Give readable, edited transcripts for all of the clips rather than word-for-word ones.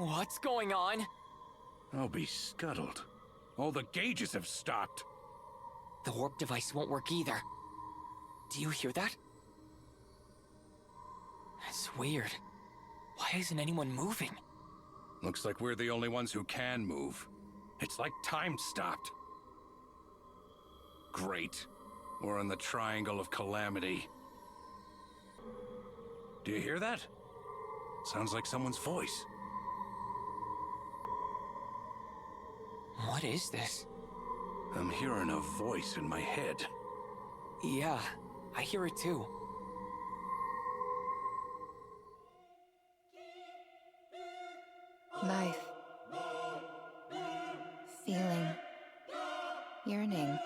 What's going on? I'll be scuttled. All the gauges have stopped. The warp device won't work either. Do you hear that? It's weird. Why isn't anyone moving? Looks like we're the only ones who can move. It's like time stopped. Great. We're in the Triangle of Calamity. Do you hear that? Sounds like someone's voice. What is this? I'm hearing a voice in my head. Yeah, I hear it too. Life. Feeling. Yearning.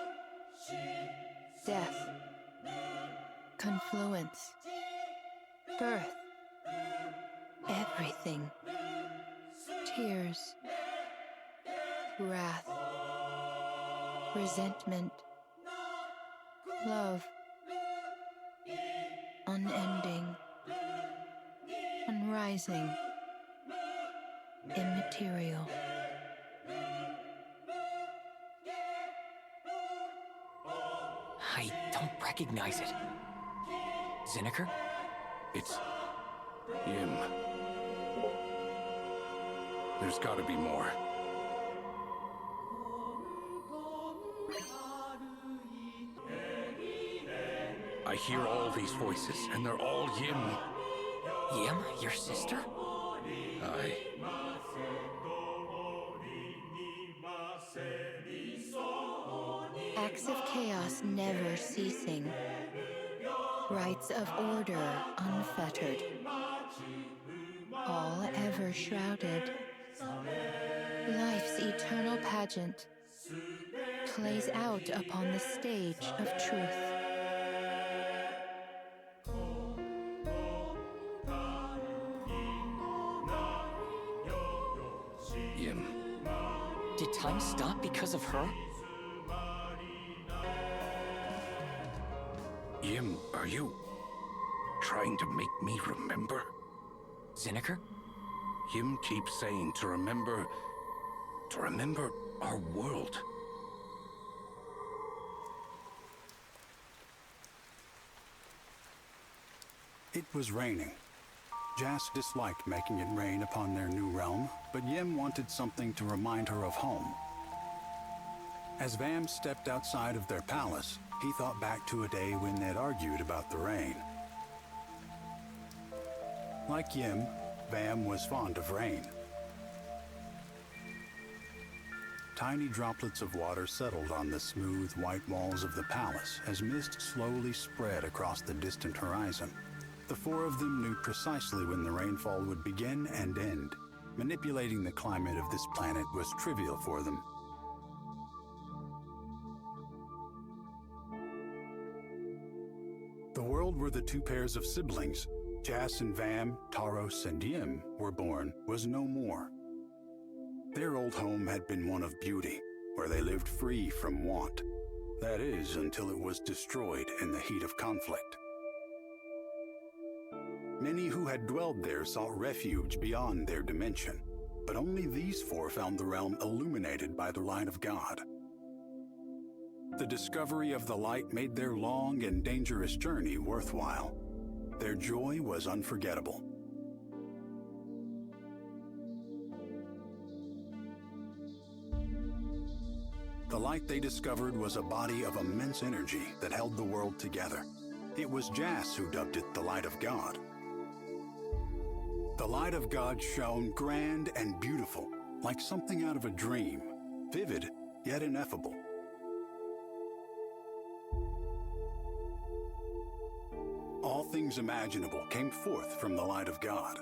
Death. Confluence. Birth. Everything. Tears. Wrath. Resentment. Love. Unending. Unrising. Immaterial. I don't recognize it. Zinikir? It's... Yim. There's gotta be more. I hear all these voices, and they're all Yim. Yim, your sister? Aye. Acts of chaos never ceasing. Rites of order unfettered. All ever shrouded. Life's eternal pageant plays out upon the stage of truth. Yim. Did time stop because of her? Yim, are you trying to make me remember? Zinikir? Yim keeps saying to remember our world. It was raining. Jas disliked making it rain upon their new realm, but Yim wanted something to remind her of home. As Vam stepped outside of their palace, he thought back to a day when they'd argued about the rain. Like Yim, Vam was fond of rain. Tiny droplets of water settled on the smooth white walls of the palace as mist slowly spread across the distant horizon. The four of them knew precisely when the rainfall would begin and end. Manipulating the climate of this planet was trivial for them. The world where the two pairs of siblings, Jas and Vam, Taros and Yim, were born was no more. Their old home had been one of beauty, where they lived free from want. That is, until it was destroyed in the heat of conflict. Many who had dwelled there sought refuge beyond their dimension, but only these four found the realm illuminated by the light of God. The discovery of the light made their long and dangerous journey worthwhile. Their joy was unforgettable. The light they discovered was a body of immense energy that held the world together. It was Jas who dubbed it the Light of God. The Light of God shone grand and beautiful, like something out of a dream, vivid yet ineffable. All things imaginable came forth from the Light of God.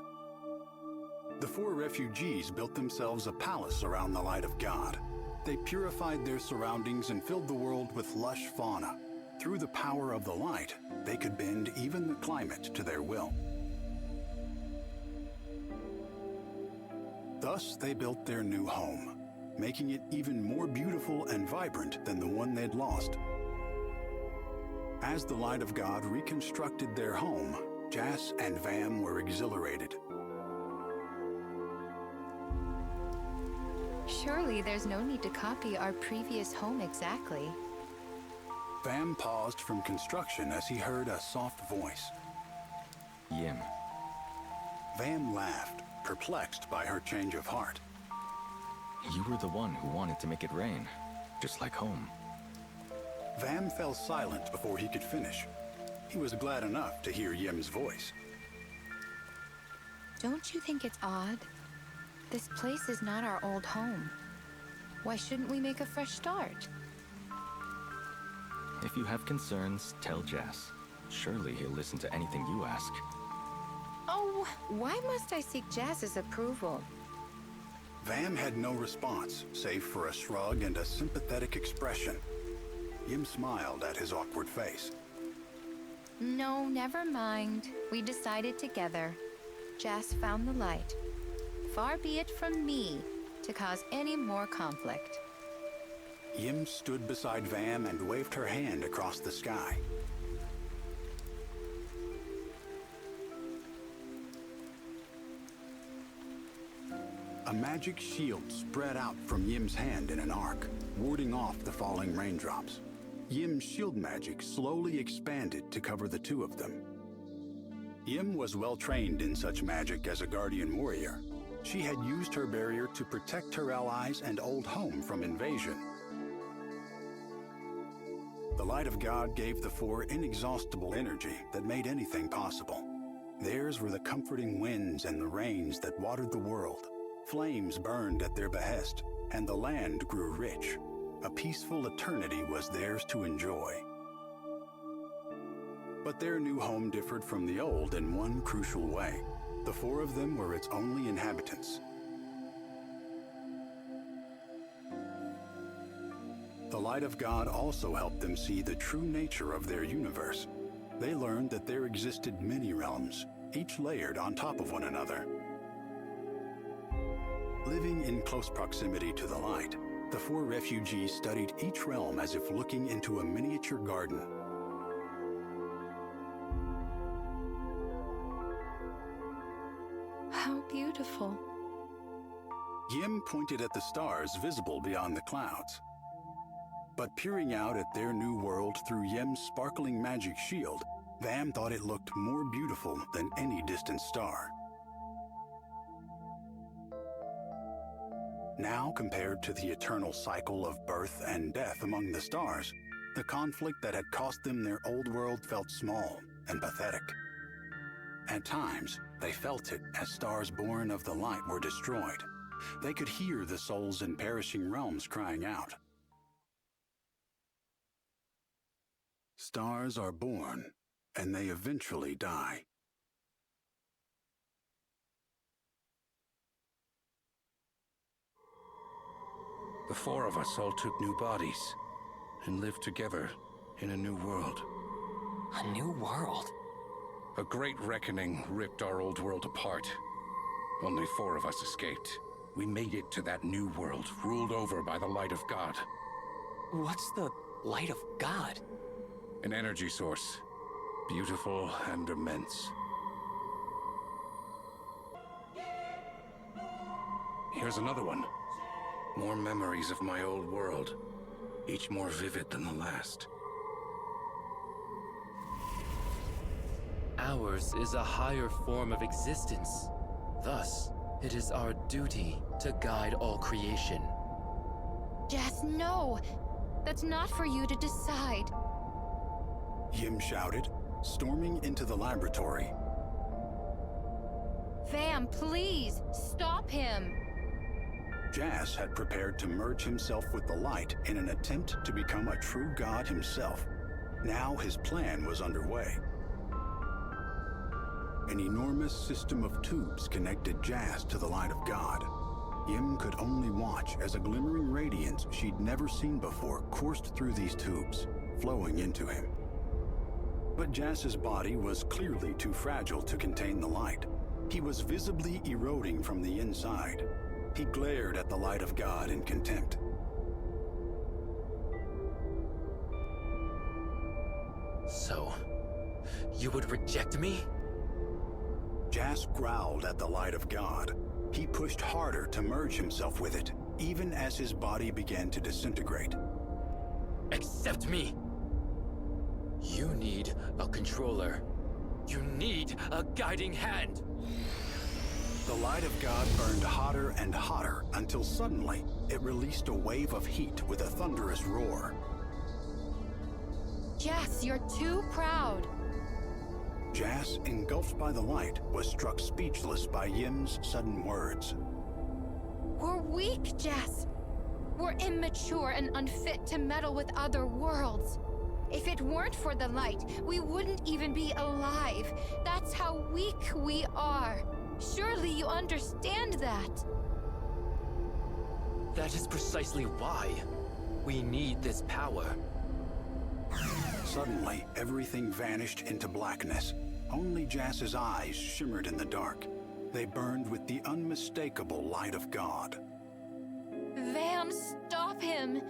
The four refugees built themselves a palace around the Light of God. They purified their surroundings and filled the world with lush fauna. Through the power of the light, they could bend even the climate to their will. Thus, they built their new home, making it even more beautiful and vibrant than the one they'd lost. As the Light of God reconstructed their home, Jas and Vam were exhilarated. Surely there's no need to copy our previous home exactly. Vam paused from construction as he heard a soft voice. Yim. Vam laughed, perplexed by her change of heart. You were the one who wanted to make it rain, just like home. Vam fell silent before he could finish. He was glad enough to hear Yim's voice. Don't you think it's odd? This place is not our old home. Why shouldn't we make a fresh start? If you have concerns, tell Jas. Surely he'll listen to anything you ask. Oh, why must I seek Jas's approval? Vam had no response, save for a shrug and a sympathetic expression. Yim smiled at his awkward face. No, never mind. We decided together. Jas found the light. Far be it from me to cause any more conflict. Yim stood beside Vam and waved her hand across the sky. A magic shield spread out from Yim's hand in an arc, warding off the falling raindrops. Yim's shield magic slowly expanded to cover the two of them. Yim was well trained in such magic as a guardian warrior. She had used her barrier to protect her allies and old home from invasion. The light of God gave the four inexhaustible energy that made anything possible. Theirs were the comforting winds and the rains that watered the world. Flames burned at their behest, and the land grew rich. A peaceful eternity was theirs to enjoy. But their new home differed from the old in one crucial way. The four of them were its only inhabitants. The light of God also helped them see the true nature of their universe. They learned that there existed many realms, each layered on top of one another. Living in close proximity to the light, the four refugees studied each realm as if looking into a miniature garden. How beautiful. Yim pointed at the stars visible beyond the clouds. But peering out at their new world through Yim's sparkling magic shield, Vam thought it looked more beautiful than any distant star. Now, compared to the eternal cycle of birth and death among the stars, the conflict that had cost them their old world felt small and pathetic. At times, they felt it as stars born of the light were destroyed. They could hear the souls in perishing realms crying out. Stars are born, and they eventually die. The four of us all took new bodies and lived together in a new world. A new world? A great reckoning ripped our old world apart. Only four of us escaped. We made it to that new world, ruled over by the light of God. What's the light of God? An energy source, beautiful and immense. Here's another one. More memories of my old world, each more vivid than the last. Ours is a higher form of existence. Thus, it is our duty to guide all creation. Jas, no! That's not for you to decide. Yim shouted, storming into the laboratory. Vam, please, stop him! Jas had prepared to merge himself with the light in an attempt to become a true god himself. Now his plan was underway. An enormous system of tubes connected Jas to the light of God. Yim could only watch as a glimmering radiance she'd never seen before coursed through these tubes, flowing into him. But Jas's body was clearly too fragile to contain the light. He was visibly eroding from the inside. He glared at the light of God in contempt. So, you would reject me? Jas growled at the light of God. He pushed harder to merge himself with it, even as his body began to disintegrate. Accept me. You need a controller. You need a guiding hand. The light of God burned hotter and hotter until suddenly it released a wave of heat with a thunderous roar. Jas, you're too proud. Jas, engulfed by the light, was struck speechless by Yim's sudden words. We're weak, Jas. We're immature and unfit to meddle with other worlds. If it weren't for the light, we wouldn't even be alive. That's how weak we are. Surely you understand that. That is precisely why we need this power. Suddenly, everything vanished into blackness. Only Jas's eyes shimmered in the dark. They burned with the unmistakable light of God. Vam, stop him!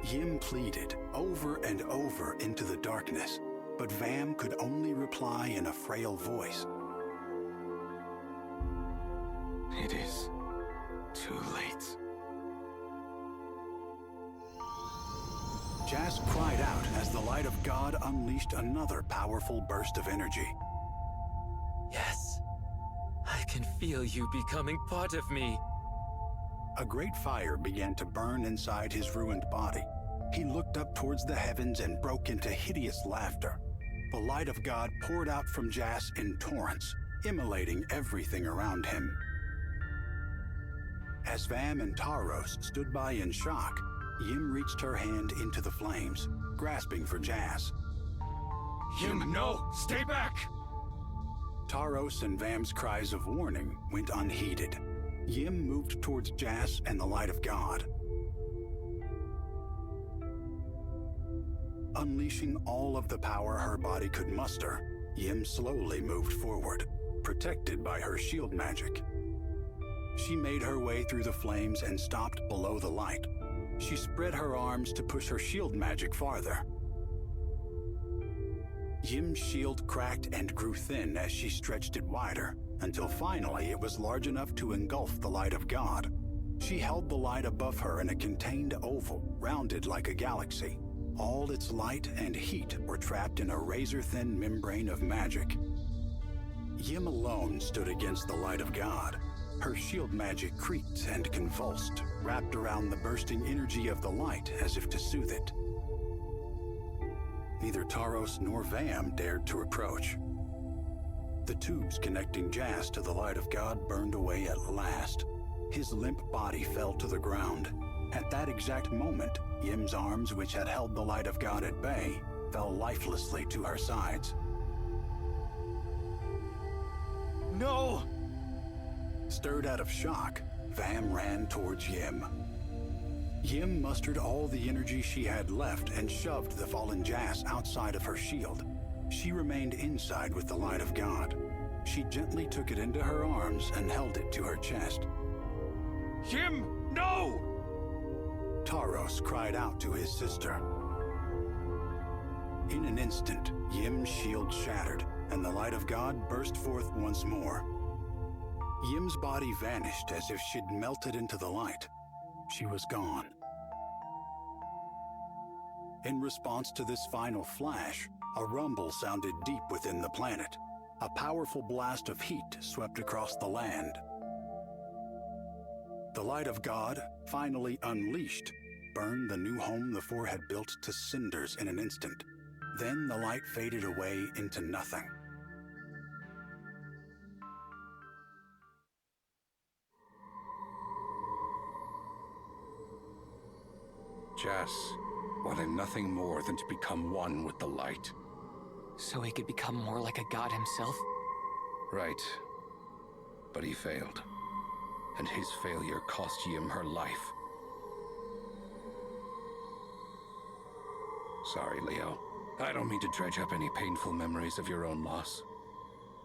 Yim pleaded over and over into the darkness, but Vam could only reply in a frail voice. It is too late. Jas cried out as the light of God unleashed another powerful burst of energy. Yes, I can feel you becoming part of me. A great fire began to burn inside his ruined body. He looked up towards the heavens and broke into hideous laughter. The light of God poured out from Jas in torrents, immolating everything around him. As Vam and Taros stood by in shock, Yim reached her hand into the flames, grasping for Jas. Yim, no! Stay back! Taros and Vam's cries of warning went unheeded. Yim moved towards Jas and the light of God. Unleashing all of the power her body could muster, Yim slowly moved forward, protected by her shield magic. She made her way through the flames and stopped below the light. She spread her arms to push her shield magic farther. Yim's shield cracked and grew thin as she stretched it wider, until finally it was large enough to engulf the light of God. She held the light above her in a contained oval, rounded like a galaxy. All its light and heat were trapped in a razor-thin membrane of magic. Yim alone stood against the light of God. Her shield magic creaked and convulsed, wrapped around the bursting energy of the light as if to soothe it. Neither Taros nor Vam dared to approach. The tubes connecting Jas to the light of God burned away at last. His limp body fell to the ground. At that exact moment, Yim's arms, which had held the light of God at bay, fell lifelessly to her sides. No! Stirred out of shock, Vam ran towards Yim. Yim mustered all the energy she had left and shoved the fallen Jas outside of her shield. She remained inside with the light of God. She gently took it into her arms and held it to her chest. Yim, no! Taros cried out to his sister. In an instant, Yim's shield shattered, and the light of God burst forth once more. Yim's body vanished as if she'd melted into the light. She was gone. In response to this final flash, a rumble sounded deep within the planet. A powerful blast of heat swept across the land. The light of God, finally unleashed, burned the new home the four had built to cinders in an instant. Then the light faded away into nothing. Jas wanted nothing more than to become one with the light. So he could become more like a god himself? Right. But he failed. And his failure cost Yim her life. Sorry, Leo. I don't mean to dredge up any painful memories of your own loss.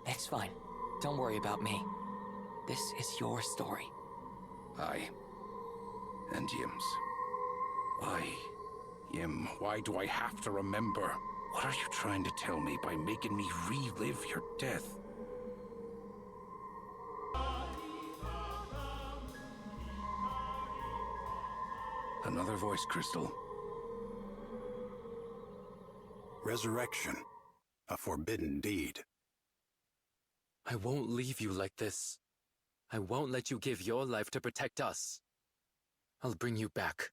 It's fine. Don't worry about me. This is your story. Aye. And Yim's. Why? Yim, why do I have to remember? What are you trying to tell me by making me relive your death? Another voice crystal. Resurrection, a forbidden deed. I won't leave you like this. I won't let you give your life to protect us. I'll bring you back.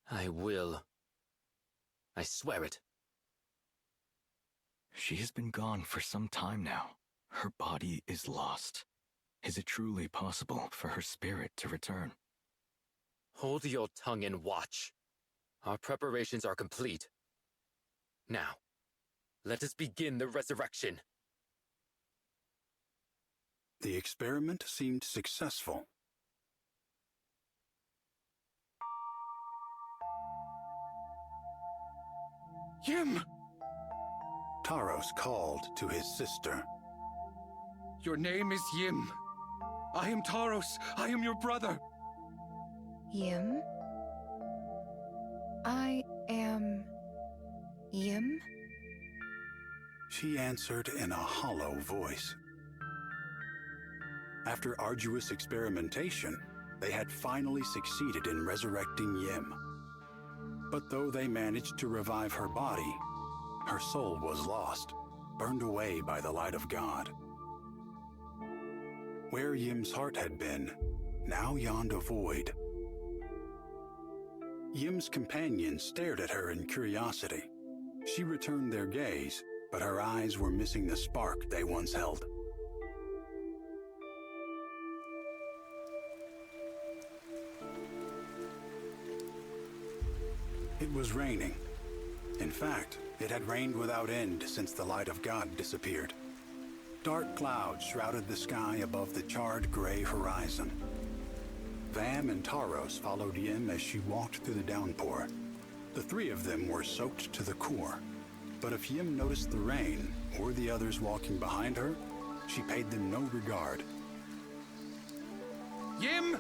I will. I swear it. She has been gone for some time now. Her body is lost. Is it truly possible for her spirit to return? Hold your tongue and watch. Our preparations are complete. Now, let us begin the resurrection. The experiment seemed successful. Yim! Taros called to his sister. Your name is Yim. I am Taros. I am your brother. Yim? I am... Yim? She answered in a hollow voice. After arduous experimentation, they had finally succeeded in resurrecting Yim. But though they managed to revive her body, her soul was lost, burned away by the light of God. Where Yim's heart had been, now yawned a void. Yim's companions stared at her in curiosity. She returned their gaze, but her eyes were missing the spark they once held. It was raining. In fact, it had rained without end since the light of God disappeared. Dark clouds shrouded the sky above the charred gray horizon. Vam and Taros followed Yim as she walked through the downpour. The three of them were soaked to the core. But if Yim noticed the rain, or the others walking behind her, she paid them no regard. Yim!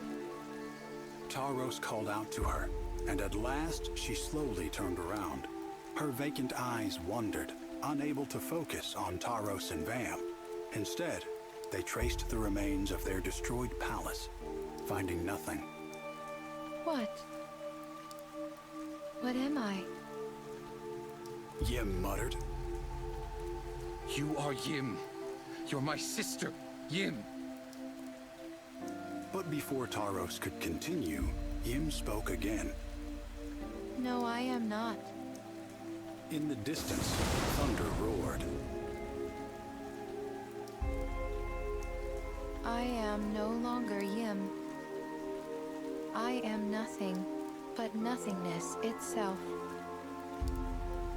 Taros called out to her, and at last she slowly turned around. Her vacant eyes wandered, unable to focus on Taros and Vam. Instead, they traced the remains of their destroyed palace, finding nothing. What? What am I? Yim muttered. You are Yim. You're my sister, Yim. But before Taros could continue, Yim spoke again. No, I am not. In the distance, thunder roared. I am no longer Yim. I am nothing, but nothingness itself.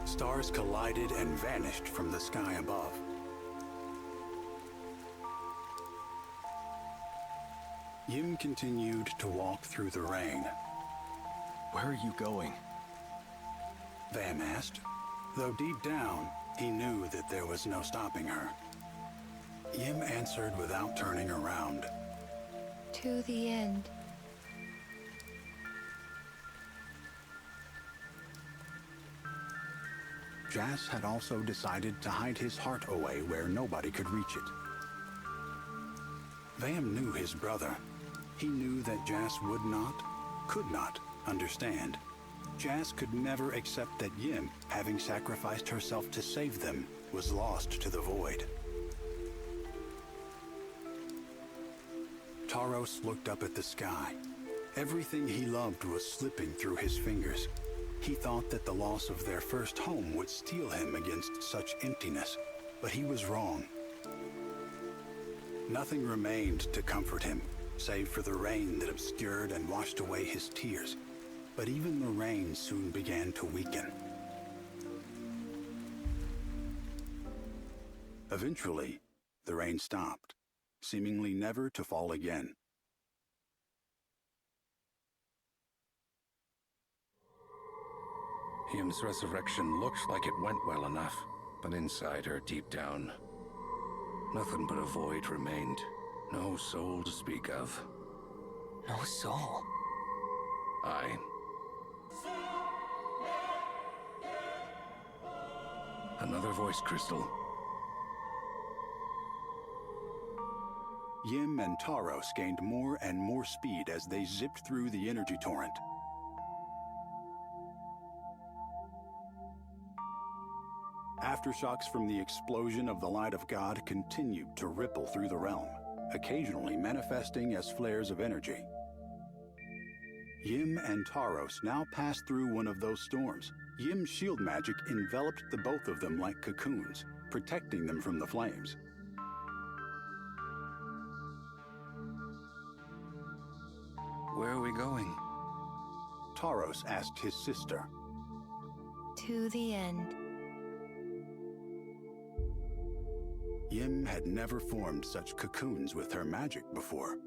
Stars collided and vanished from the sky above. Yim continued to walk through the rain. Where are you going? Vam asked, though deep down, he knew that there was no stopping her. Yim answered without turning around. To the end. Jas had also decided to hide his heart away where nobody could reach it. Vam knew his brother. He knew that Jas would not, could not, understand. Jas could never accept that Yim, having sacrificed herself to save them, was lost to the void. Taros looked up at the sky. Everything he loved was slipping through his fingers. He thought that the loss of their first home would steel him against such emptiness, but he was wrong. Nothing remained to comfort him, save for the rain that obscured and washed away his tears. But even the rain soon began to weaken. Eventually, the rain stopped, seemingly never to fall again. Yim's resurrection looked like it went well enough, but inside her, deep down, nothing but a void remained. No soul to speak of. No soul. Aye. Another voice crystal. Yim and Taros gained more and more speed as they zipped through the energy torrent. Aftershocks from the explosion of the light of God continued to ripple through the realm, occasionally manifesting as flares of energy. Yim and Taros now passed through one of those storms. Yim's shield magic enveloped the both of them like cocoons, protecting them from the flames. Where are we going? Taros asked his sister. To the end. Yim had never formed such cocoons with her magic before.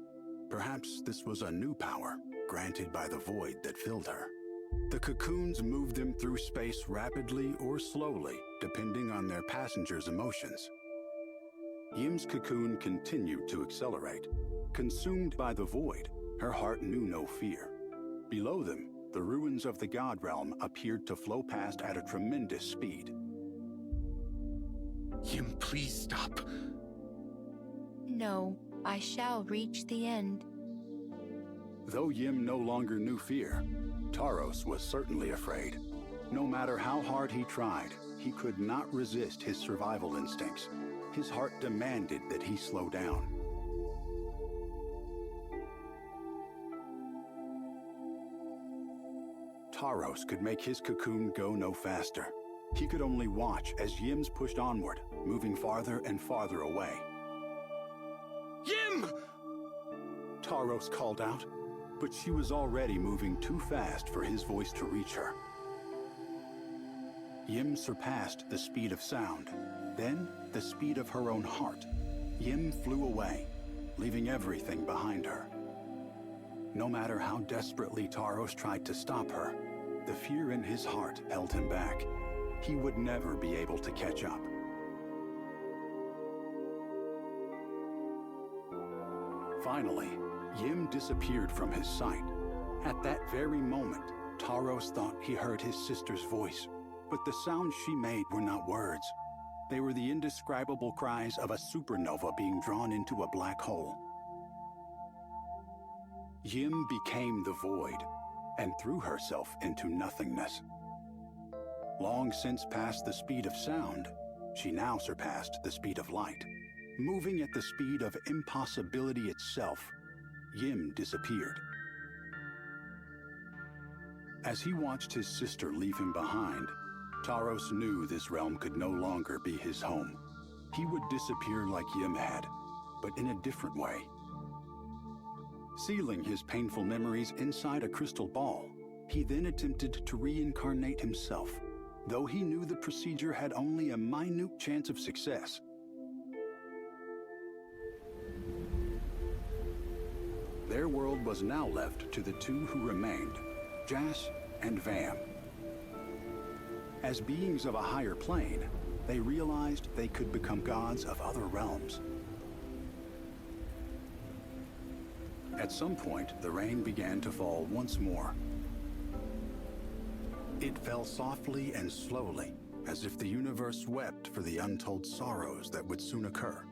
Perhaps this was a new power, granted by the void that filled her. The cocoons moved them through space rapidly or slowly, depending on their passengers' emotions. Yim's cocoon continued to accelerate. Consumed by the void, her heart knew no fear. Below them, the ruins of the God realm appeared to flow past at a tremendous speed. Yim, please stop. No, I shall reach the end. Though Yim no longer knew fear, Taros was certainly afraid. No matter how hard he tried, he could not resist his survival instincts. His heart demanded that he slow down. Taros could make his cocoon go no faster. He could only watch as Yim's pushed onward, moving farther and farther away. Yim! Taros called out, but she was already moving too fast for his voice to reach her. Yim surpassed the speed of sound, then the speed of her own heart. Yim flew away, leaving everything behind her. No matter how desperately Taros tried to stop her, the fear in his heart held him back. He would never be able to catch up. Finally, Yim disappeared from his sight. At that very moment, Taros thought he heard his sister's voice, but the sounds she made were not words. They were the indescribable cries of a supernova being drawn into a black hole. Yim became the void and threw herself into nothingness. Long since past the speed of sound, she now surpassed the speed of light. Moving at the speed of impossibility itself, Yim disappeared. As he watched his sister leave him behind, Taros knew this realm could no longer be his home. He would disappear like Yim had, but in a different way. Sealing his painful memories inside a crystal ball, he then attempted to reincarnate himself, though he knew the procedure had only a minute chance of success. Their world was now left to the two who remained, Jas and Vam. As beings of a higher plane, they realized they could become gods of other realms. At some point, the rain began to fall once more. It fell softly and slowly, as if the universe wept for the untold sorrows that would soon occur.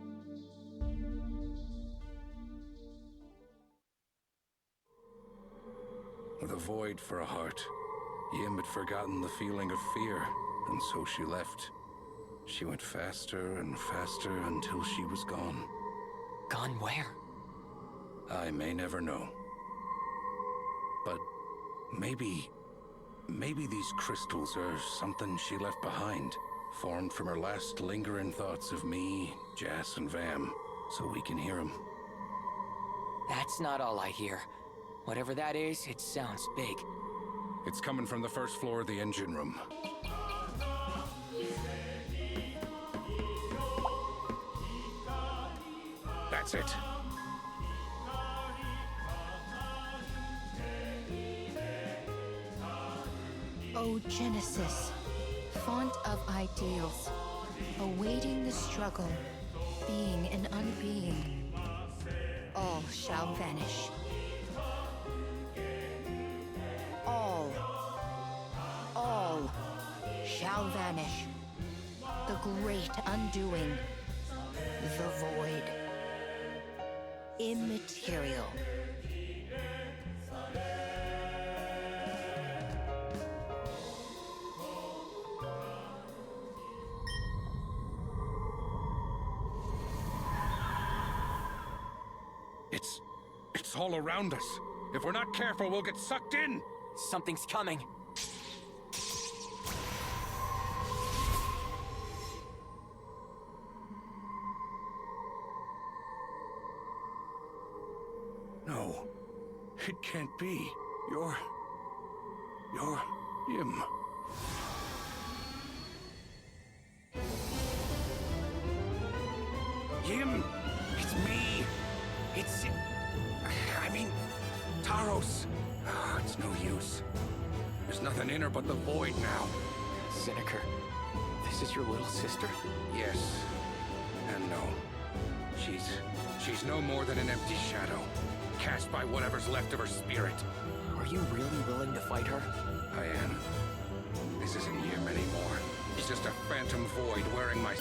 With a void for a heart, Yim had forgotten the feeling of fear, and so she left. She went faster and faster until she was gone. Gone where? I may never know. But maybe these crystals are something she left behind, formed from her last lingering thoughts of me, Jas, and Vam, so we can hear them. That's not all I hear. Whatever that is, it sounds big. It's coming from the first floor of the engine room. That's it. O Genesis, font of ideals, awaiting the struggle, being and unbeing, all shall vanish. All shall vanish. The great undoing, the void. immaterial. It's all around us. If we're not careful, we'll get sucked in. Something's coming. No, it can't be. You're him. Him? It's me. I mean, Taros. It's no use. There's nothing in her but the void now. Zinikir, this is your little sister? Yes. And no. She's no more than an empty shadow, cast by whatever's left of her spirit. Are you really willing to fight her? I am. This isn't him anymore. He's just a phantom void wearing my...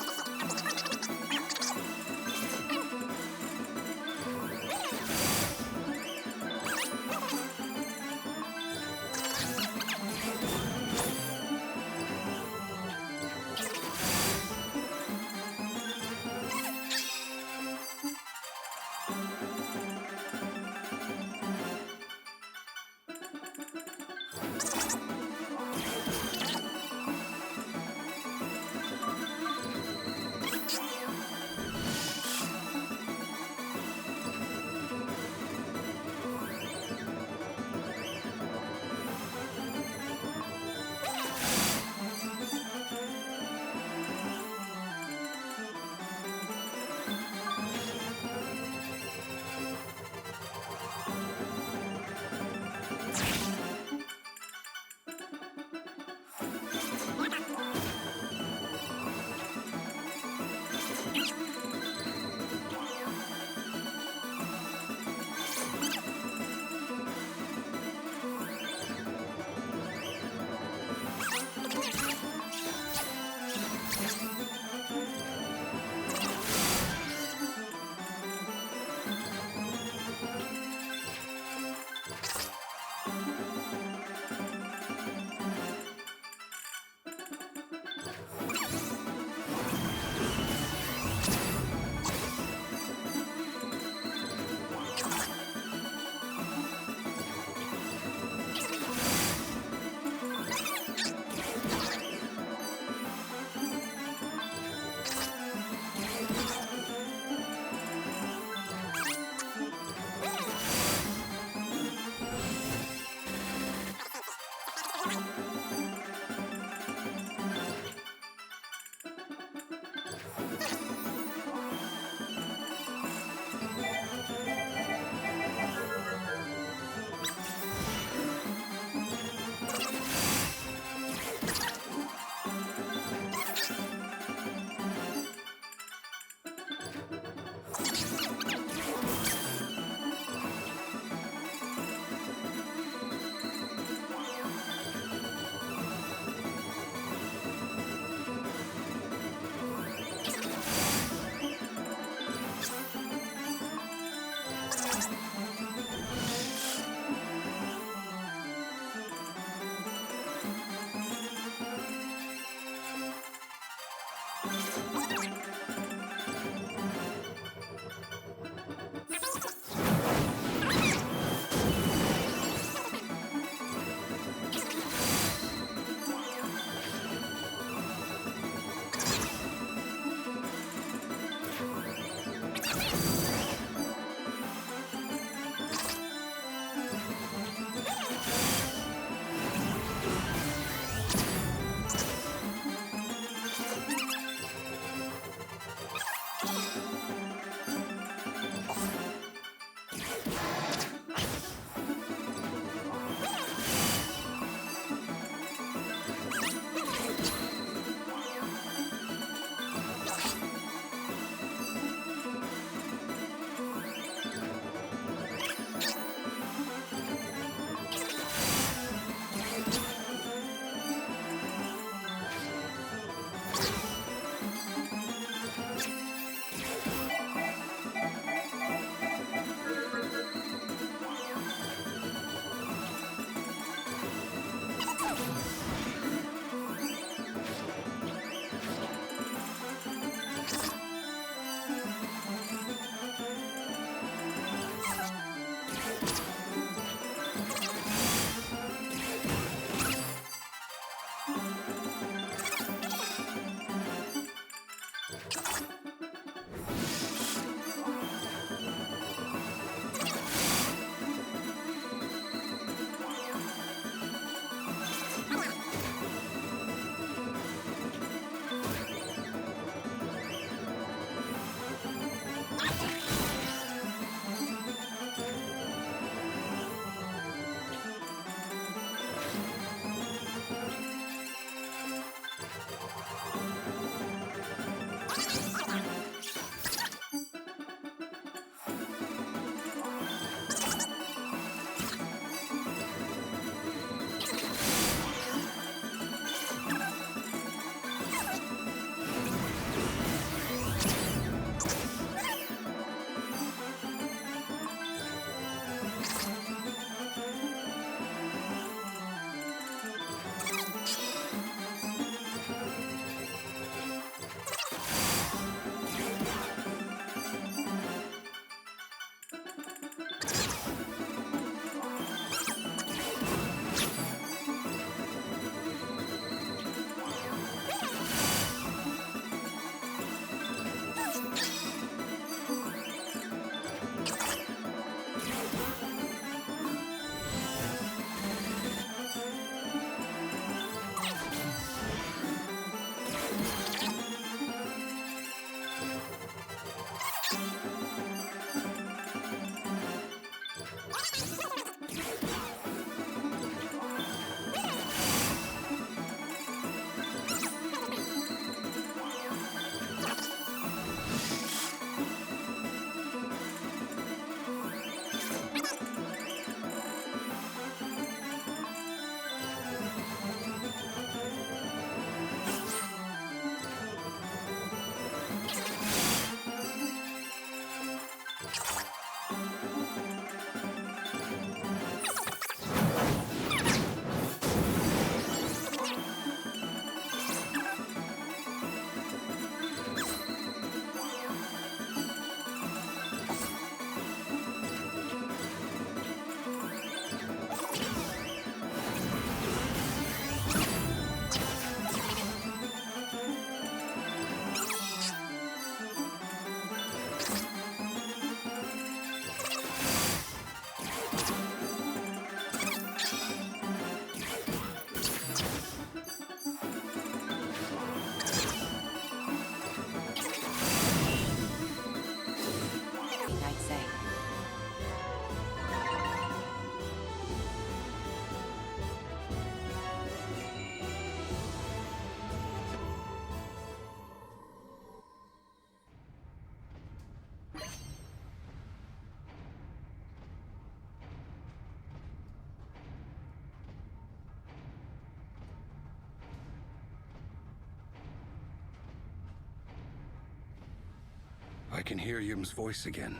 I can hear Yim's voice again.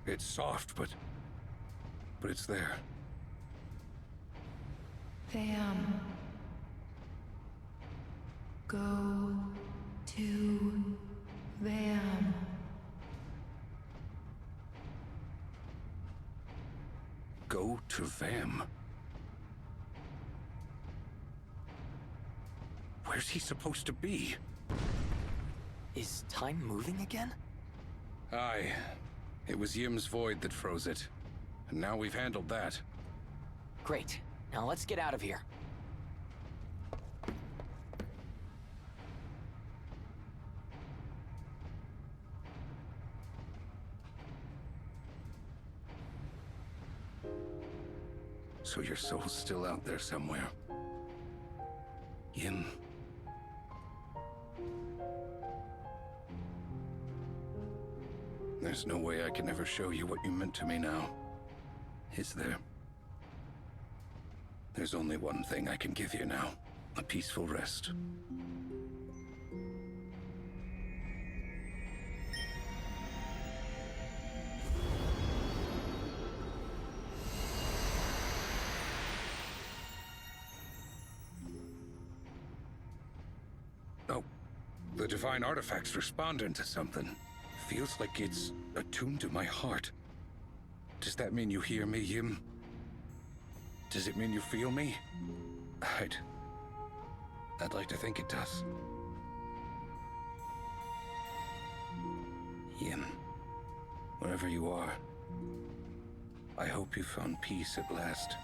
It's soft, but it's there. Vam. Go to Vam. Go to Vam. Where's he supposed to be? Is time moving again? Aye. It was Yim's void that froze it. And now we've handled that. Great. Now let's get out of here. So your soul's still out there somewhere. Yim. There's no way I can ever show you what you meant to me now. Is there? There's only one thing I can give you now. A peaceful rest. Oh, the divine artifact's responding to something. Feels like it's attuned to my heart. Does that mean you hear me, Yim? Does it mean you feel me? I'd like to think it does. Yim, wherever you are, I hope you found peace at last.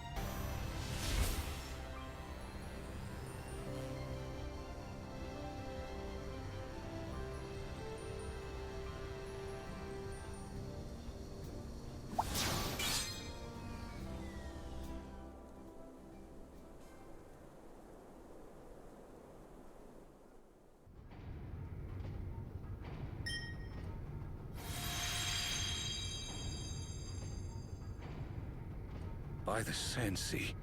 By the Sandsea.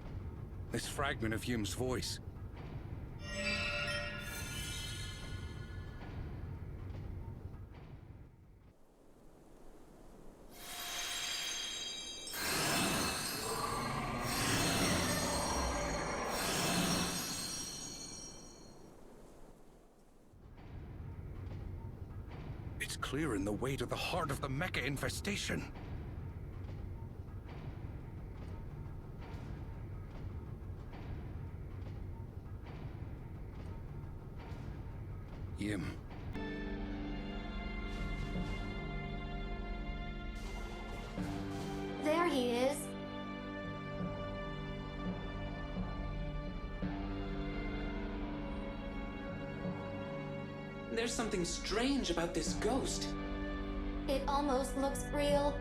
This fragment of Yim's voice. It's clearing the way to the heart of the Mecha Infestation. Yim. There he is. There's something strange about this ghost. It almost looks real.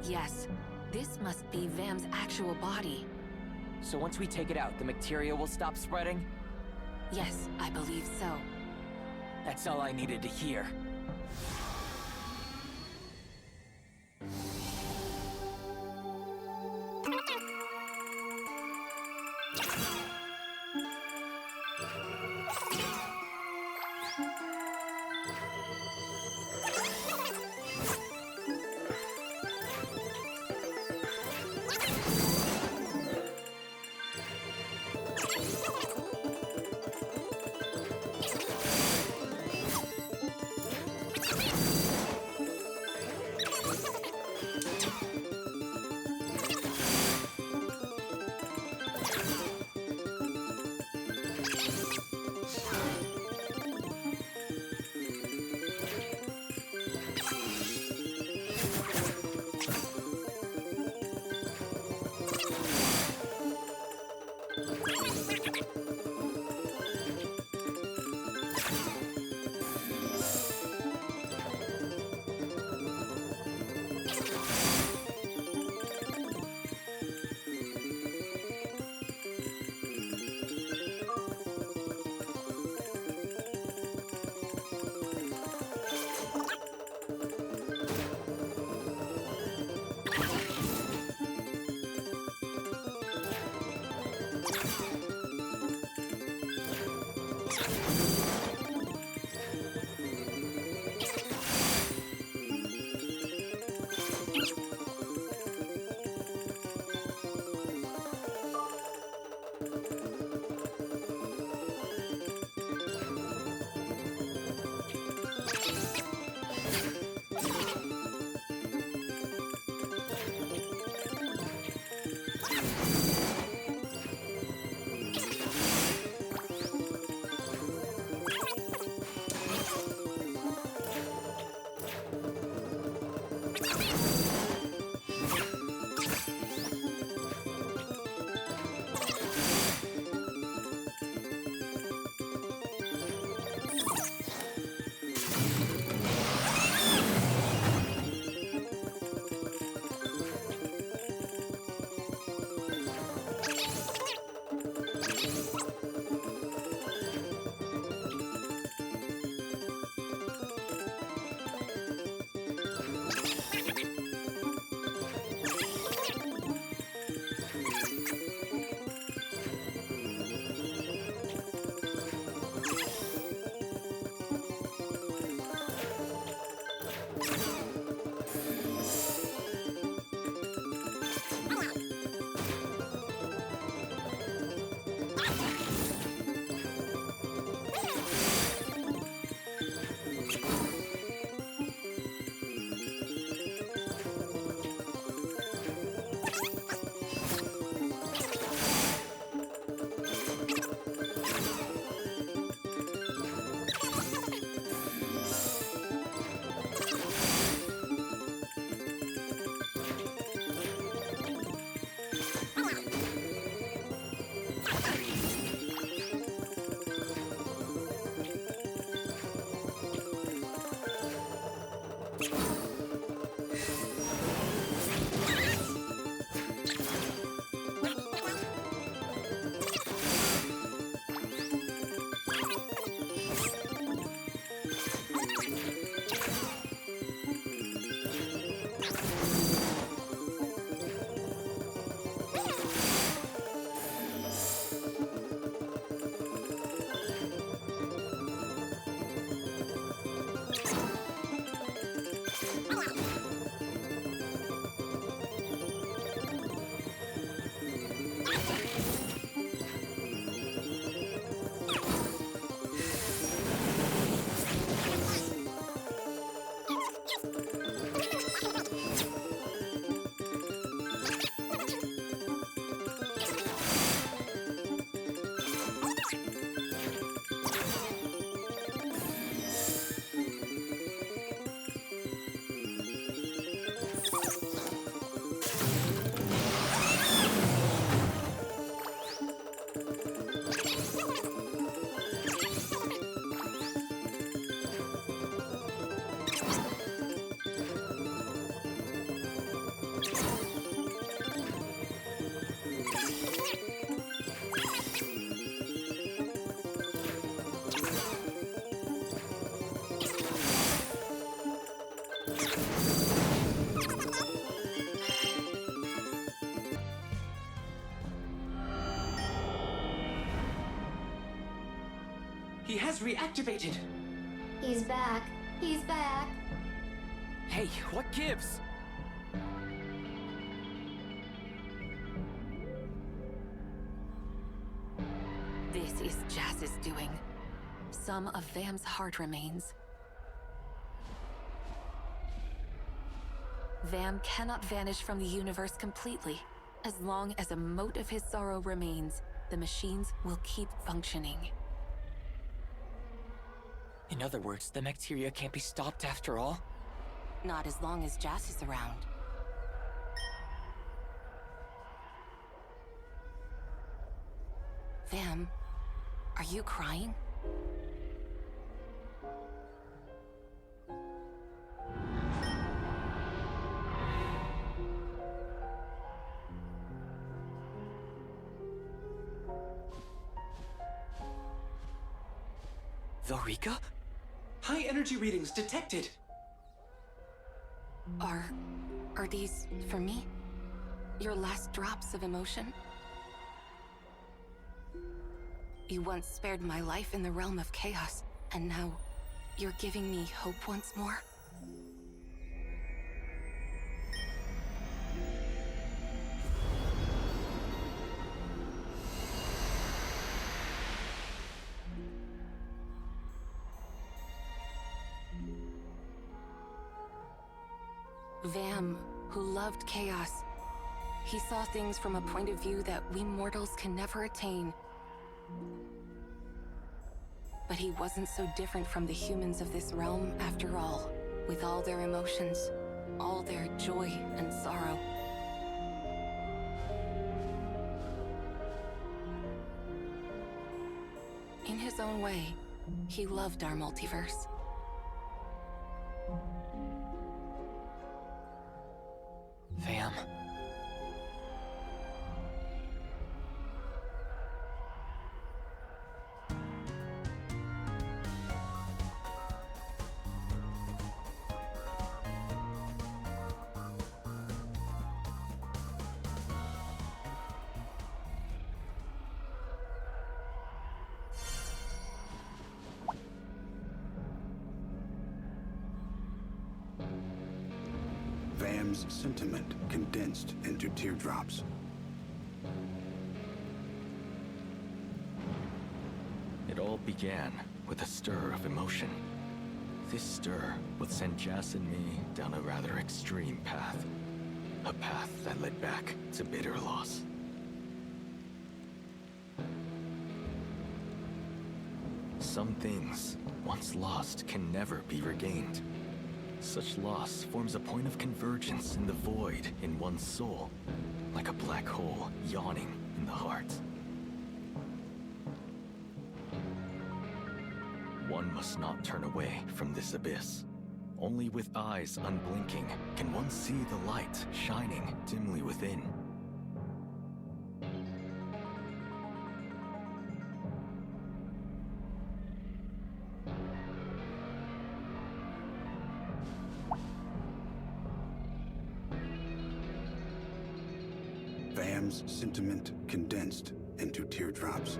Yes, this must be Vam's actual body. So once we take it out, the bacteria will stop spreading? Yes, I believe so. That's all I needed to hear. He has reactivated! He's back. He's back. Hey, what gives? This is Jazz's doing. Some of Vam's heart remains. Vam cannot vanish from the universe completely. As long as a mote of his sorrow remains, the machines will keep functioning. In other words, the bacteria can't be stopped after all? Not as long as Jazz is around. Vam, are you crying? Valrika? High energy readings detected! Are these for me? Your last drops of emotion? You once spared my life in the realm of chaos, and now you're giving me hope once more? Vam, who loved chaos. He saw things from a point of view that we mortals can never attain. But he wasn't so different from the humans of this realm after all, with all their emotions, all their joy and sorrow. In his own way, he loved our multiverse. Vam. Vam's sentiment condensed into teardrops. It all began with a stir of emotion. This stir would send Jas and me down a rather extreme path. A path that led back to bitter loss. Some things, once lost, can never be regained. Such loss forms a point of convergence in the void in one's soul, like a black hole yawning in the heart. One must not turn away from this abyss. Only with eyes unblinking can one see the light shining dimly within. Vam's sentiment condensed into teardrops.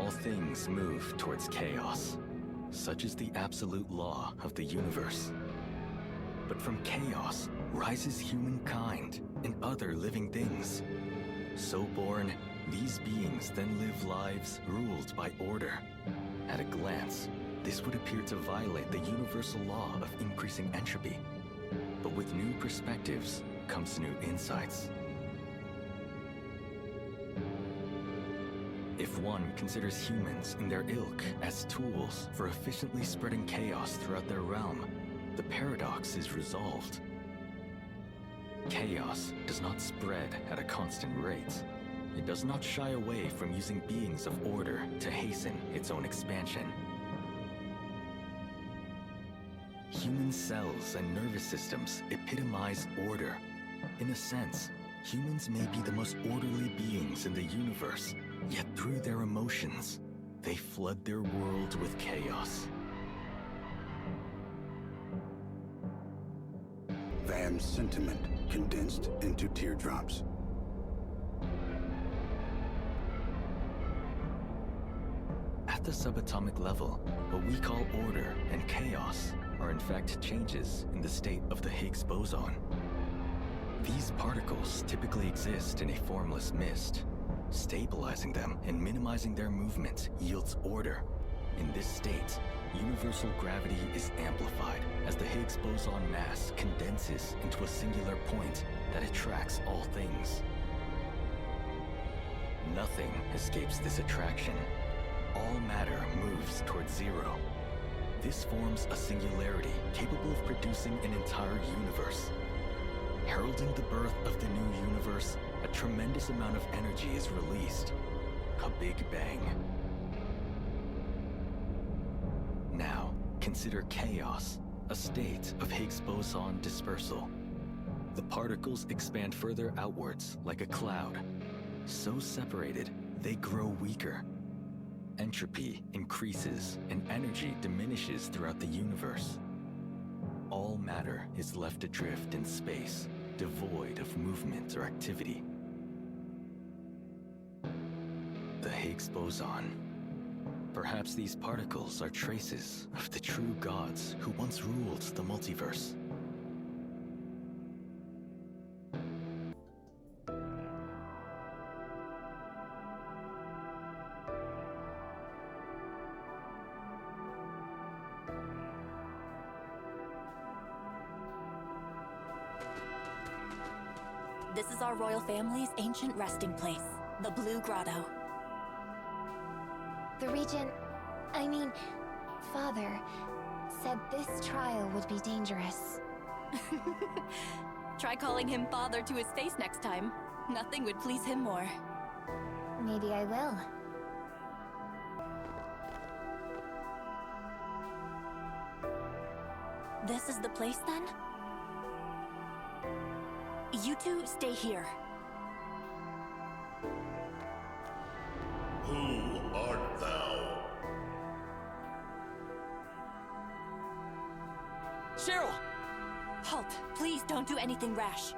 All things move towards chaos. Such is the absolute law of the universe. But from chaos rises humankind and other living things. So born, these beings then live lives ruled by order. At a glance, this would appear to violate the universal law of increasing entropy. But with new perspectives comes new insights. If one considers humans and their ilk as tools for efficiently spreading chaos throughout their realm, the paradox is resolved. Chaos does not spread at a constant rate. It does not shy away from using beings of order to hasten its own expansion. Human cells and nervous systems epitomize order. In a sense, humans may be the most orderly beings in the universe, yet through their emotions, they flood their world with chaos. Van's sentiment condensed into teardrops. At the subatomic level, what we call order and chaos are in fact changes in the state of the Higgs boson. These particles typically exist in a formless mist. Stabilizing them and minimizing their movement yields order. In this state, universal gravity is amplified as the Higgs boson mass condenses into a singular point that attracts all things. Nothing escapes this attraction. All matter moves towards zero. This forms a singularity capable of producing an entire universe. Heralding the birth of the new universe, a tremendous amount of energy is released. A Big Bang. Now, consider chaos, a state of Higgs boson dispersal. The particles expand further outwards like a cloud. So separated, they grow weaker. Entropy increases and energy diminishes throughout the universe. All matter is left adrift in space, devoid of movement or activity. The Higgs boson. Perhaps these particles are traces of the true gods who once ruled the multiverse. This is our royal family's ancient resting place, the Blue Grotto. The Regent, Father, said this trial would be dangerous. Try calling him father to his face next time. Nothing would please him more. Maybe I will. This is the place then? You two stay here. Who art thou? Cheryl! Halt! Please don't do anything rash.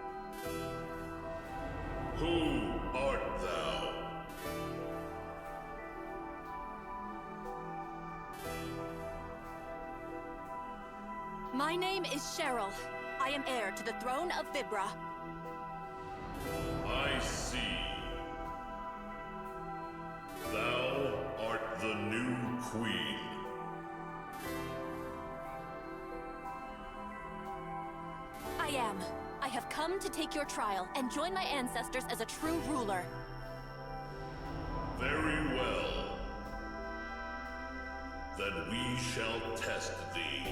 Who art thou? My name is Cheryl. I am heir to the throne of Vibra. I see. Thou art the new queen. I am. I have come to take your trial and join my ancestors as a true ruler. Very well. Then we shall test thee.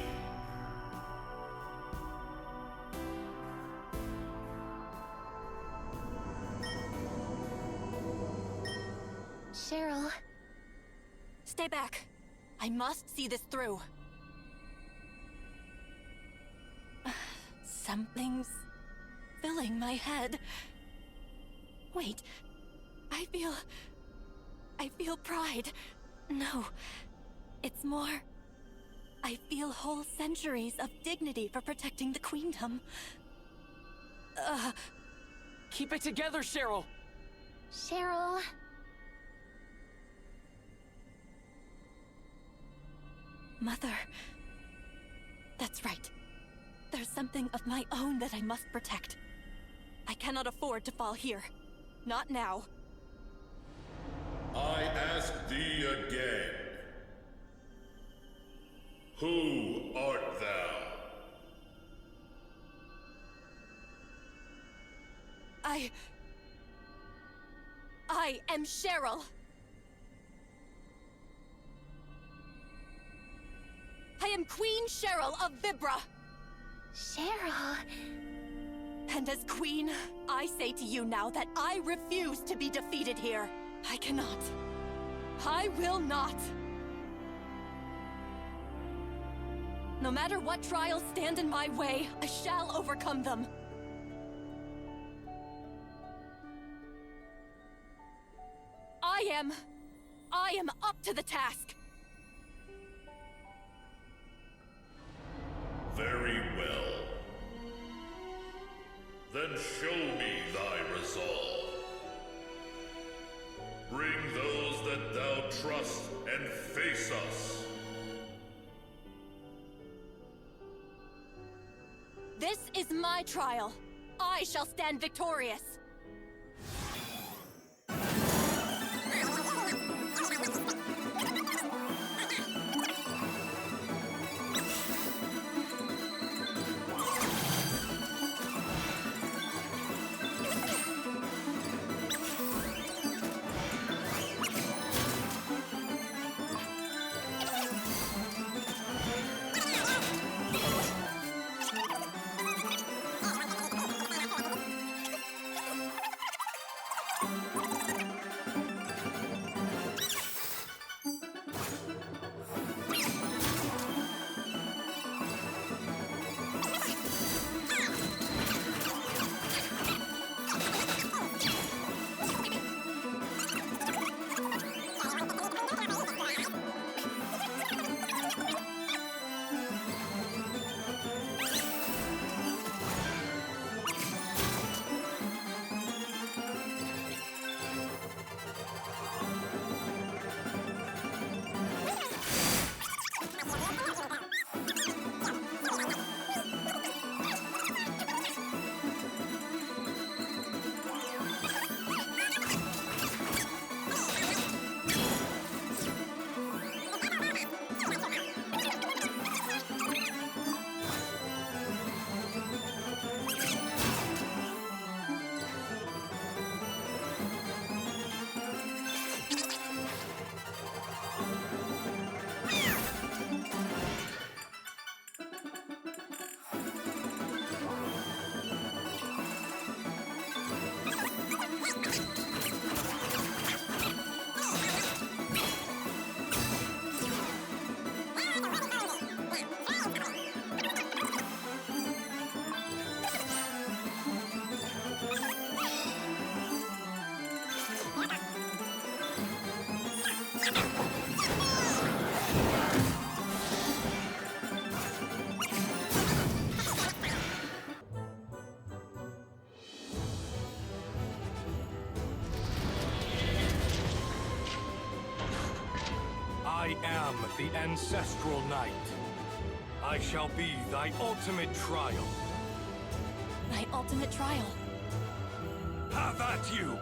Cheryl. Stay back. I must see this through. Something's filling my head. Wait. I feel pride. No. It's more. I feel whole centuries of dignity for protecting the queendom. Keep it together, Cheryl! Cheryl. Mother. That's right. There's something of my own that I must protect. I cannot afford to fall here. Not now. I ask thee again. Who art thou? I am Cheryl. I am Queen Cheryl of Vibra. Cheryl... And as queen, I say to you now that I refuse to be defeated here. I cannot. I will not. No matter what trials stand in my way, I shall overcome them. I am up to the task. Very well. Then show me thy resolve. Bring those that thou trust and face us. This is my trial. I shall stand victorious. I am the Ancestral Knight. I shall be thy ultimate trial. My ultimate trial. Have at you!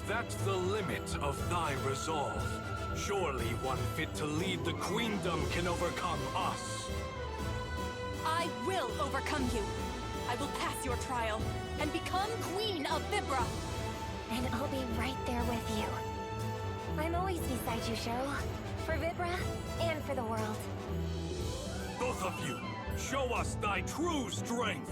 That's the limit of thy resolve. Surely one fit to lead the queendom can overcome us. I will overcome you. I will pass your trial and become Queen of Vibra. And I'll be right there with you. I'm always beside you, Cheryl. For Vibra and for the world. Both of you, show us thy true strength.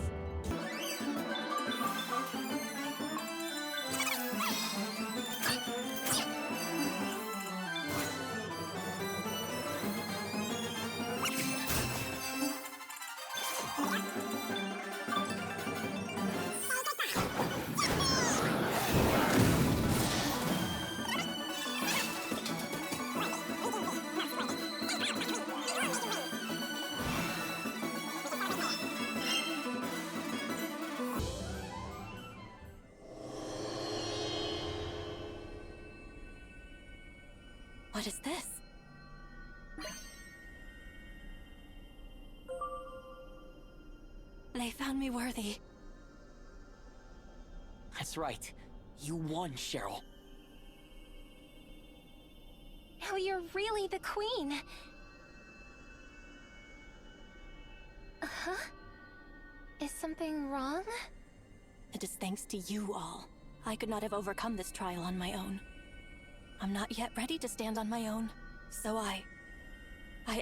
What is this? They found me worthy. That's right. You won, Cheryl. Now you're really the queen. Huh? Is something wrong? It is thanks to you all. I could not have overcome this trial on my own. I'm not yet ready to stand on my own, so I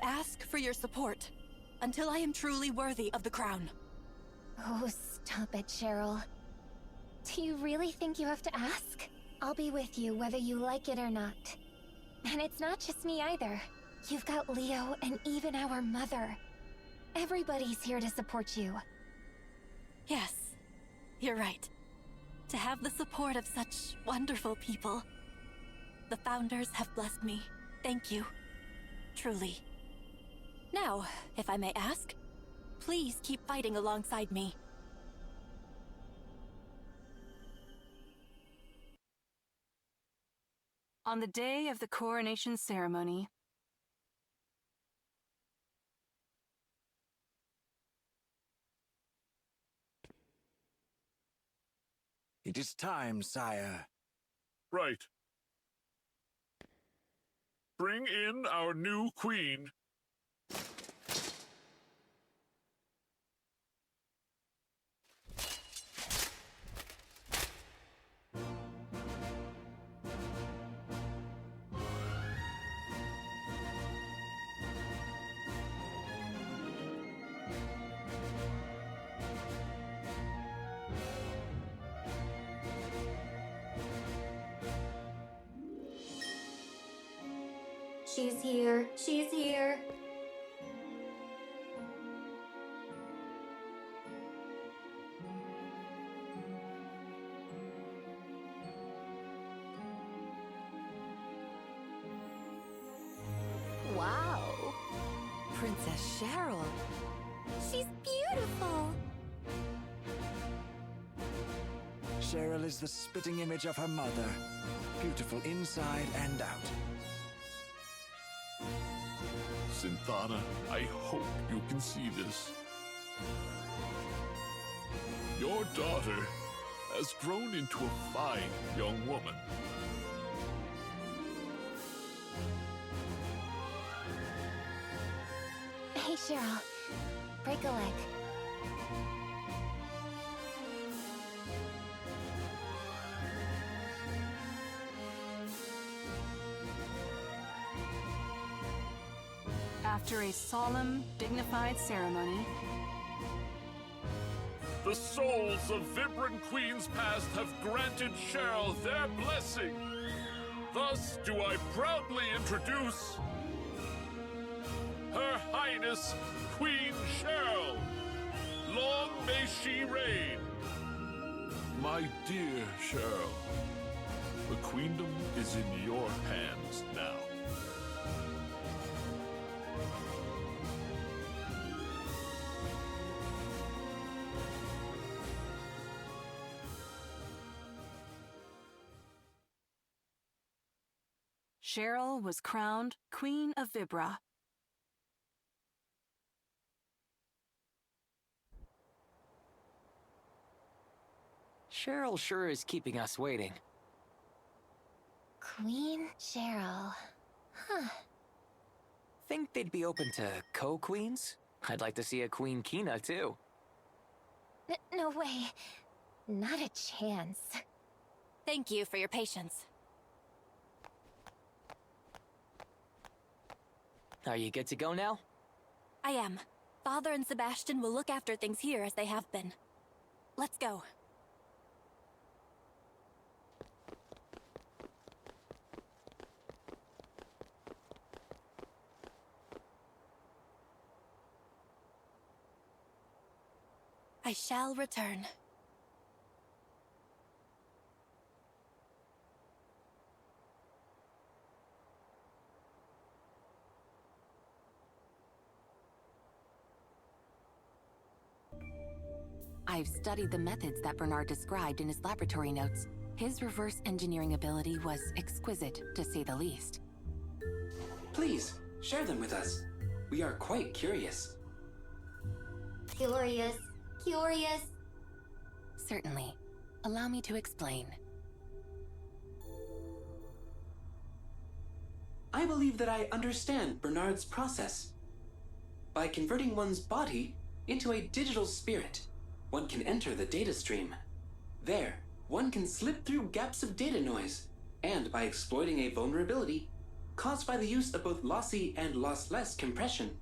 ask for your support until I am truly worthy of the crown. Oh, stop it, Cheryl. Do you really think you have to ask? I'll be with you whether you like it or not. And it's not just me either. You've got Leo and even our mother. Everybody's here to support you. Yes, you're right. To have the support of such wonderful people. The founders have blessed me. Thank you. Truly. Now, if I may ask, please keep fighting alongside me. On the day of the coronation ceremony, it is time, sire. Right. Bring in our new queen. She's here. She's here. Wow. Princess Cheryl. She's beautiful. Cheryl is the spitting image of her mother. Beautiful inside and out. Synthana, I hope you can see this. Your daughter has grown into a fine young woman. Hey, Cheryl. Break a leg. after a solemn, dignified ceremony, the souls of Vibran Queens past have granted Cheryl their blessing. Thus do I proudly introduce Her Highness Queen Cheryl. Long may she reign. My dear Cheryl, the queendom is in your hands now. Cheryl was crowned Queen of Vibra. Cheryl sure is keeping us waiting. Queen Cheryl. Huh. Think they'd be open to co-queens? I'd like to see a Queen Kina, too. No way. Not a chance. Thank you for your patience. Are you good to go now? I am. Father and Sebastian will look after things here as they have been. Let's go. I shall return. I've studied the methods that Bernard described in his laboratory notes. His reverse engineering ability was exquisite, to say the least. Please, share them with us. We are quite curious. Curious. Curious. Certainly. Allow me to explain. I believe that I understand Bernard's process. By converting one's body into a digital spirit, one can enter the data stream. There, one can slip through gaps of data noise, and by exploiting a vulnerability caused by the use of both lossy and lossless compression,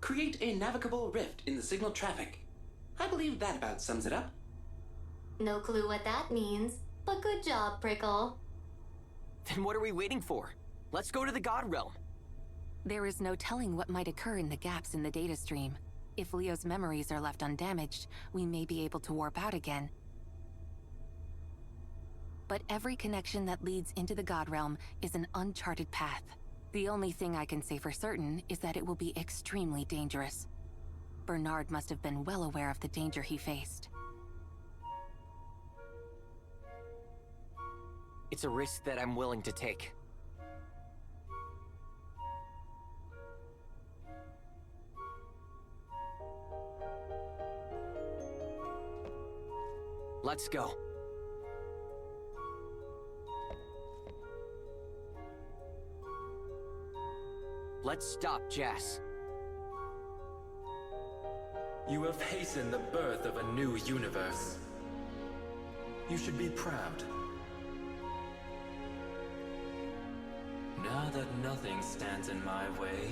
create a navigable rift in the signal traffic. I believe that about sums it up. No clue what that means, but good job, Prickle. Then what are we waiting for? Let's go to the God Realm. There is no telling what might occur in the gaps in the data stream. If Leo's memories are left undamaged, we may be able to warp out again. But every connection that leads into the God Realm is an uncharted path. The only thing I can say for certain is that it will be extremely dangerous. Bernard must have been well aware of the danger he faced. It's a risk that I'm willing to take. Let's go. Let's stop Jess. You have hastened the birth of a new universe. You should be proud. Now that nothing stands in my way,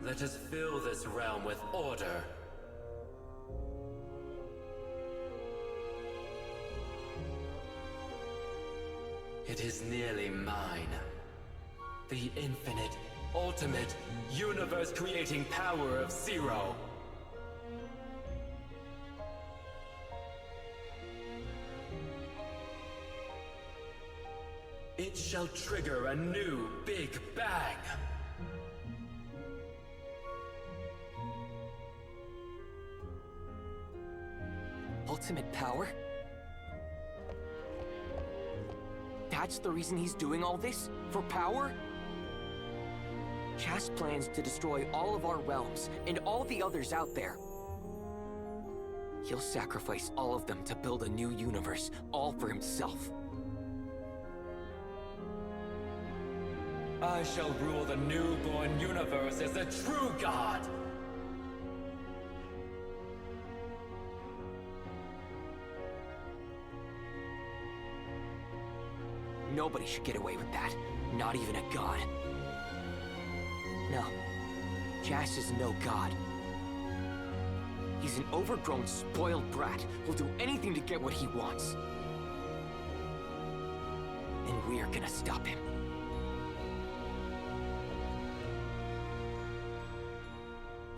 let us fill this realm with order. It is nearly mine. The infinite, ultimate, universe-creating power of Zero. It shall trigger a new Big Bang. Ultimate power? That's the reason he's doing all this? For power? Chas plans to destroy all of our realms and all the others out there. He'll sacrifice all of them to build a new universe, all for himself. I shall rule the newborn universe as a true god! Nobody should get away with that. Not even a god. No. Jas is no god. He's an overgrown, spoiled brat who'll do anything to get what he wants. And we're gonna stop him.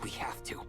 We have to.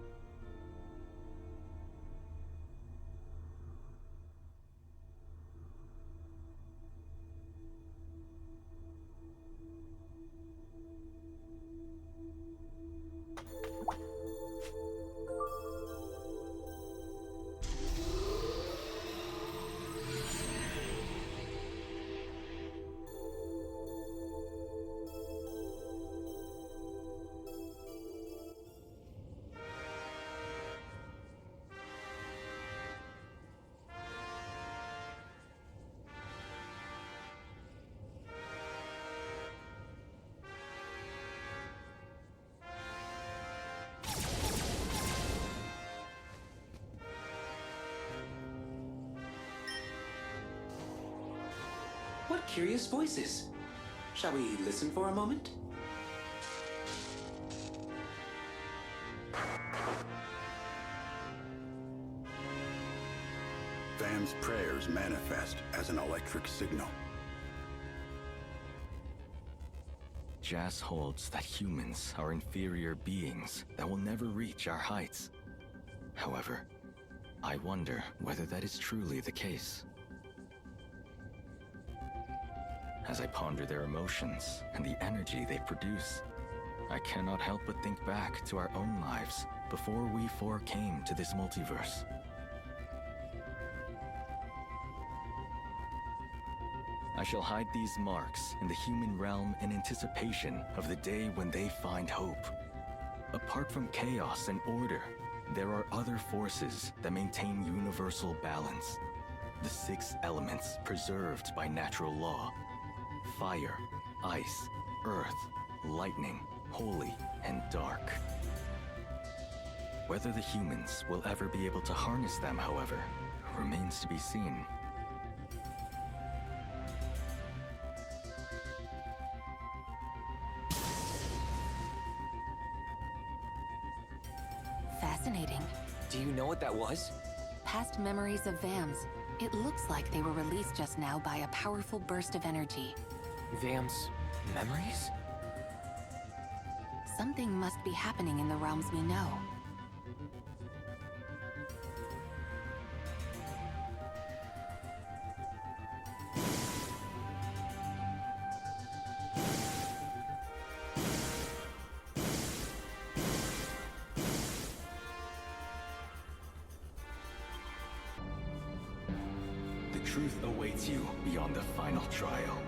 curious voices. Shall we listen for a moment? Vam's prayers manifest as an electric signal. Jas holds that humans are inferior beings that will never reach our heights. However, I wonder whether that is truly the case. As I ponder their emotions and the energy they produce, I cannot help but think back to our own lives before we four came to this multiverse. I shall hide these marks in the human realm in anticipation of the day when they find hope. Apart from chaos and order, there are other forces that maintain universal balance. The 6 elements preserved by natural law: fire, ice, earth, lightning, holy, and dark. Whether the humans will ever be able to harness them, however, remains to be seen. Fascinating. Do you know what that was? Past memories of Vam's. It looks like they were released just now by a powerful burst of energy. Vam's memories? Something must be happening in the realms we know. The truth awaits you beyond the final trial.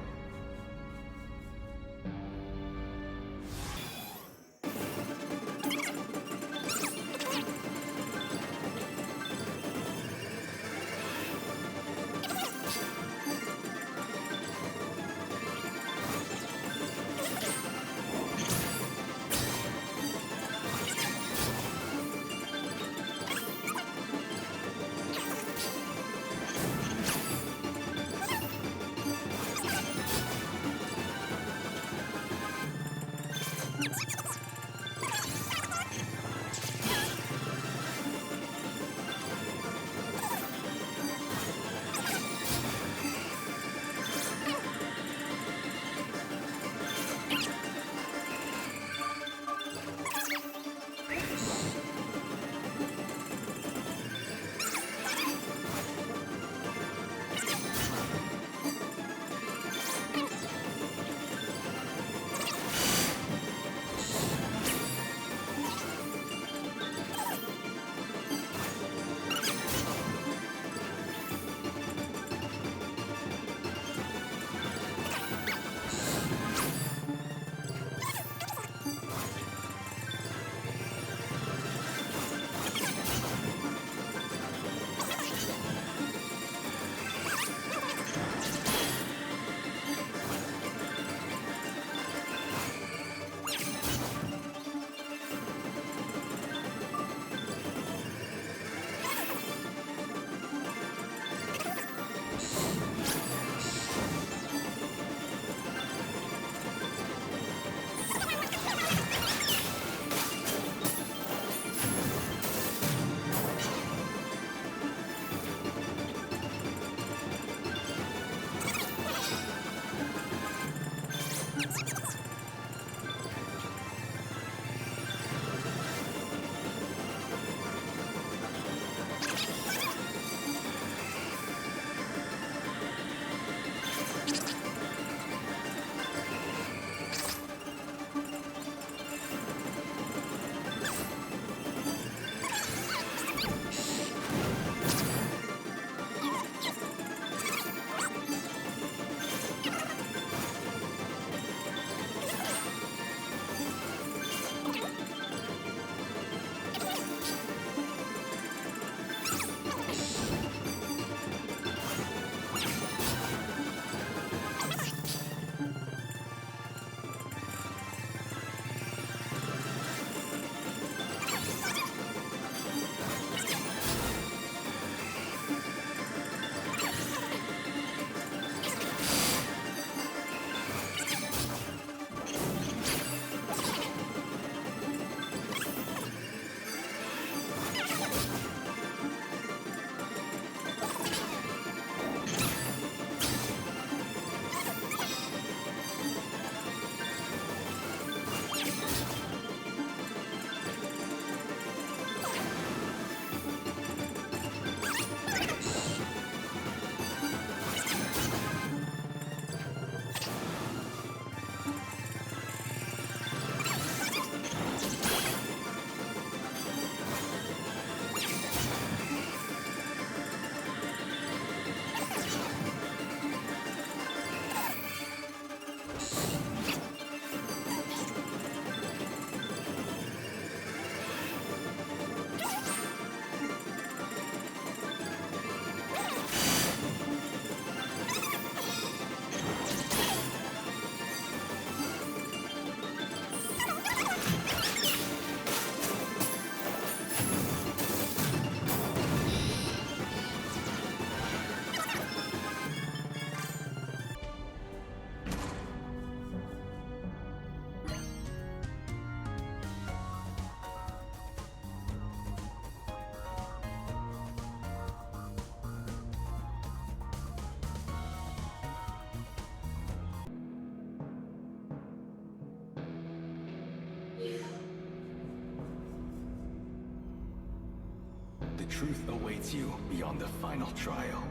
truth awaits you beyond the final trial.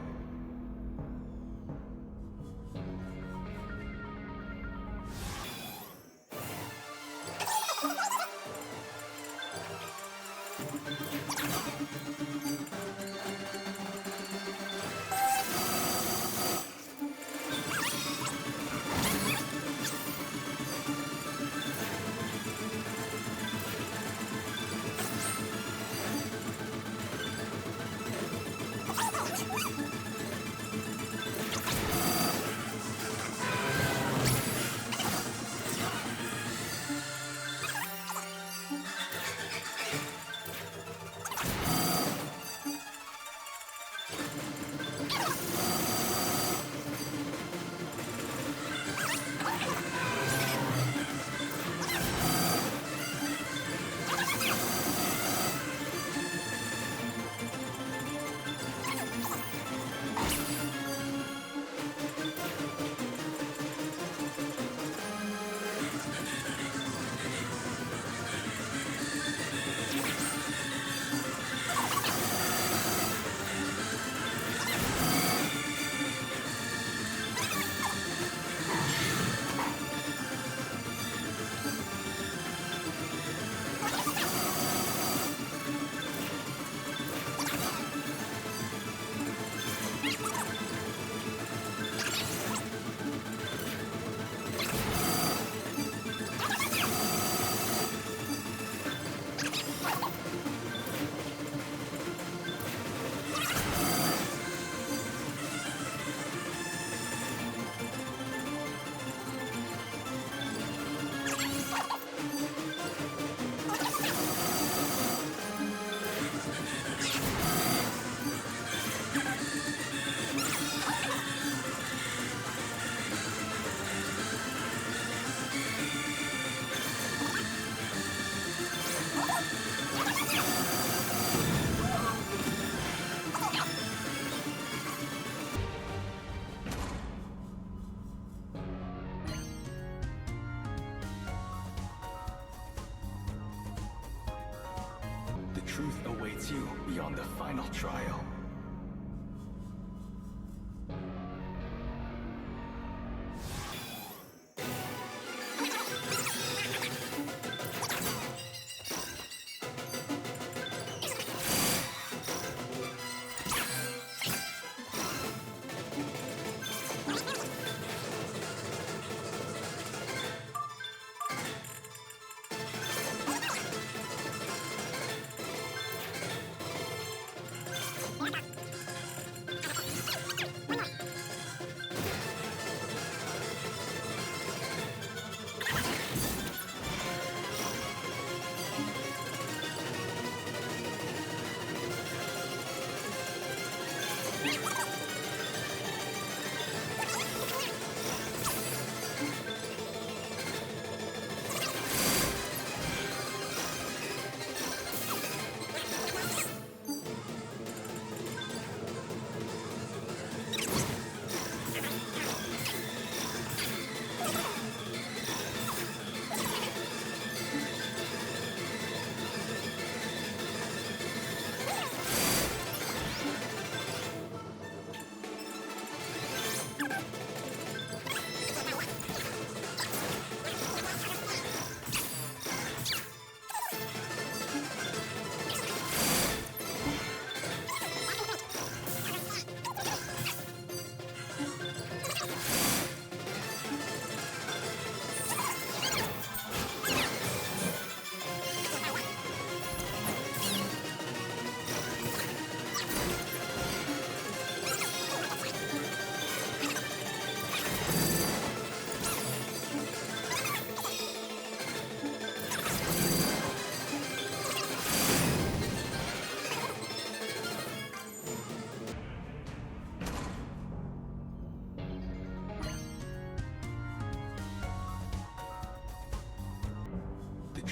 Truth awaits you beyond the final trial.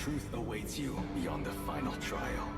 Truth awaits you beyond the final trial.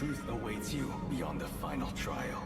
truth awaits you beyond the final trial.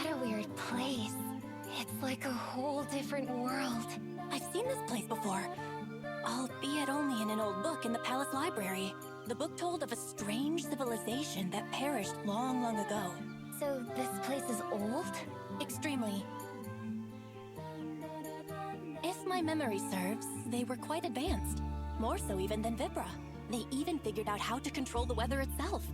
What a weird place. It's like a whole different world. I've seen this place before, albeit only in an old book in the palace library. The book told of a strange civilization that perished long, long ago. So this place is old? Extremely. If my memory serves, they were quite advanced. More so even than Vibra. They even figured out how to control the weather itself.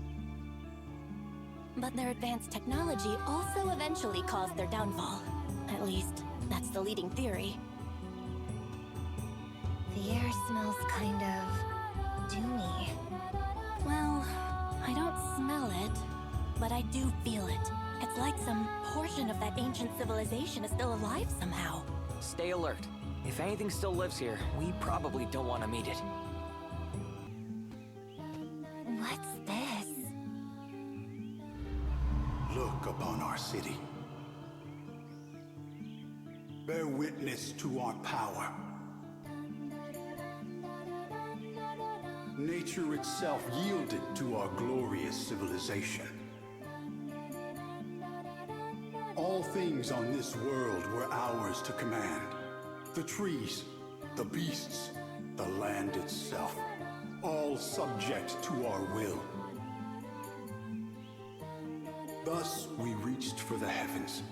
But their advanced technology also eventually caused their downfall. At least, that's the leading theory. The air smells kind of doomy. Well, I don't smell it, but I do feel it. It's like some portion of that ancient civilization is still alive somehow. Stay alert. If anything still lives here, we probably don't want to meet it. What's this? Look upon our city. Bear witness to our power. Nature itself yielded to our glorious civilization. All things on this world were ours to command. The trees, the beasts, the land itself, all subject to our will. Thus, we reached for the heavens.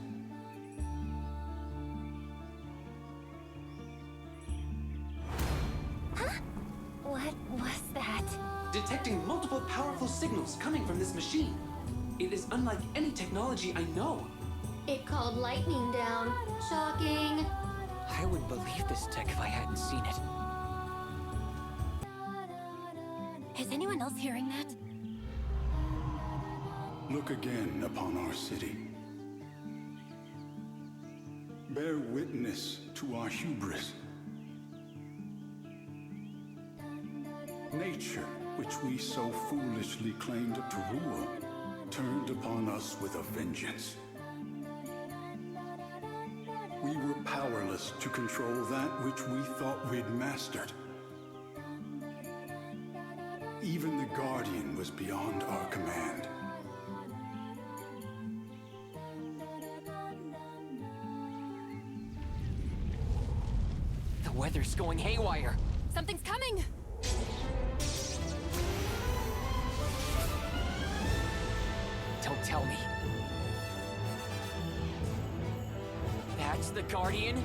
Huh? What was that? Detecting multiple powerful signals coming from this machine. It is unlike any technology I know. It called lightning down. Shocking. I would believe this tech if I hadn't seen it. Is anyone else hearing that? Look again upon our city. Bear witness to our hubris. Nature, which we so foolishly claimed to rule, turned upon us with a vengeance. We were powerless to control that which we thought we'd mastered. Even the Guardian was beyond our command. The weather's going haywire. Something's coming! Don't tell me. That's the Guardian?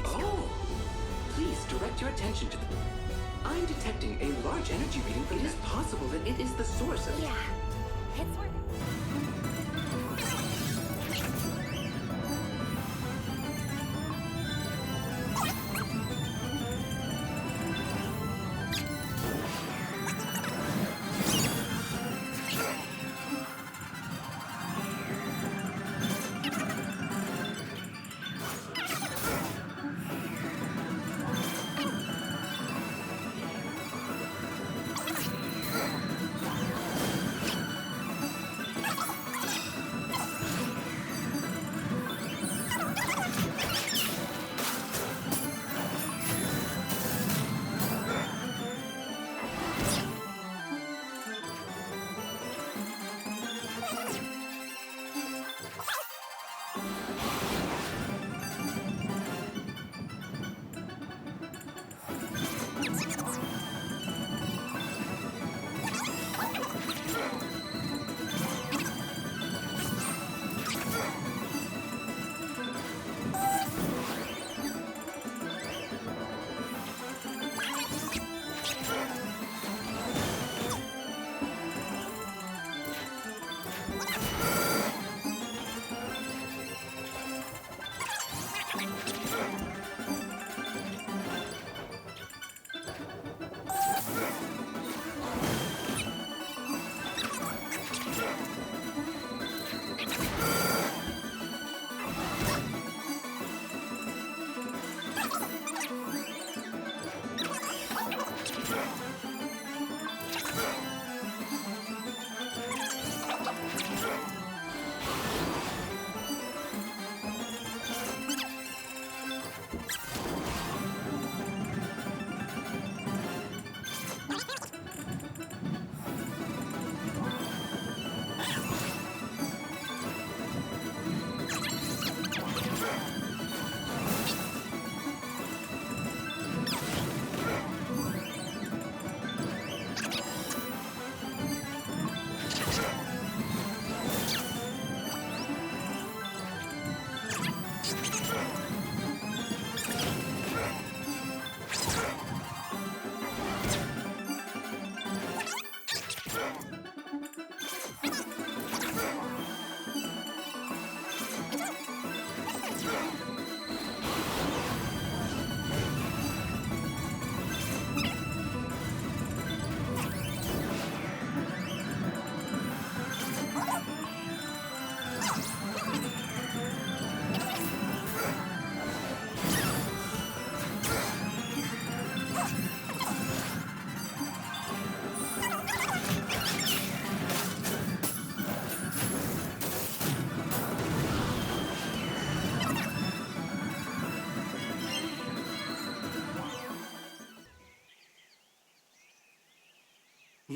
Oh! Please direct your attention to the... I'm detecting a large energy reading from... It is possible that it is the source of... Yeah, it's worth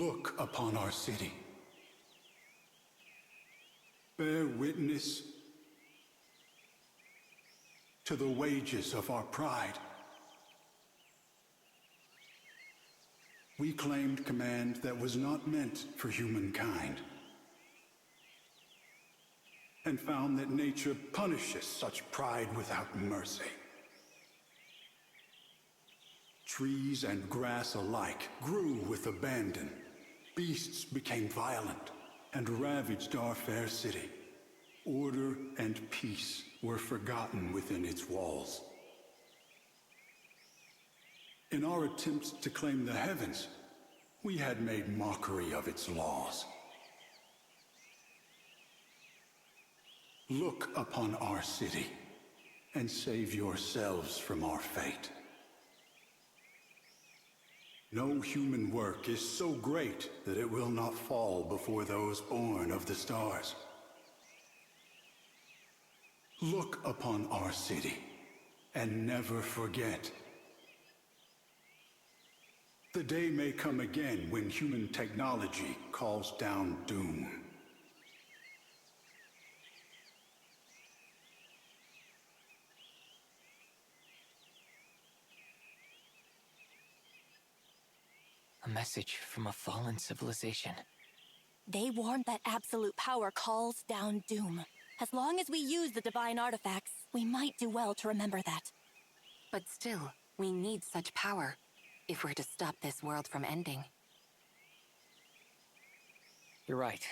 Look upon our city. Bear witness to the wages of our pride. We claimed command that was not meant for humankind, and found that nature punishes such pride without mercy. Trees and grass alike grew with abandon. Beasts became violent and ravaged our fair city. Order and peace were forgotten within its walls. In our attempts to claim the heavens, we had made mockery of its laws. Look upon our city and save yourselves from our fate. No human work is so great that it will not fall before those born of the stars. Look upon our city and never forget. The day may come again when human technology calls down doom. A message from a fallen civilization. They warned that absolute power calls down doom. As long as we use the divine artifacts, we might do well to remember that. But still, we need such power if we're to stop this world from ending. You're right,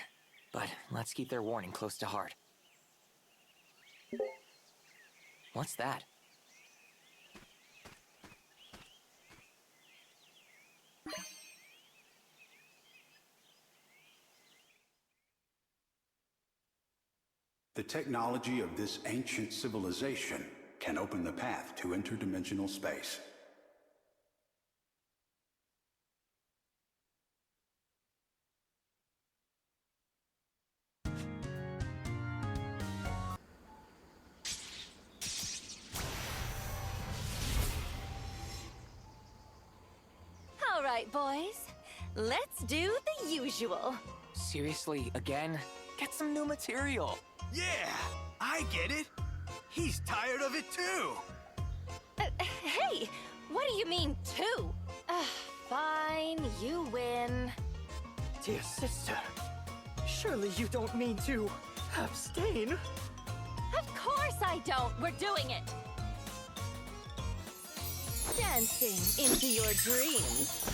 but let's keep their warning close to heart. What's that? The technology of this ancient civilization can open the path to interdimensional space. All right, boys. Let's do the usual. Seriously, again? Get some new material. Yeah, I get it. He's tired of it too. Hey, what do you mean, too? Fine, you win. Dear sister, surely you don't mean to abstain? Of course I don't. We're doing it. Dancing into your dreams.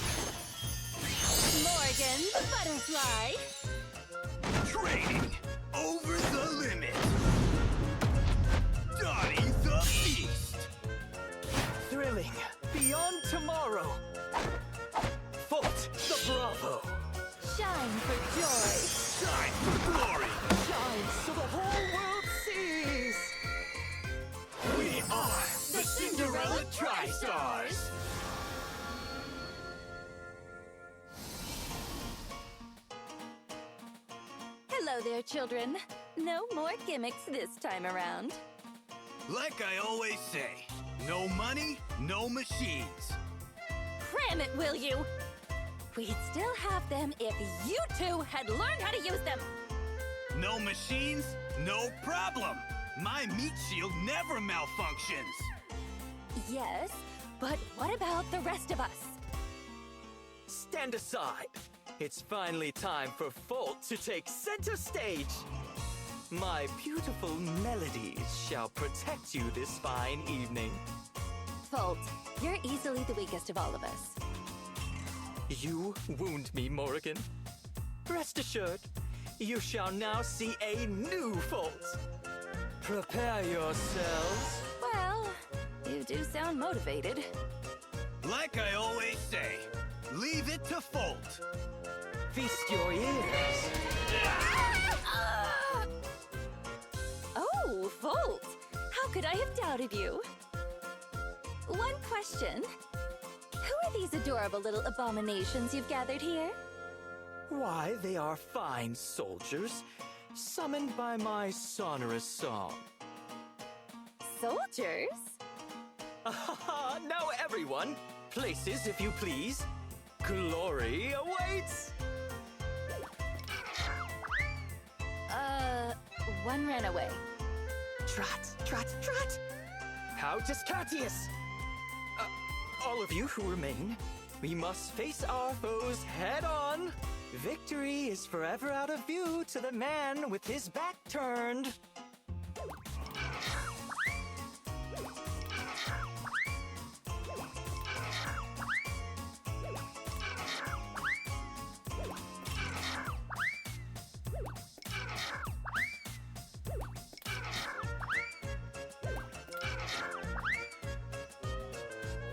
Morgan, the butterfly. Training over the limit. Donnie the Beast. Thrilling beyond tomorrow. Volt the Bravo. Shine for joy. Shine for glory. Shine so the whole world sees. We are the Cinderella Tri-Stars. Hello there, children. No more gimmicks this time around. Like I always say, no money, no machines. Cram it, will you? We'd still have them if you two had learned how to use them. No machines, no problem. My meat shield never malfunctions. Yes, but what about the rest of us? Stand aside. It's finally time for Volt to take center stage. My beautiful melodies shall protect you this fine evening. Volt, you're easily the weakest of all of us. You wound me, Morrigan. Rest assured, you shall now see a new Volt. Prepare yourselves. Well, you do sound motivated. Like I always say, leave it to Volt. Feast your ears. Oh, Volt! How could I have doubted you? One question. Who are these adorable little abominations you've gathered here? Why, they are fine soldiers, summoned by my sonorous song. Soldiers? Now everyone, places if you please. Glory awaits! one ran away. Trot, trot, trot! How discourteous! All of you who remain, we must face our foes head-on. Victory is forever out of view to the man with his back turned.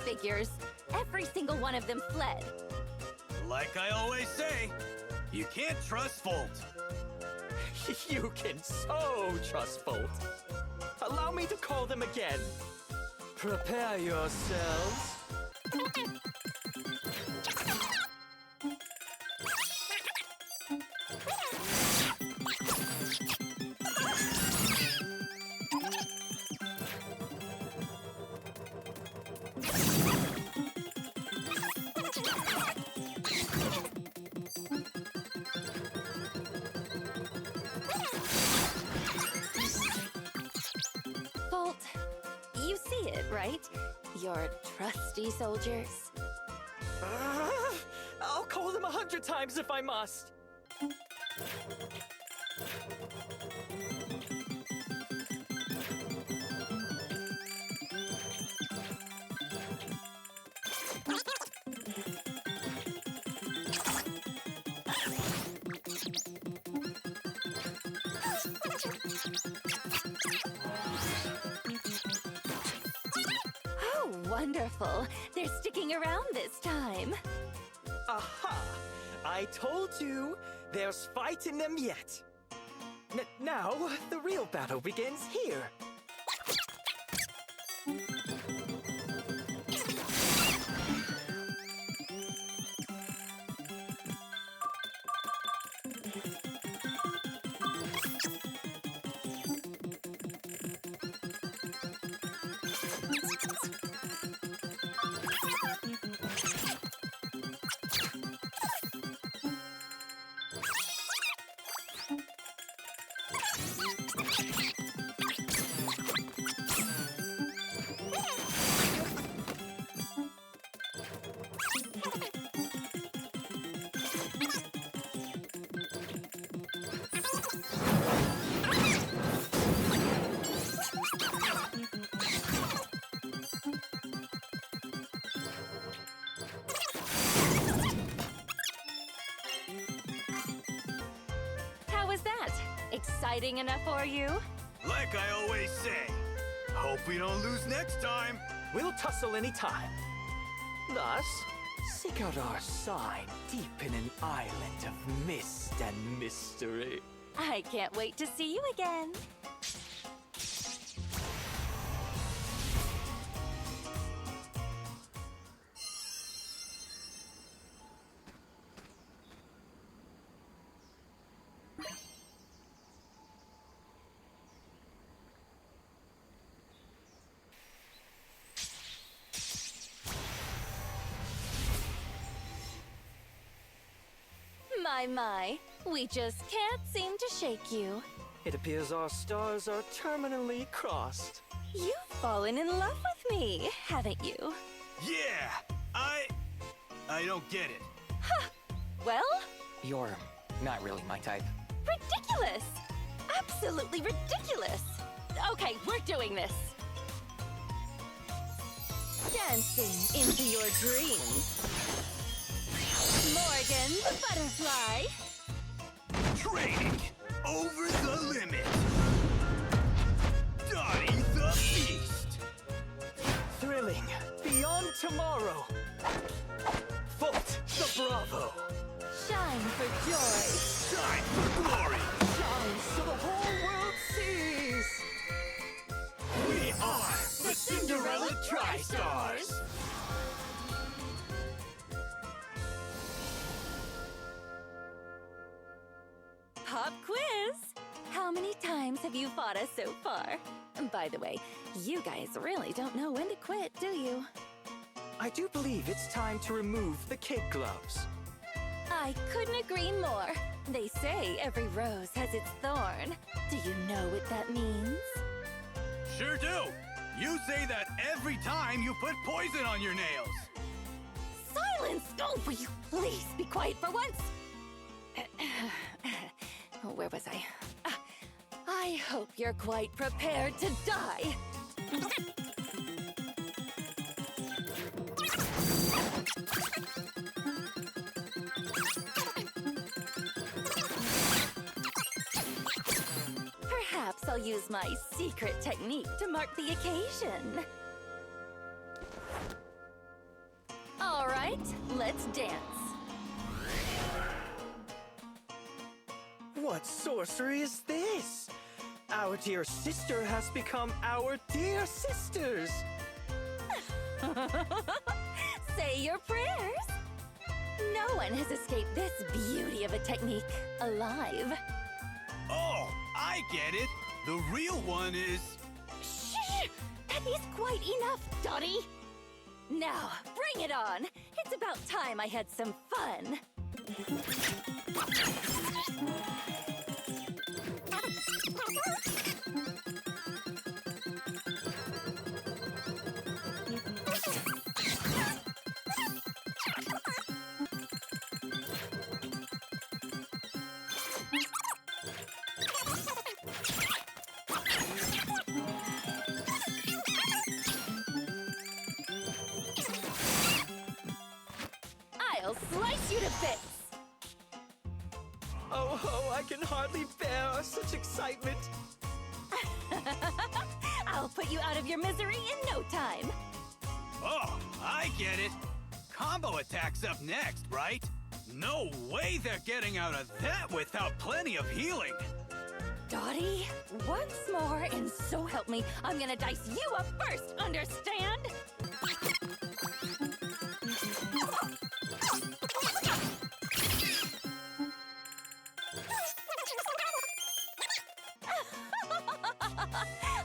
Figures. Every single one of them fled. Like I always say, you can't trust Volt. You can so trust Volt. Allow me to call them again. Prepare yourselves. Bolt, you see it, right? Your trusty soldiers. I'll call them 100 times if I must. Oh, wonderful. They're sticking around this time. Aha! I told you, there's fight in them yet. Now, the real battle begins here. How was that? Exciting enough for you? Like I always say, hope we don't lose next time. We'll tussle any time. Thus, seek out our sign deep in an island of mist and mystery. I can't wait to see you again. My, we just can't seem to shake you. It appears our stars are terminally crossed. You've fallen in love with me, haven't you? Yeah, I don't get it. Huh. Well? You're not really my type. Ridiculous! Absolutely ridiculous! Okay, we're doing this. Dancing into your dreams. Morgan, the butterfly. Training over the limit. Dottie the beast. Thrilling beyond tomorrow. Volt the Bravo. Shine for joy. Shine for glory. Shine so the whole world sees. We are the Cinderella Tri-Stars. Pop quiz! How many times have you fought us so far? By the way, you guys really don't know when to quit, do you? I do believe it's time to remove the kid gloves. I couldn't agree more. They say every rose has its thorn. Do you know what that means? Sure do. You say that every time you put poison on your nails. Silence! Oh, will you please be quiet for once? Where was I? I hope you're quite prepared to die. Perhaps I'll use my secret technique to mark the occasion. All right, let's dance. What sorcery is this? Our dear sister has become our dear sisters. Say your prayers. No one has escaped this beauty of a technique alive. Oh, I get it. The real one is... Shh! That is quite enough, Dottie. Now, bring it on. It's about time I had some fun. I'll slice you to bits. Oh, I can hardly bear such excitement. I'll put you out of your misery in no time. Oh, I get it. Combo attack's up next, right? No way they're getting out of that without plenty of healing. Dottie, once more, and so help me, I'm gonna dice you up first, understand?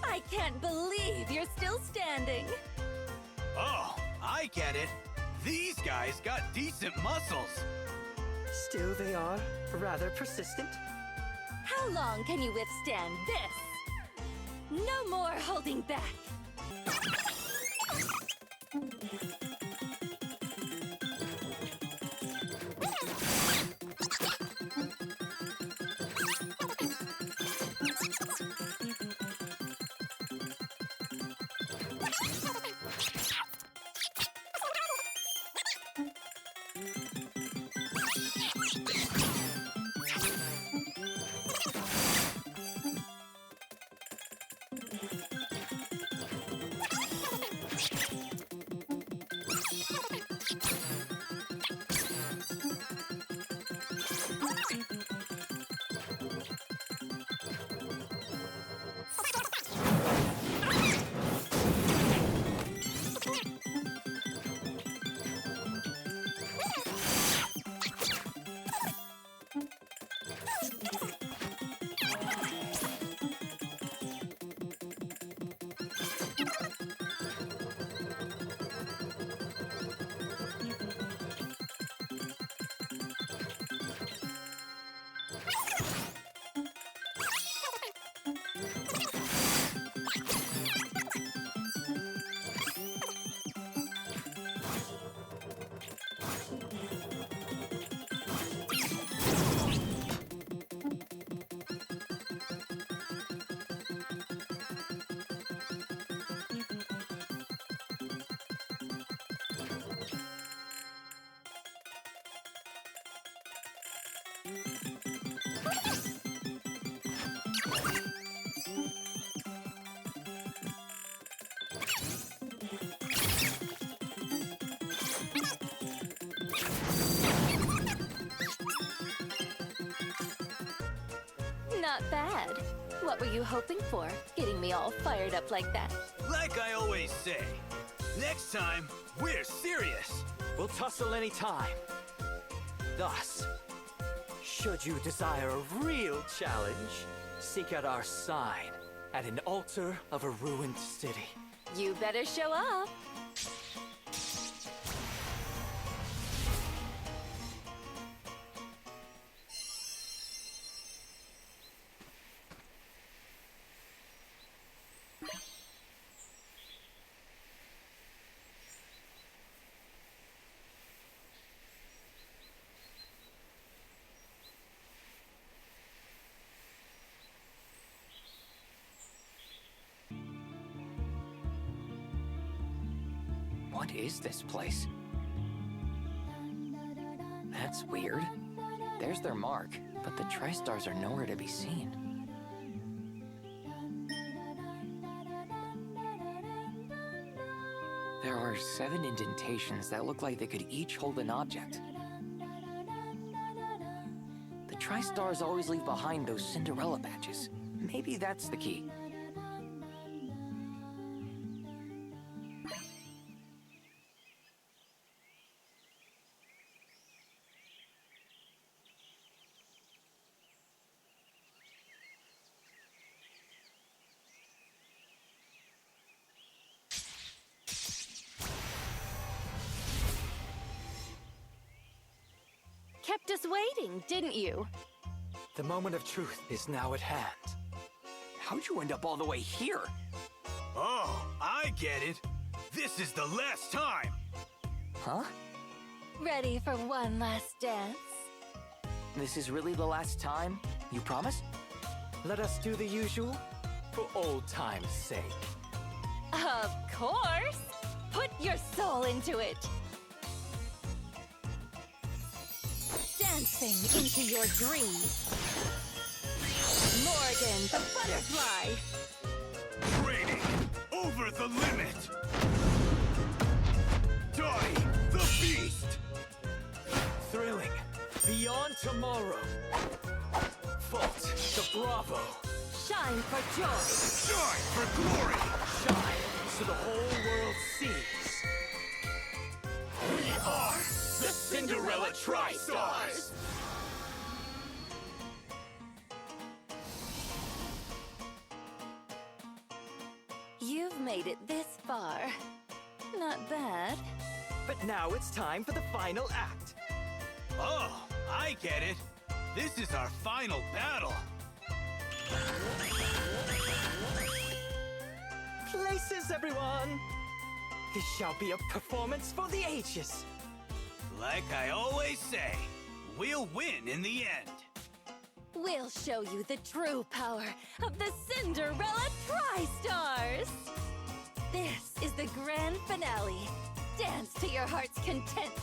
I can't believe you're still standing. Oh, I get it. These guys got decent muscles. Still they are rather persistent. How long can you withstand this? No more holding back. Not bad. What were you hoping for, getting me all fired up like that? Like I always say, next time, we're serious. We'll tussle any time. Thus, should you desire a real challenge, seek out our sign at an altar of a ruined city. You better show up. is this place? That's weird. There's their mark, but the Tri-Stars are nowhere to be seen. There are 7 indentations that look like they could each hold an object. The Tri-Stars always leave behind those Cinderella badges. Maybe that's the key. Kept us waiting, didn't you? The moment of truth is now at hand. How'd you end up all the way here? Oh, I get it. This is the last time. Huh? Ready for one last dance? This is really the last time? You promise? Let us do the usual, for old time's sake. Of course! Put your soul into it! Dancing into your dreams. Morgan, the butterfly! Training over the limit! Donnie, the beast! Thrilling, beyond tomorrow. Fault, the bravo. Shine for joy! Shine for glory! Shine so the whole world sees. We are the Cinderella Tri-Stars! You've made it this far. Not bad. But now it's time for the final act. Oh, I get it. This is our final battle. Places, everyone! This shall be a performance for the ages. Like I always say, we'll win in the end. We'll show you the true power of the Cinderella Tri-Stars! This is the grand finale. Dance to your heart's content.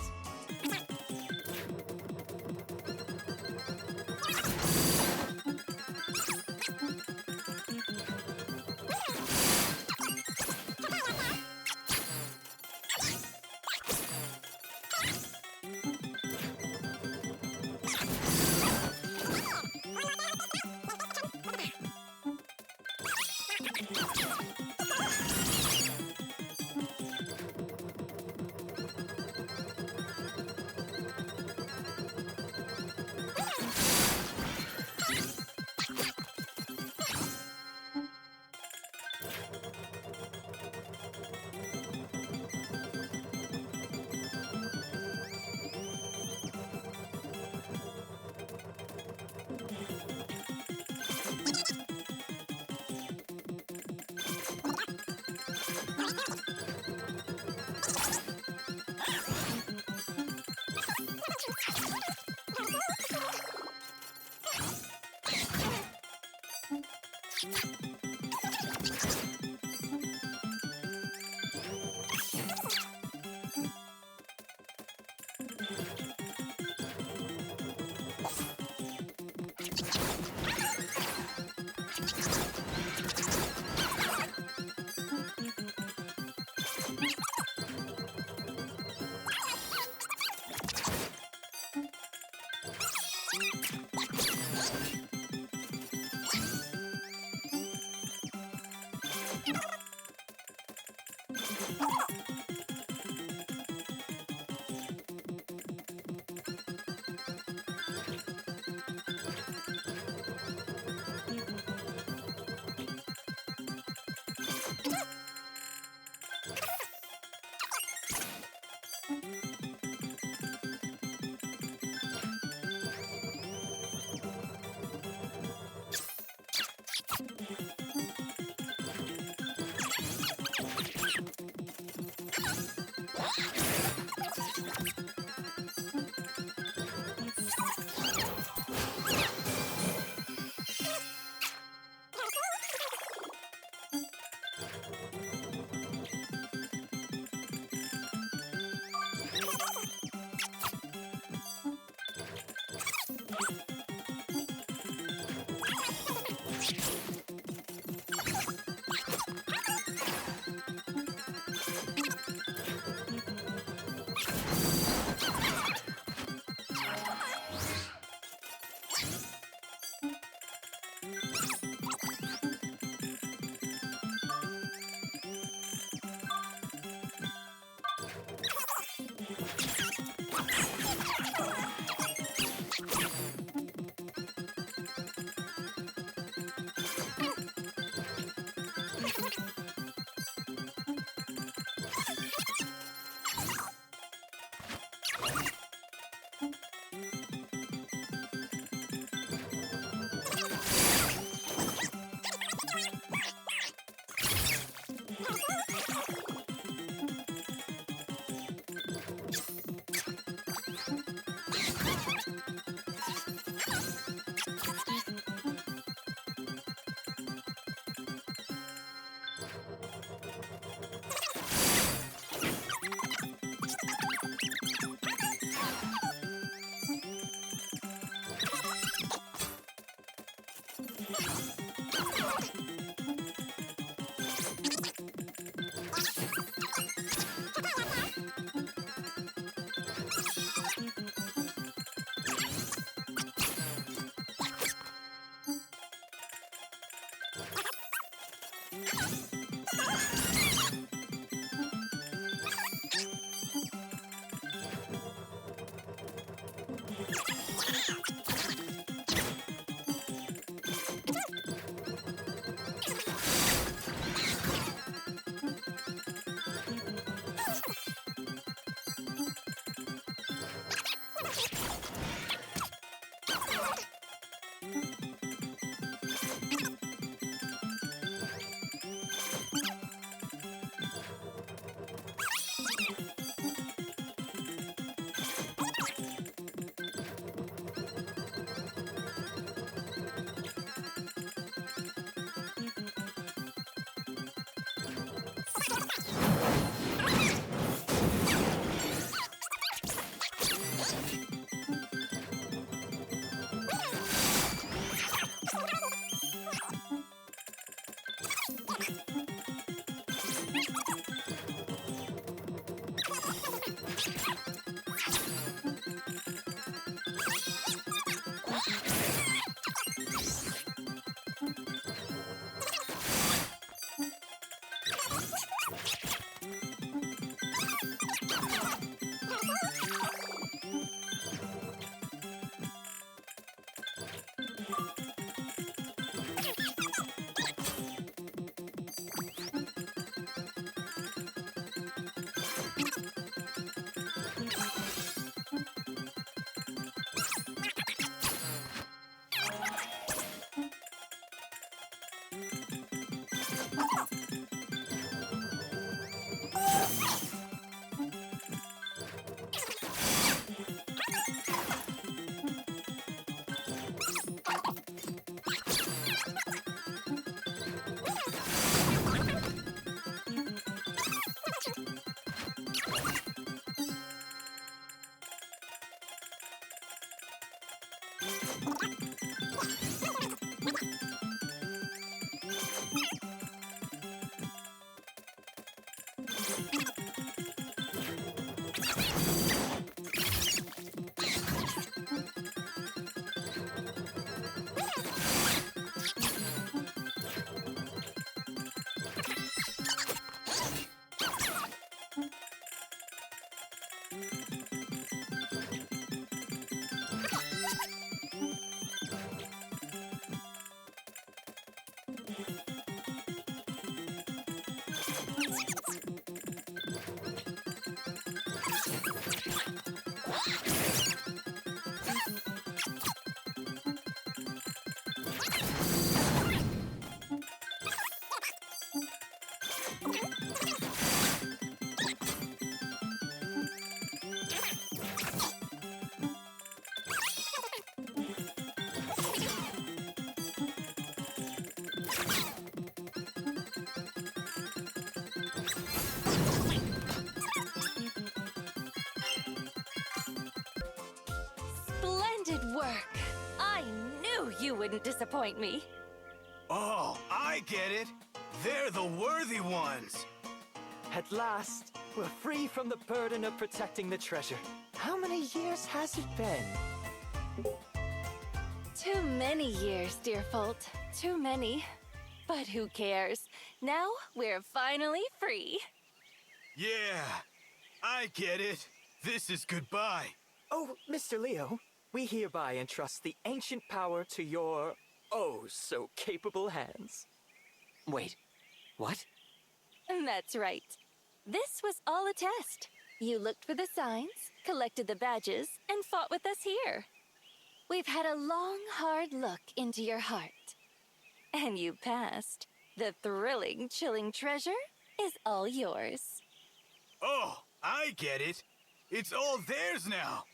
Splendid work! I knew you wouldn't disappoint me. Oh, I get it. They're the worthy ones. At last, we're free from the burden of protecting the treasure. How many years has it been? Too many years, dear Folt. Too many. But who cares? Now we're finally free. Yeah, I get it. This is goodbye. Oh, Mr. Leo, we hereby entrust the ancient power to your oh-so-capable hands. Wait, what? That's right. This was all a test. You looked for the signs, collected the badges, and fought with us here. We've had a long, hard look into your heart. And you passed. The thrilling, chilling treasure is all yours. Oh, I get it. It's all theirs now.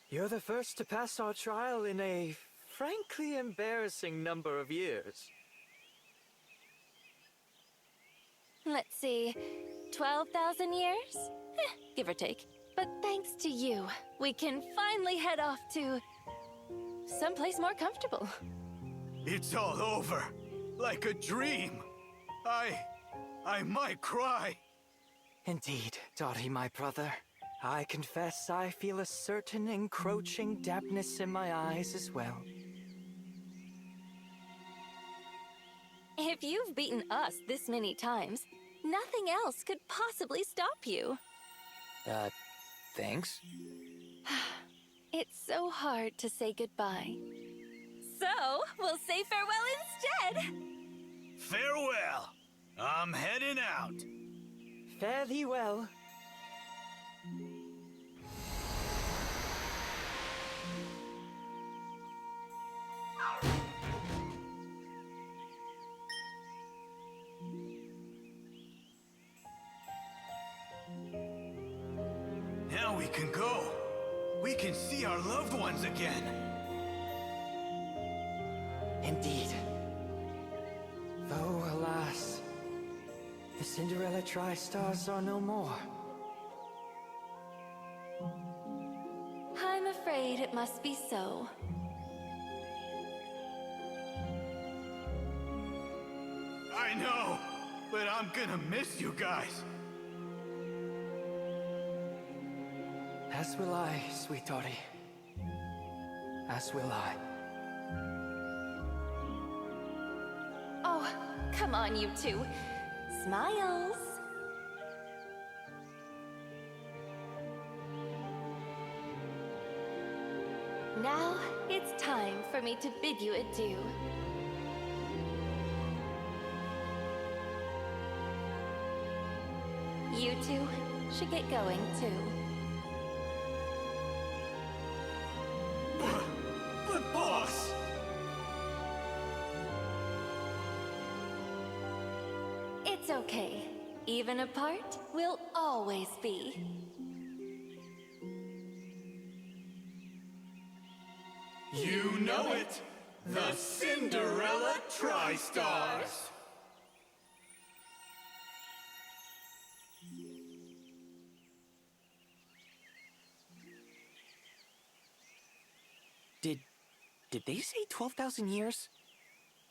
You're the first to pass our trial in a frankly embarrassing number of years. Let's see, 12,000 years? Give or take. But thanks to you, we can finally head off to someplace more comfortable. It's all over. like a dream. I might cry. Indeed, Dottie, my brother. I confess I feel a certain encroaching dampness in my eyes as well. If you've beaten us this many times, nothing else could possibly stop you. Thanks? It's so hard to say goodbye. So, we'll say farewell instead! Farewell. I'm heading out. Fare thee well. Now we can go. We can see our loved ones again. Indeed. Though, alas, the Cinderella Tri-Stars are no more. I'm afraid it must be so. I know, but I'm gonna miss you guys. As will I, sweet Dottie. As will I. Oh, come on, you two. Smiles. Now, it's time for me to bid you adieu. You two should get going, too. But boss! It's okay. Even apart, we'll always be. You know it! The Cinderella Tri-Stars! Did they say 12,000 years?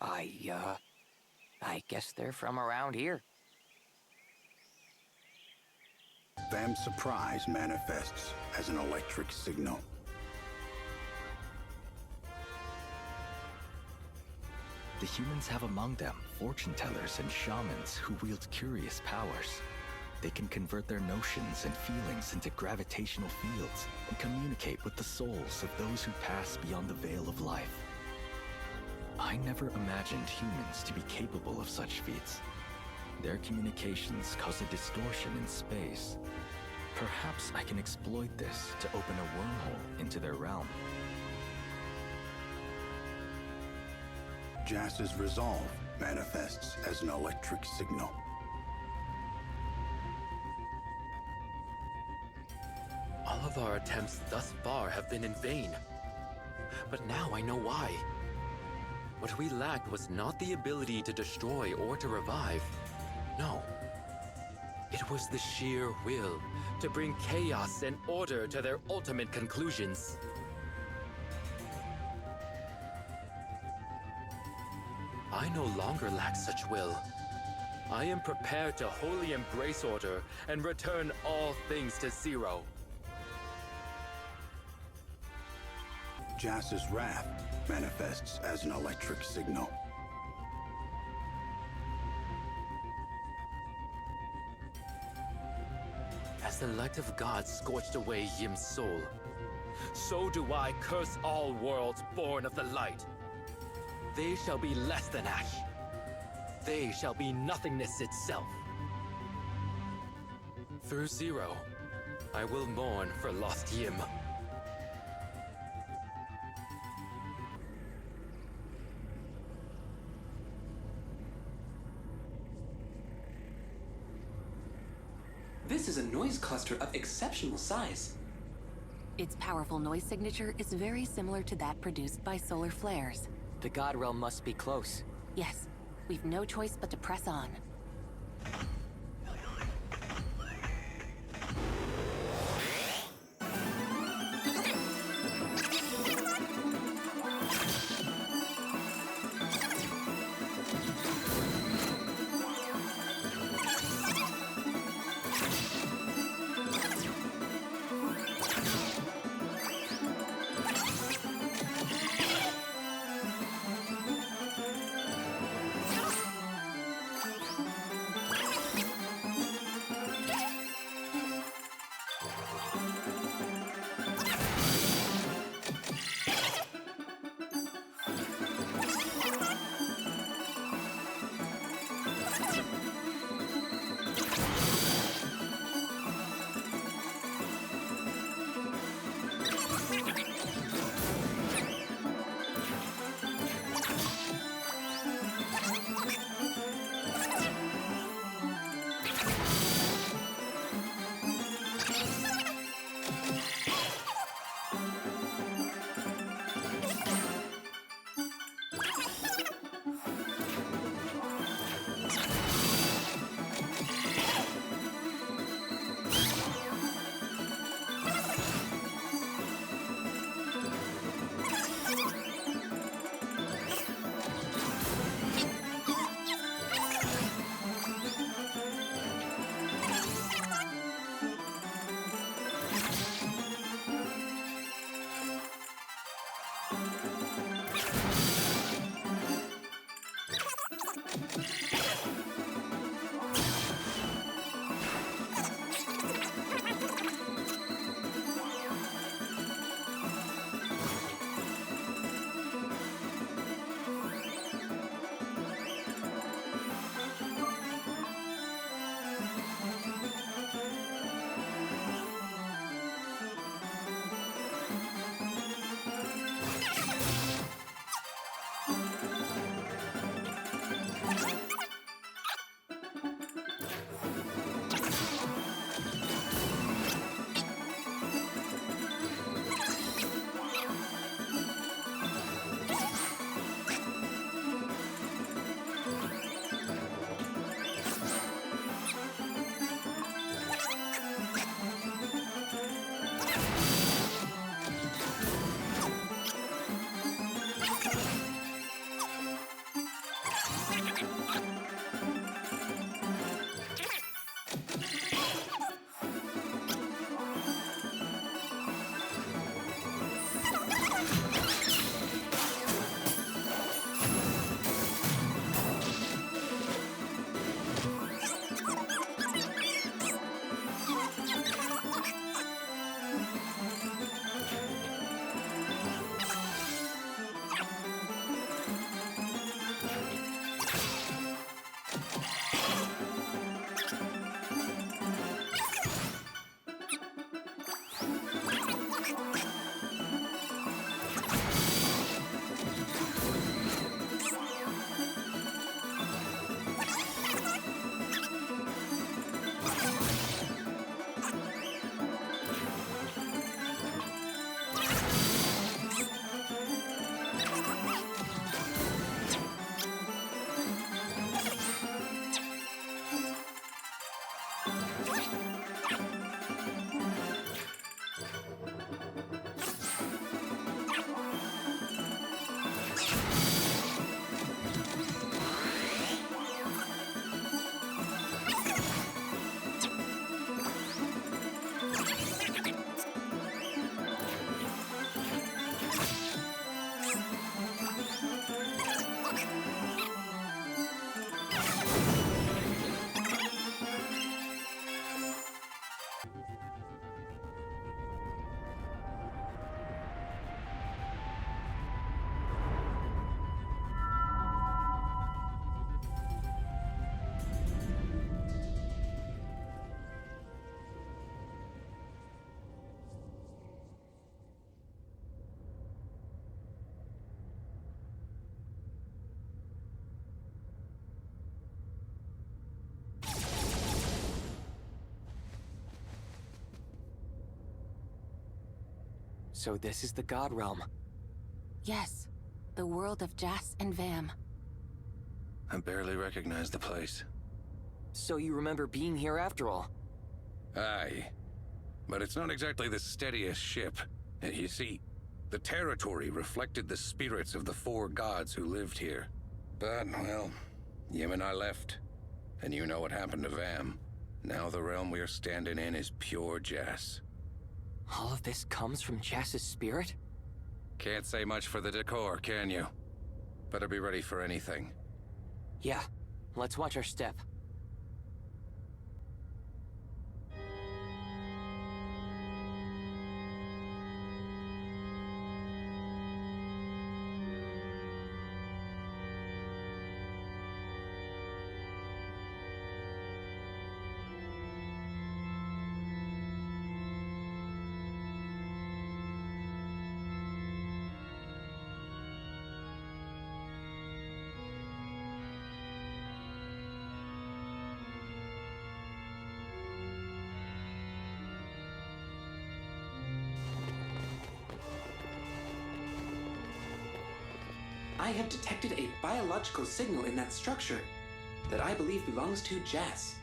I guess they're from around here. Vam's surprise manifests as an electric signal. The humans have among them fortune tellers and shamans who wield curious powers. They can convert their notions and feelings into gravitational fields and communicate with the souls of those who pass beyond the veil of life. I never imagined humans to be capable of such feats. Their communications cause a distortion in space. Perhaps I can exploit this to open a wormhole into their realm. Jas's resolve manifests as an electric signal. All of our attempts thus far have been in vain. But now I know why. What we lacked was not the ability to destroy or to revive. No. It was the sheer will to bring chaos and order to their ultimate conclusions. I no longer lack such will. I am prepared to wholly embrace order and return all things to zero. Jas's wrath manifests as an electric signal. As the light of God scorched away Yim's soul, so do I curse all worlds born of the light. They shall be less than ash. They shall be nothingness itself. Through zero, I will mourn for lost Yim. This is a noise cluster of exceptional size. Its powerful noise signature is very similar to that produced by solar flares. The God Realm must be close. Yes, we've no choice but to press on. So this is the God Realm. Yes, the world of Jas and Vam. I barely recognize the place. So you remember being here after all? Aye. But it's not exactly the steadiest ship. You see, the territory reflected the spirits of the 4 gods who lived here. But, well, Yim and I left. And you know what happened to Vam. Now the realm we are standing in is pure Jas. All of this comes from Jas's spirit? Can't say much for the decor, can you? Better be ready for anything. Yeah, let's watch our step. I have detected a biological signal in that structure that I believe belongs to Jas.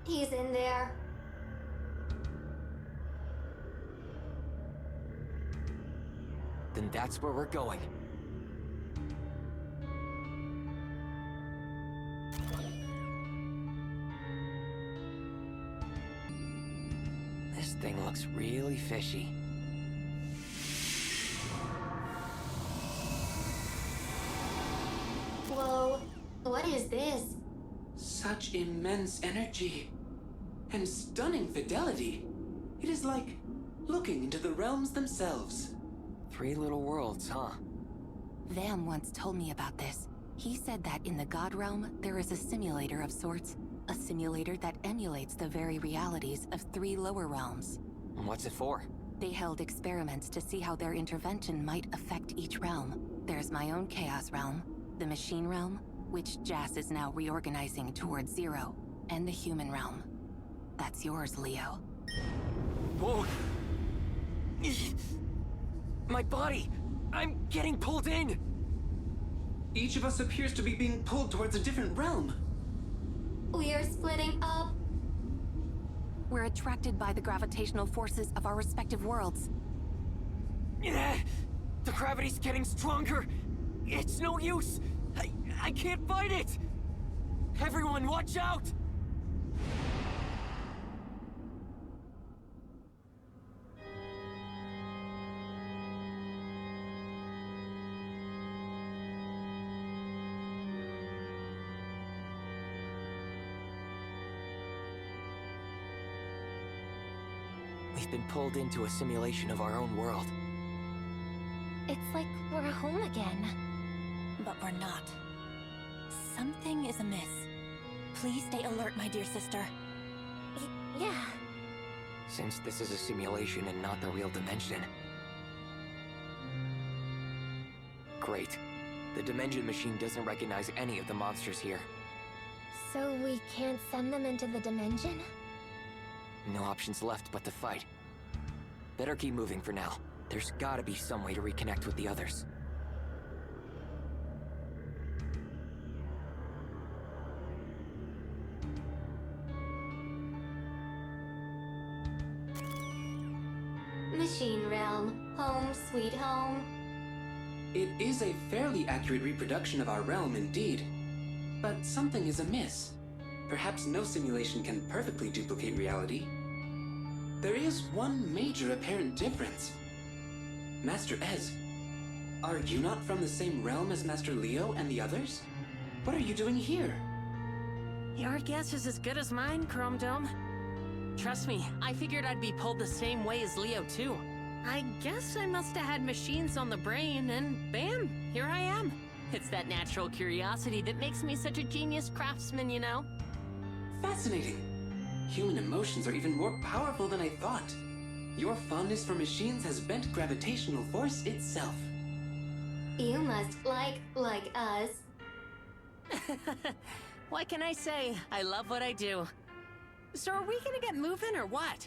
He's in there. Then that's where we're going. This thing looks really fishy. Whoa, what is this? Such immense energy and stunning fidelity. It is like looking into the realms themselves. 3 little worlds, huh? Vam once told me about this. He said that in the God Realm, there is a simulator of sorts. A simulator that emulates the very realities of 3 lower realms. What's it for? They held experiments to see how their intervention might affect each realm. There's my own Chaos Realm, the Machine Realm, which Jas is now reorganizing towards Zero, and the Human Realm. That's yours, Leo. Whoa! My body! I'm getting pulled in! Each of us appears to be being pulled towards a different realm. We are splitting up. We're attracted by the gravitational forces of our respective worlds. The gravity's getting stronger! It's no use! I can't fight it! Everyone, watch out! We've been pulled into a simulation of our own world. It's like we're home again. But we're not. Something is amiss. Please stay alert, my dear sister. Yeah. Since this is a simulation and not the real dimension. Great. The Dimension Machine doesn't recognize any of the monsters here. So we can't send them into the dimension? No options left but to fight. Better keep moving for now. There's gotta be some way to reconnect with the others. Machine Realm, home sweet home. It is a fairly accurate reproduction of our realm indeed. But something is amiss. Perhaps no simulation can perfectly duplicate reality. There is one major apparent difference. Master Ez, are you not from the same realm as Master Leo and the others? What are you doing here? Your guess is as good as mine, Chrome Dome. Trust me, I figured I'd be pulled the same way as Leo too. I guess I must have had machines on the brain, and bam, here I am. It's that natural curiosity that makes me such a genius craftsman, you know? Fascinating. Human emotions are even more powerful than I thought. Your fondness for machines has bent gravitational force itself. You must like us. What can I say? I love what I do. So are we gonna get moving or what?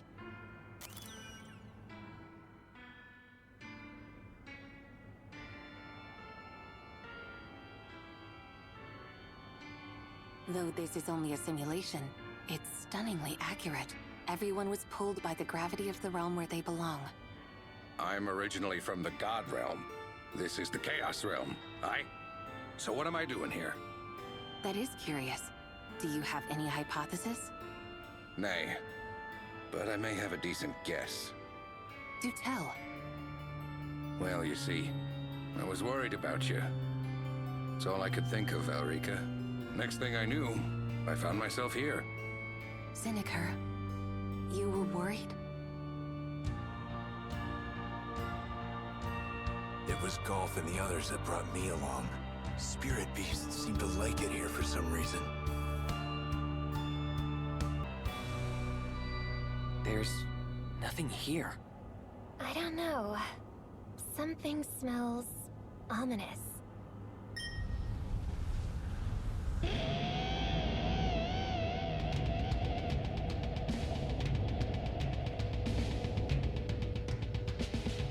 Though this is only a simulation, it's stunningly accurate. Everyone was pulled by the gravity of the realm where they belong. I'm originally from the God realm. This is the Chaos realm. Aye? So what am I doing here? That is curious. Do you have any hypothesis? Nay. But I may have a decent guess. Do tell. Well, you see, I was worried about you. It's all I could think of, Valrika. Next thing I knew, I found myself here. Zinikir, you were worried? It was Golf and the others that brought me along. Spirit beasts seem to like it here for some reason. There's nothing here. I don't know. Something smells ominous.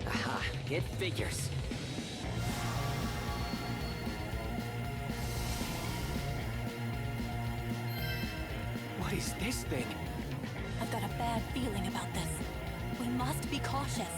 Aha, it figures. What is this thing? I've got a bad feeling about this. We must be cautious.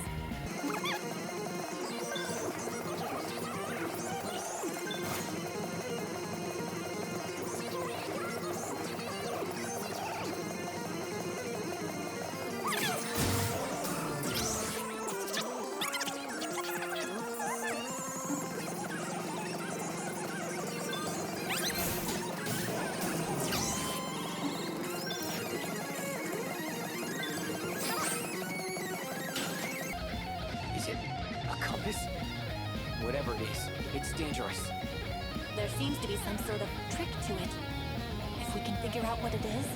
Whatever it is, it's dangerous. There seems to be some sort of trick to it. If we can figure out what it is.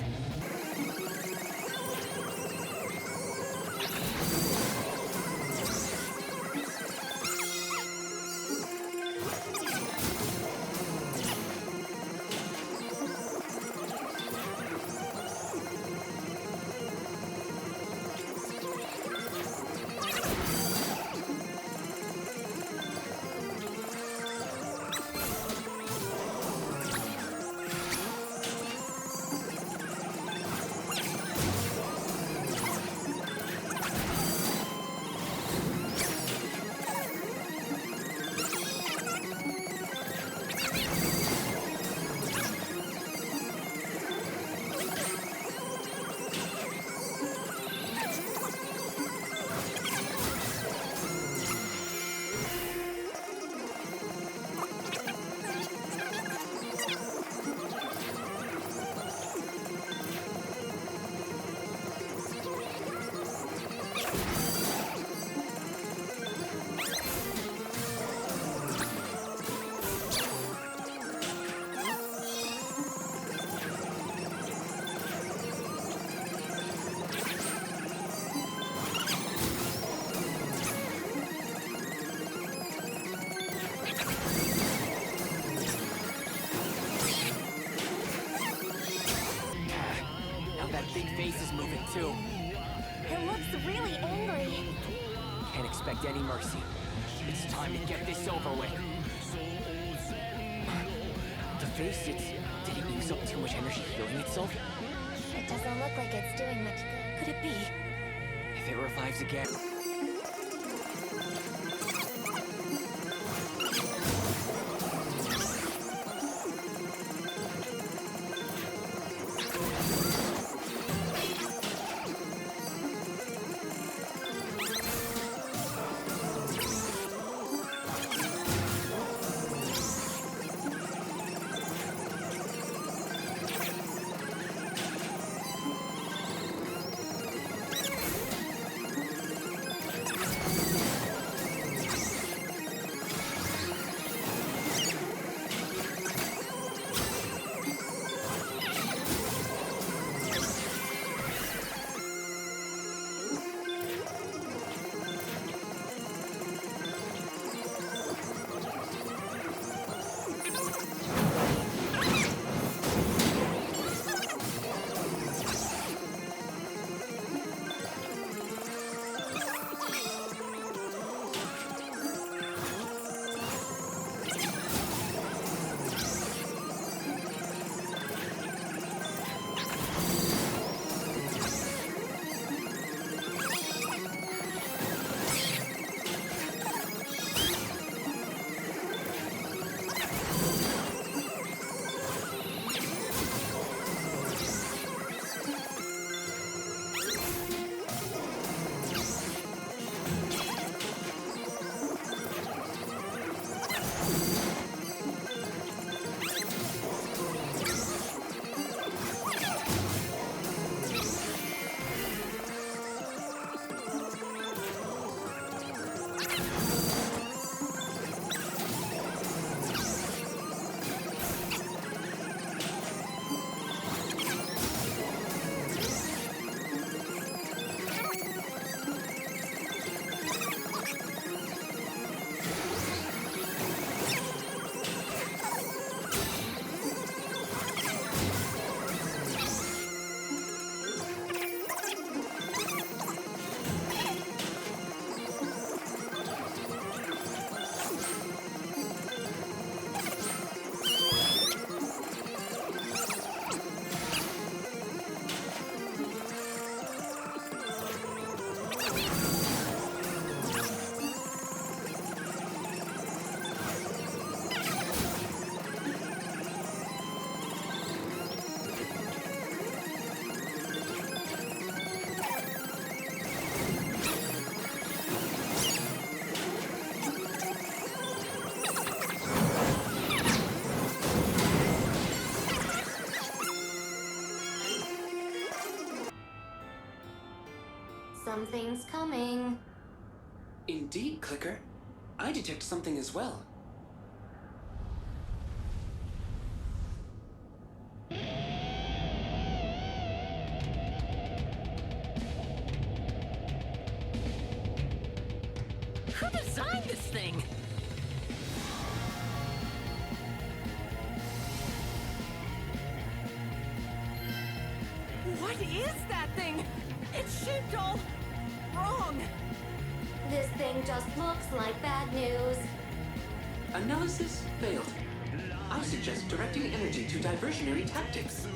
Face is moving too. It looks really angry. Can't expect any mercy. It's time to get this over with. The face, did it use up too much energy healing itself? It doesn't look like it's doing much good. Could it be? If it revives again... Something's coming. Indeed, Clicker. I detect something as well. Who designed this thing? What is that thing? It's shaped all wrong. This thing just looks like bad news. Analysis failed. I suggest directing energy to diversionary tactics.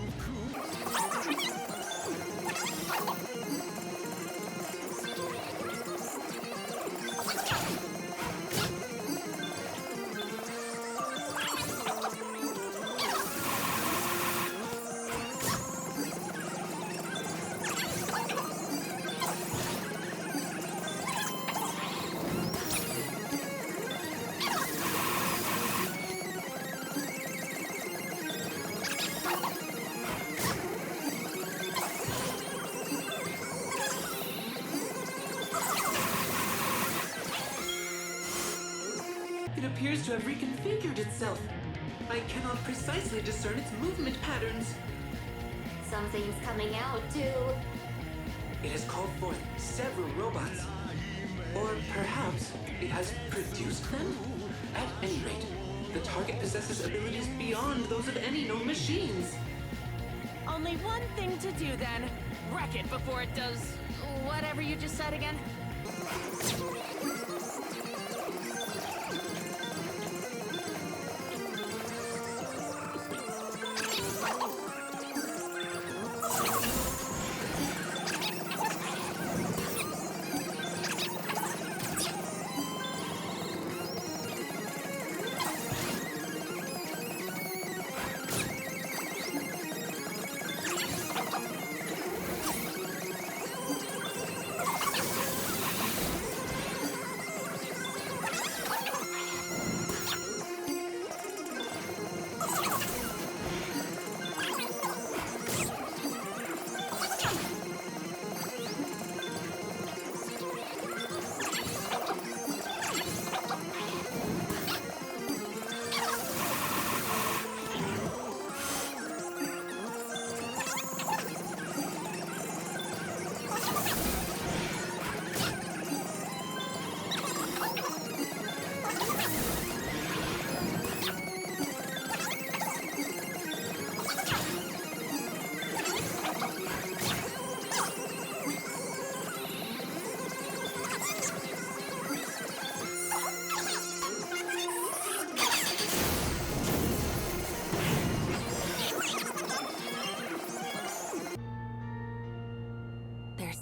It appears to have reconfigured itself. I cannot precisely discern its movement patterns. Something's coming out, too. It has called forth several robots. Or perhaps it has produced them? At any rate, the target possesses abilities beyond those of any known machines. Only one thing to do then. Wreck it before it does whatever you just said again.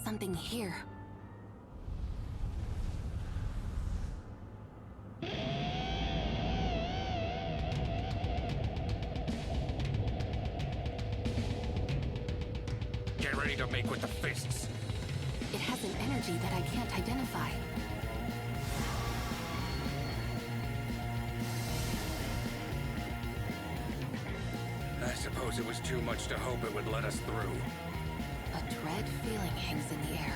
Something here. Get ready to make with the fists. It has an energy that I can't identify. I suppose it was too much to hope it would let us through. A dread feeling hangs in the air.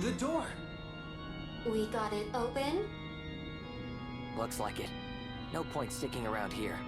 The door! We got it open? Looks like it. No point sticking around here.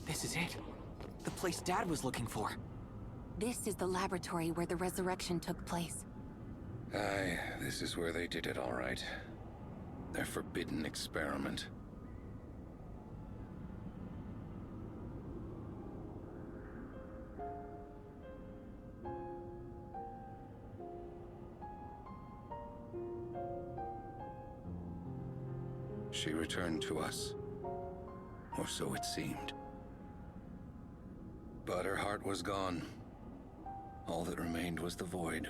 This is it. The place Dad was looking for. This is the laboratory where the resurrection took place. Aye, this is where they did it, all right. Their forbidden experiment. She returned to us. Or so it seemed. But her heart was gone. All that remained was the void.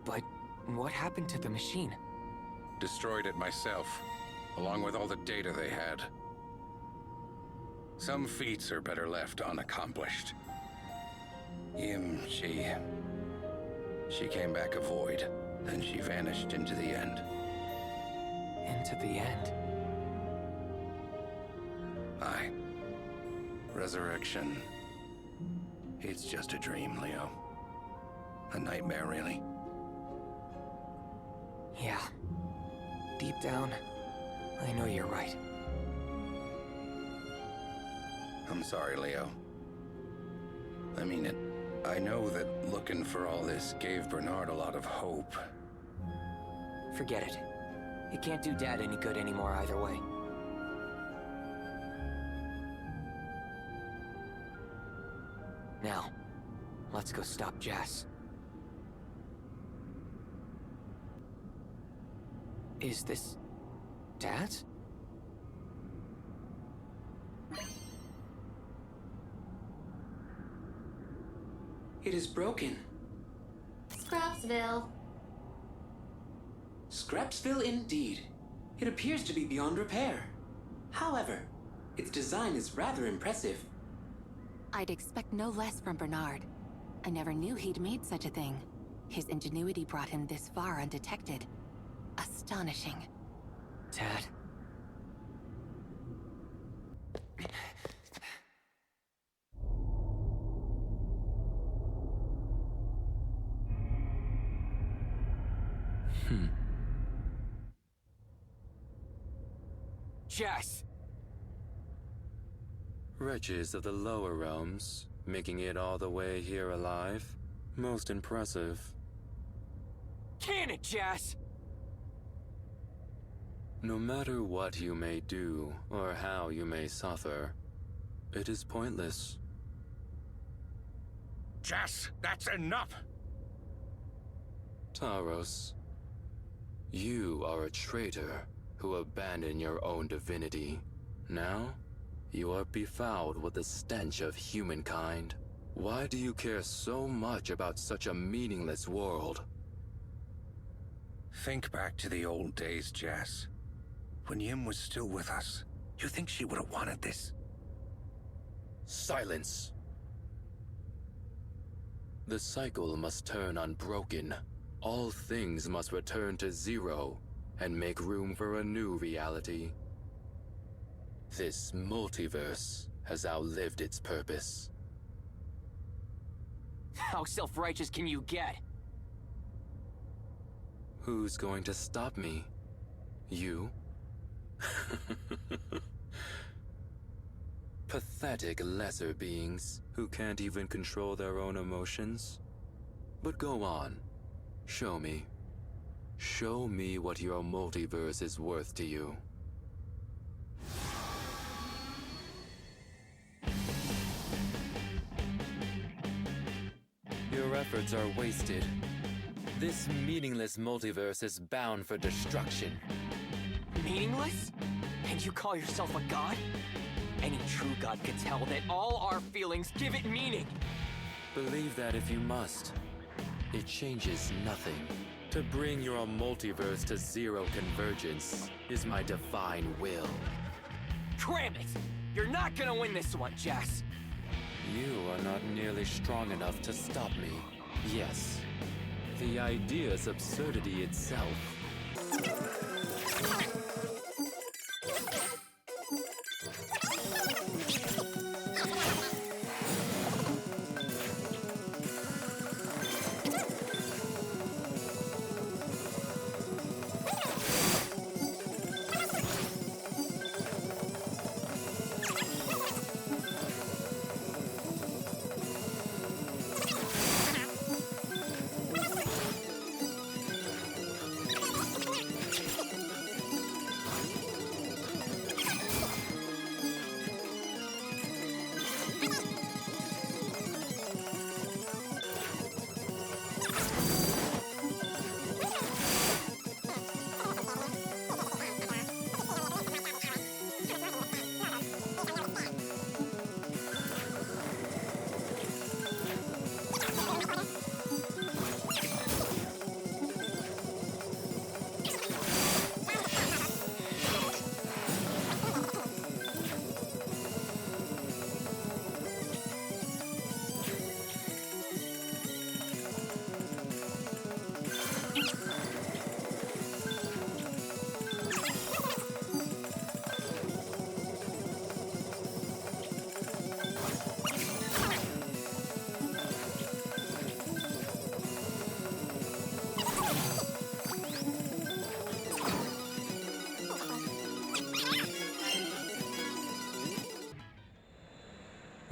But what happened to the machine? Destroyed it myself, along with all the data they had. Some feats are better left unaccomplished. She came back a void, then she vanished into the end. Into the end? Aye. Resurrection. It's just a dream, Leo. A nightmare, really. Yeah. Deep down, I know you're right. I'm sorry, Leo. I mean it. I know that looking for all this gave Bernard a lot of hope. Forget it. It can't do Dad any good anymore either way. Now, let's go stop Jess. Is this Dad's? It is broken. Scrapsville. Scrapsville indeed. It appears to be beyond repair. However, its design is rather impressive. I'd expect no less from Bernard. I never knew he'd made such a thing. His ingenuity brought him this far undetected. Astonishing. Dad? Jess! Wretches of the lower realms, making it all the way here alive. Most impressive. Can it, Jess? No matter what you may do, or how you may suffer, it is pointless. Jess, that's enough! Taros, you are a traitor who abandoned your own divinity. Now, you are befouled with the stench of humankind. Why do you care so much about such a meaningless world? Think back to the old days, Jess. When Yim was still with us, you think she would have wanted this? Silence! The cycle must turn unbroken. All things must return to zero and make room for a new reality. This multiverse has outlived its purpose. How self-righteous can you get? Who's going to stop me? You? Pathetic lesser beings who can't even control their own emotions. But go on. Show me. Show me what your multiverse is worth to you. Your efforts are wasted. This meaningless multiverse is bound for destruction. Meaningless? And you call yourself a god? Any true god could tell that all our feelings give it meaning. Believe that if you must. It changes nothing. To bring your multiverse to zero convergence is my divine will. Cram it! You're not gonna win this one, Jess! You are not nearly strong enough to stop me. Yes. The idea's absurdity itself.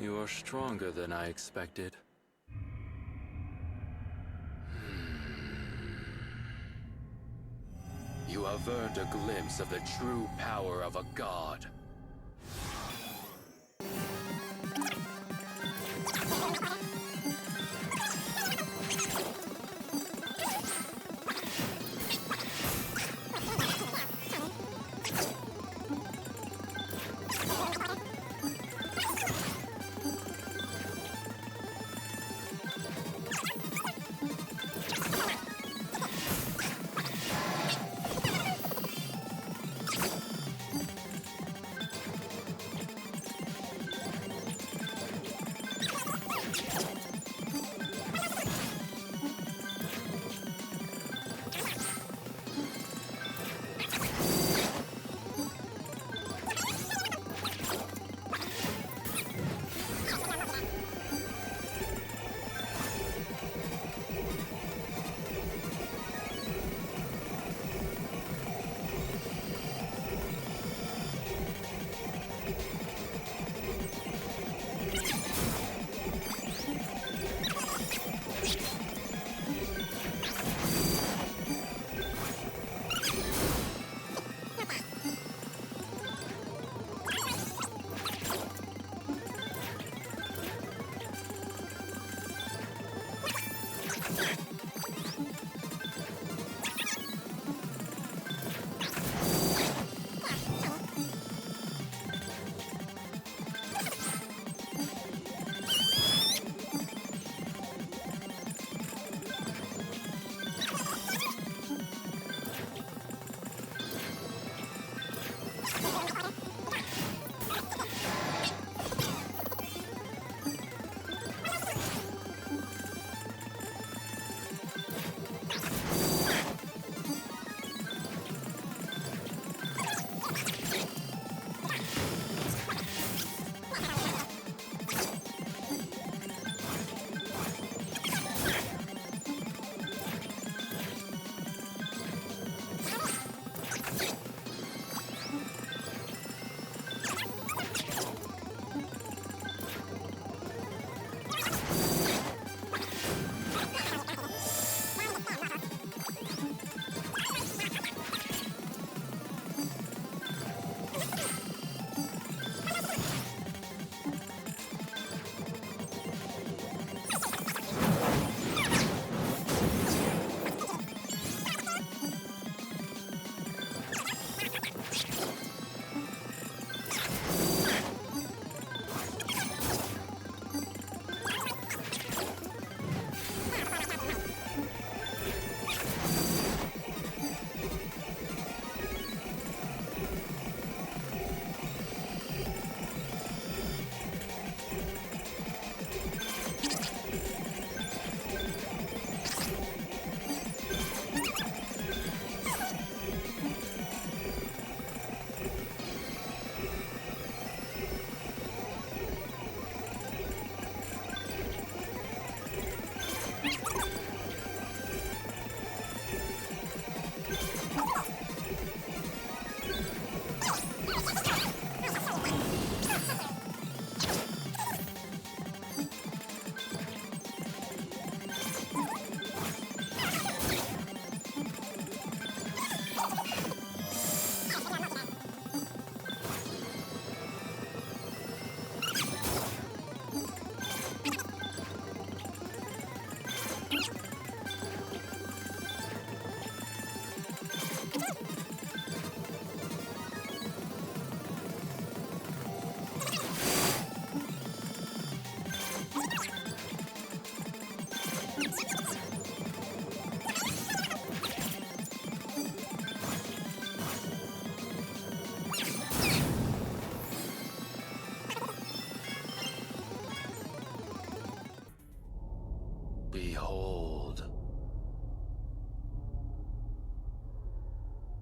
You are stronger than I expected. You have earned a glimpse of the true power of a god.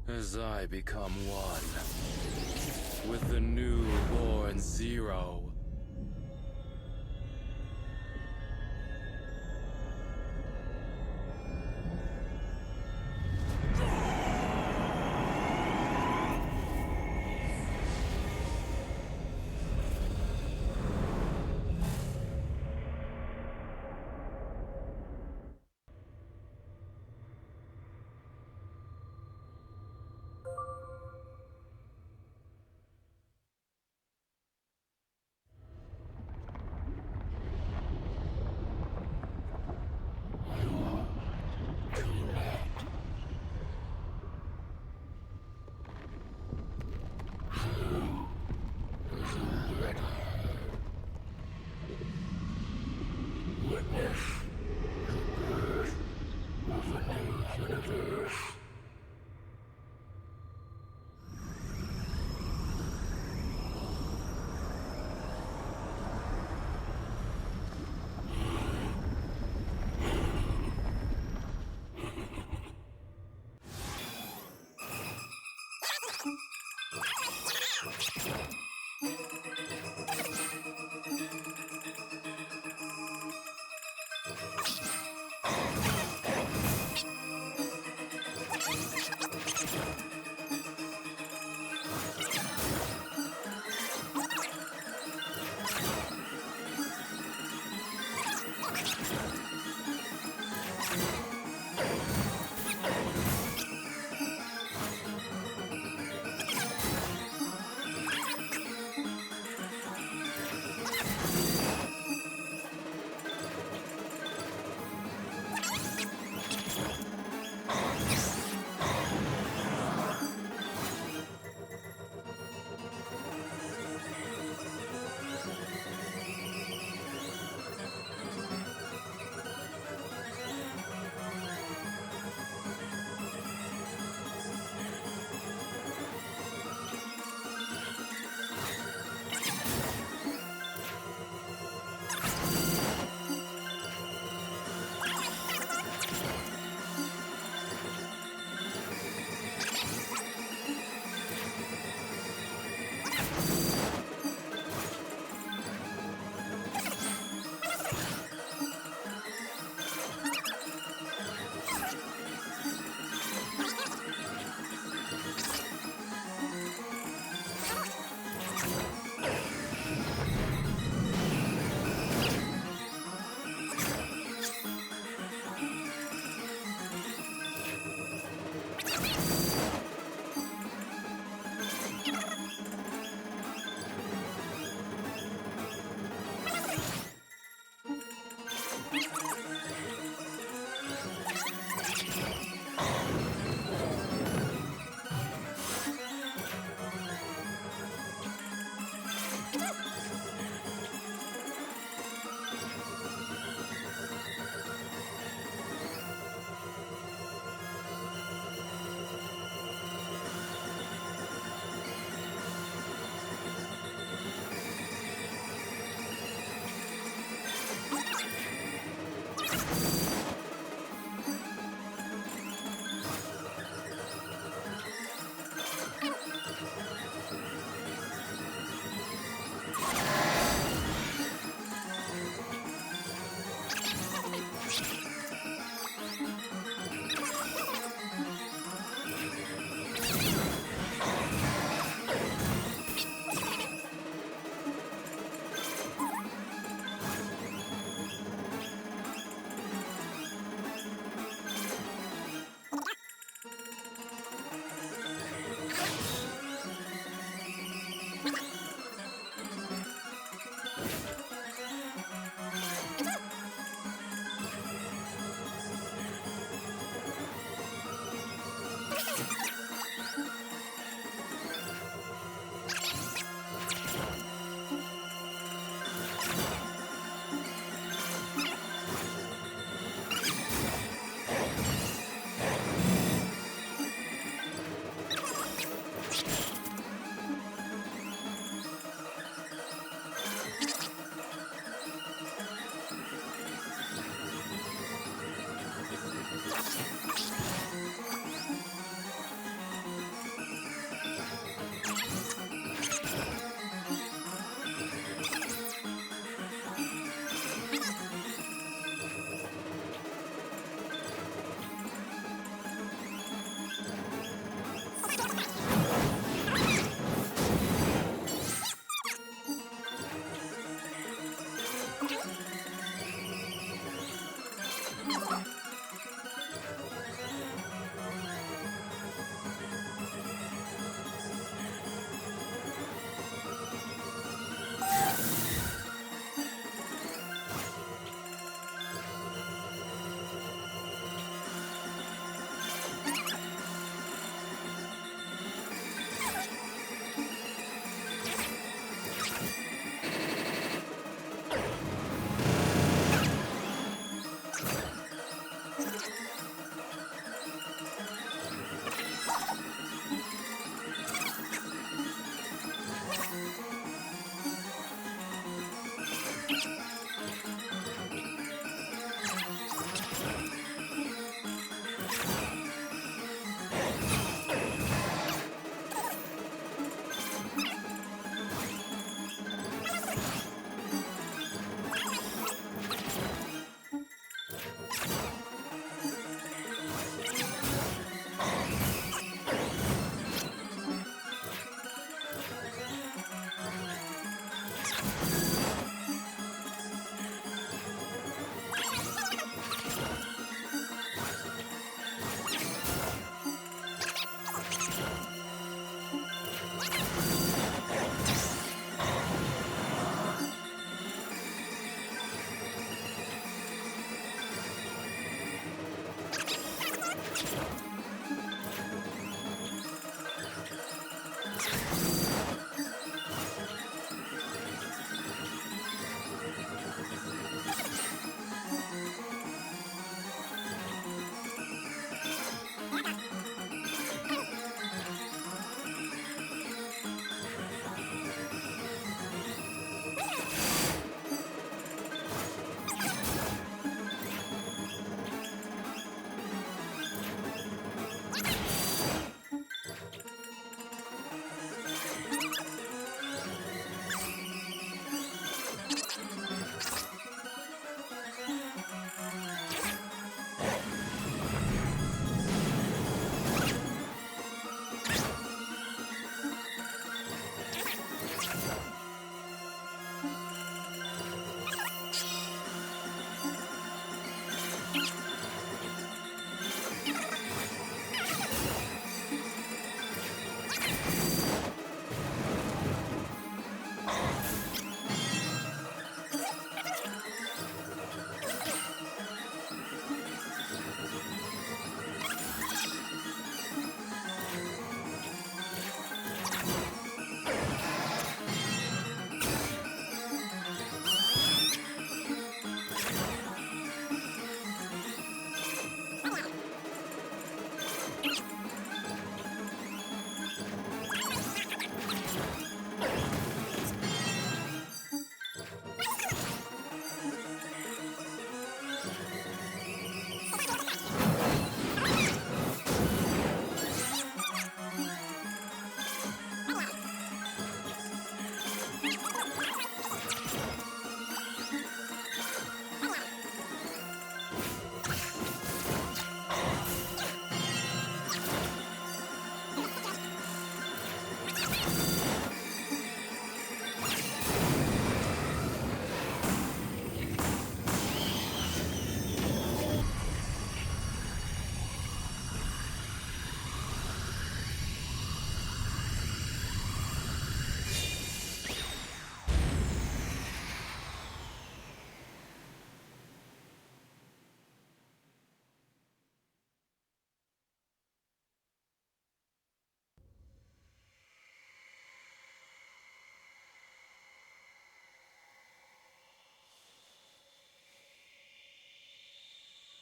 as I become one with the newborn Zero.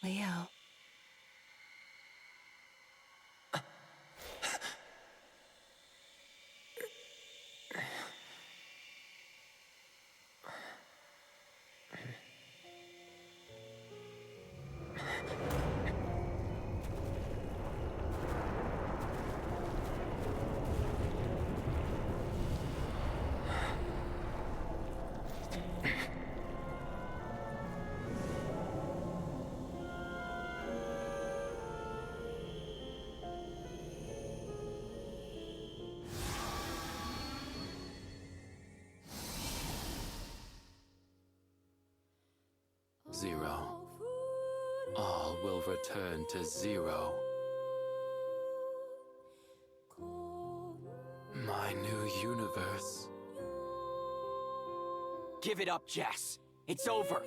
Leo. Zero. All will return to zero. My new universe. Give it up, Jess. It's over.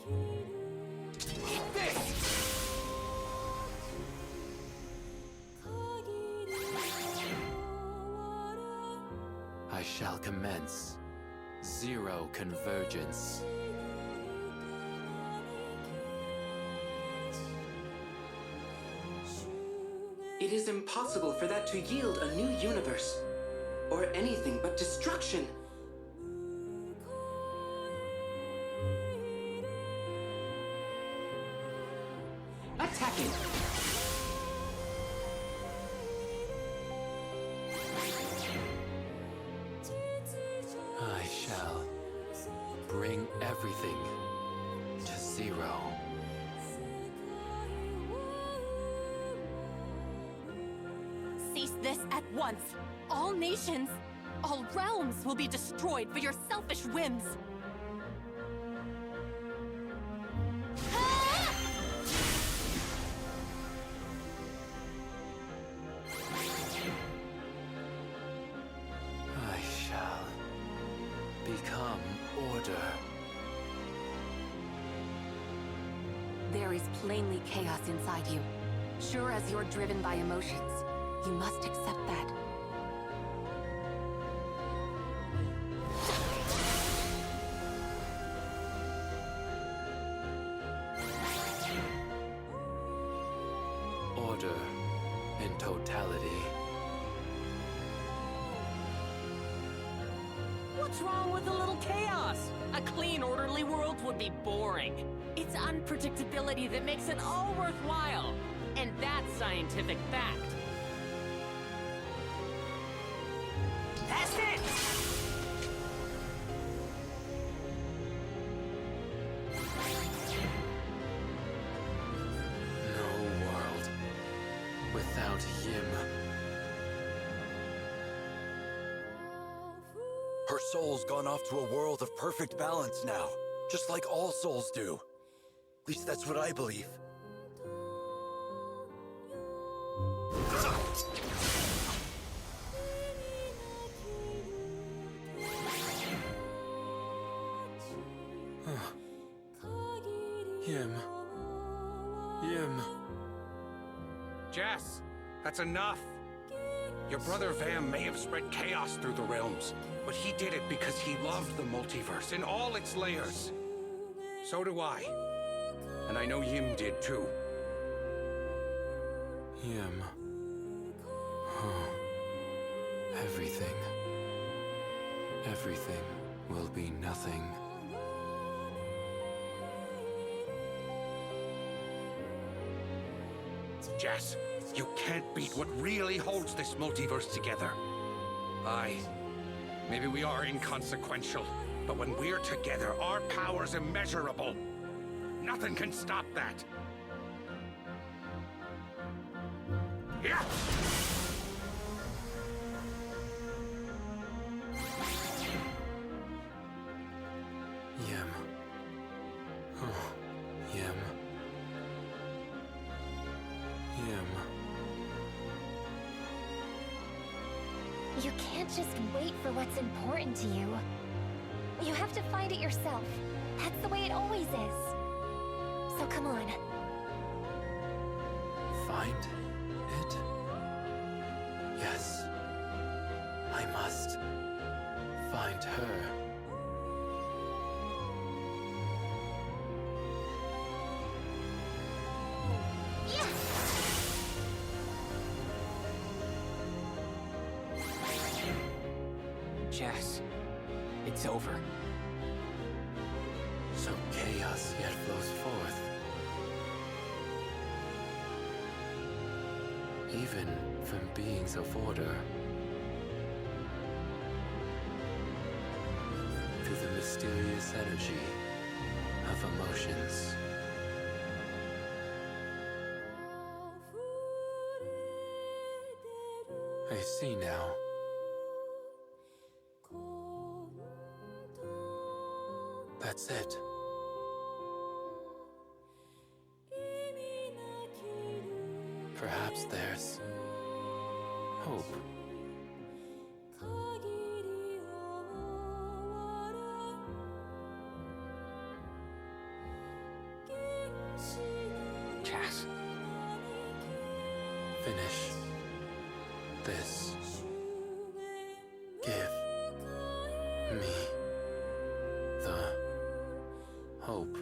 Eat this! I shall commence zero convergence. It is impossible for that to yield a new universe, or anything but destruction. Attacking! I shall bring everything to zero. Cease this at once. All nations, all realms will be destroyed for your selfish whims. I shall become order. There is plainly chaos inside you. Sure as you're driven by emotions, you must accept that. Order in totality. What's wrong with a little chaos? A clean, orderly world would be boring. It's unpredictability that makes it all worthwhile. And that's scientific fact. Test it! No world without him. Her soul's gone off to a world of perfect balance now, just like all souls do. At least that's what I believe. Him. Jess, that's enough. Your brother Vam may have spread chaos through the realms, but he did it because he loved the multiverse in all its layers. So do I. And I know Yim did too. Him. Everything. Everything will be nothing. Jess, you can't beat what really holds this multiverse together. Maybe we are inconsequential, but when we're together, our power's immeasurable. Nothing can stop that. Yeah! Yim. Yim. Yim. You can't just wait for what's important to you. You have to find it yourself. That's the way it always is. So come on. Find it? Yes. I must find her. Jess, it's over. So chaos yet flows forth. Even from beings of order. Through the mysterious energy of emotions. I see now. That's it. Perhaps there's hope. Jess. Finish this. Give me the hope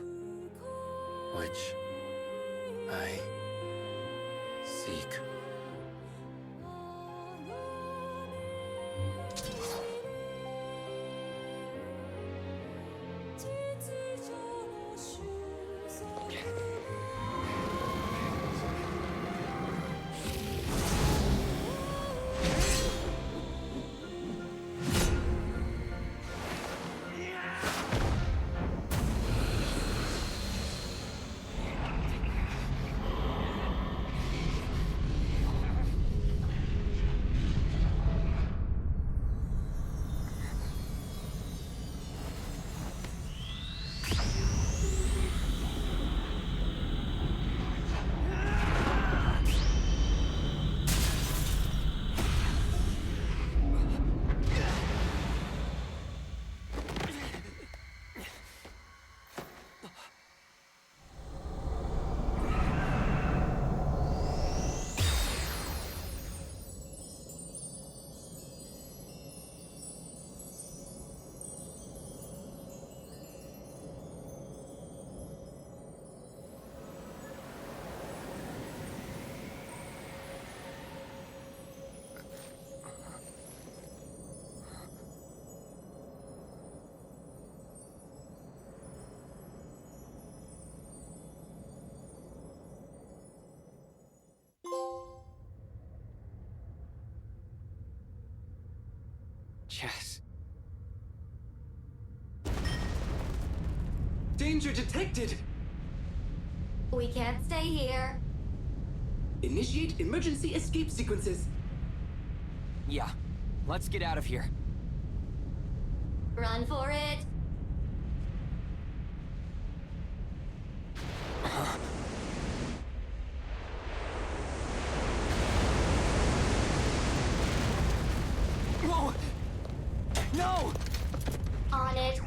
which I seek. Jess. Danger detected! We can't stay here. Initiate emergency escape sequences. Yeah, let's get out of here. Run for it. Whoa! No! On it.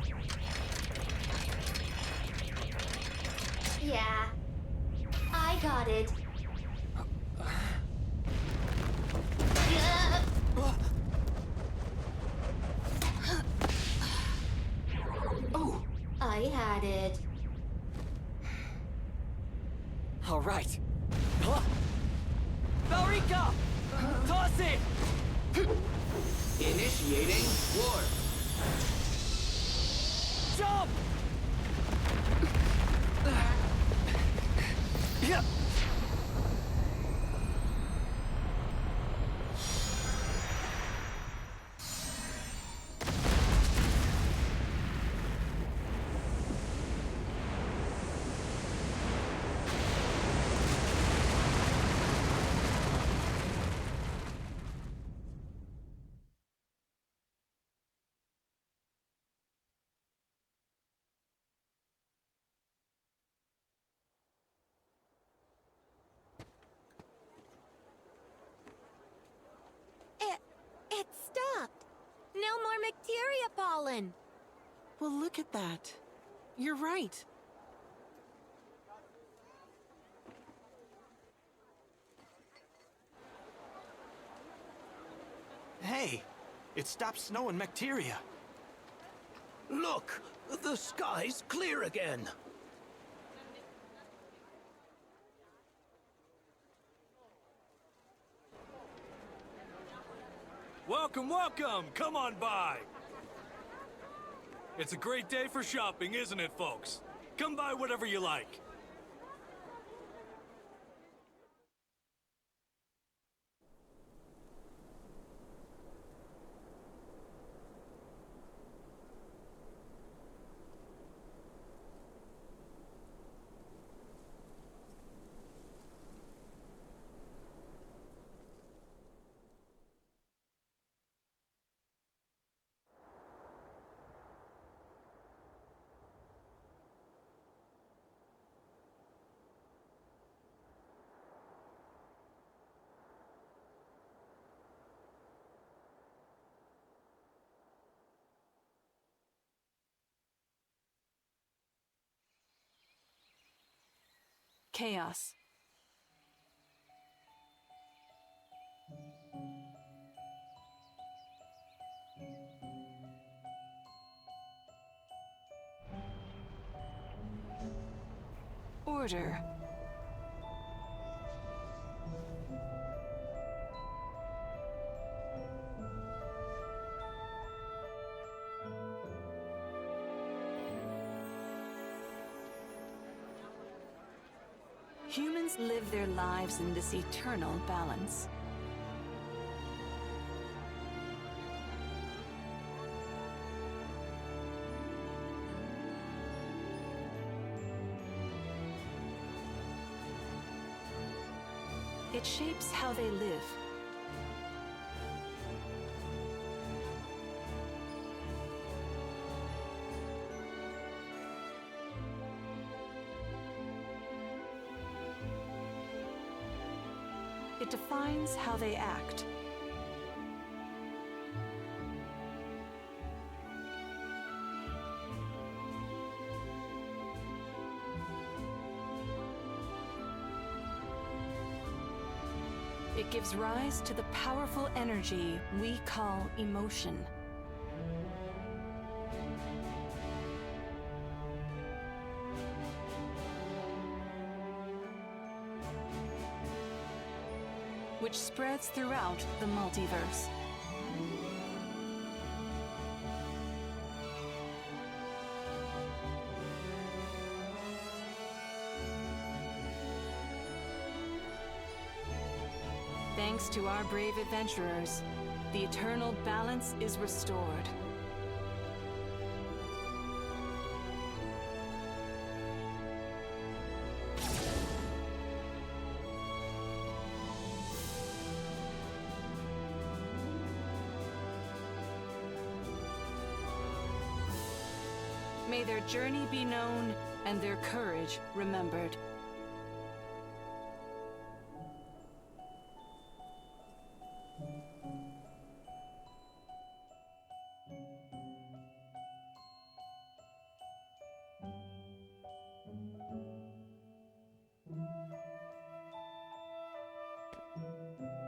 Yeah. I got it. Yeah. Oh! I had it. All right. Valrika! Toss it! Initiating warp. Jump! Yeah. It stopped. No more bacteria pollen. Well, look at that. You're right. Hey, it stopped snowing bacteria. Look! The sky's clear again! Welcome, welcome! Come on by! It's a great day for shopping, isn't it, folks? Come buy whatever you like. Chaos. Order. Humans live their lives in this eternal balance. It shapes how they live. It defines how they act. It gives rise to the powerful energy we call emotion. Which spreads throughout the multiverse. Thanks to our brave adventurers, the eternal balance is restored. May their journey be known and their courage remembered.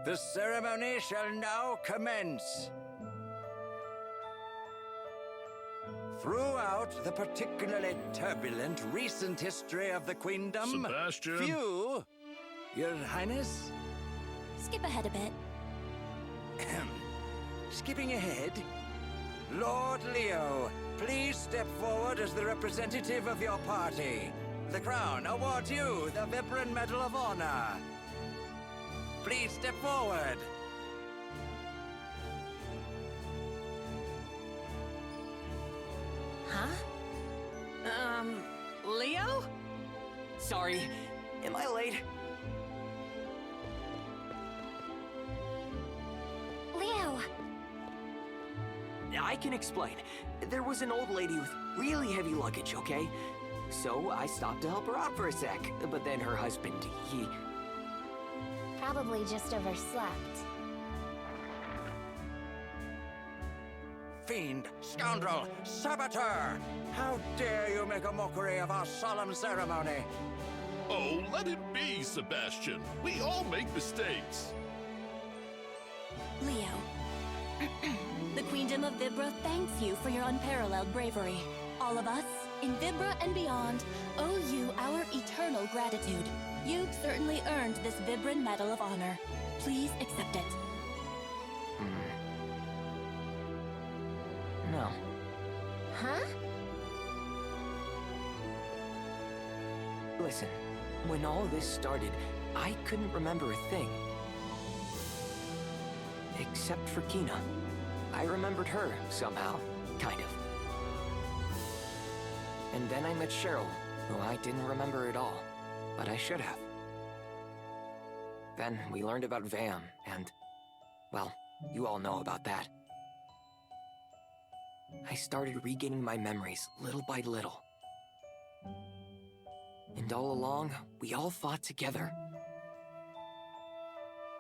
The ceremony shall now commence. Throughout the particularly turbulent recent history of the Queendom, Sebastian! few... Your Highness? Skip ahead a bit. Skipping ahead? Lord Leo, please step forward as the representative of your party. The Crown awards you the Vibran Medal of Honor. Please step forward. Huh? Leo? Sorry, am I late? Leo! I can explain. There was an old lady with really heavy luggage, okay? So I stopped to help her out for a sec, but then her husband, he... Probably just overslept. Fiend, scoundrel, saboteur! How dare you make a mockery of our solemn ceremony? Oh, let it be, Sebastian. We all make mistakes. Leo. The Queendom of Vibra thanks you for your unparalleled bravery. All of us, in Vibra and beyond, owe you our eternal gratitude. You've certainly earned this Vibran Medal of Honor. Please accept it. No. Huh? Listen, when all this started, I couldn't remember a thing. Except for Kina. I remembered her, somehow. Kind of. And then I met Cheryl, who I didn't remember at all. But I should have. Then we learned about Vam, and... well, you all know about that. I started regaining my memories, little by little. And all along, we all fought together.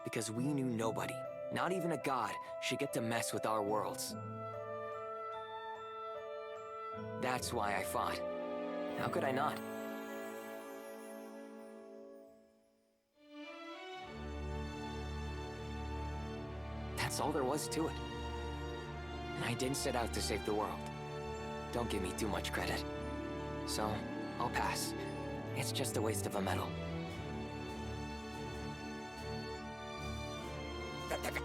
Because we knew nobody, not even a god, should get to mess with our worlds. That's why I fought. How could I not? That's all there was to it. I didn't set out to save the world. Don't give me too much credit. So, I'll pass. It's just a waste of a medal.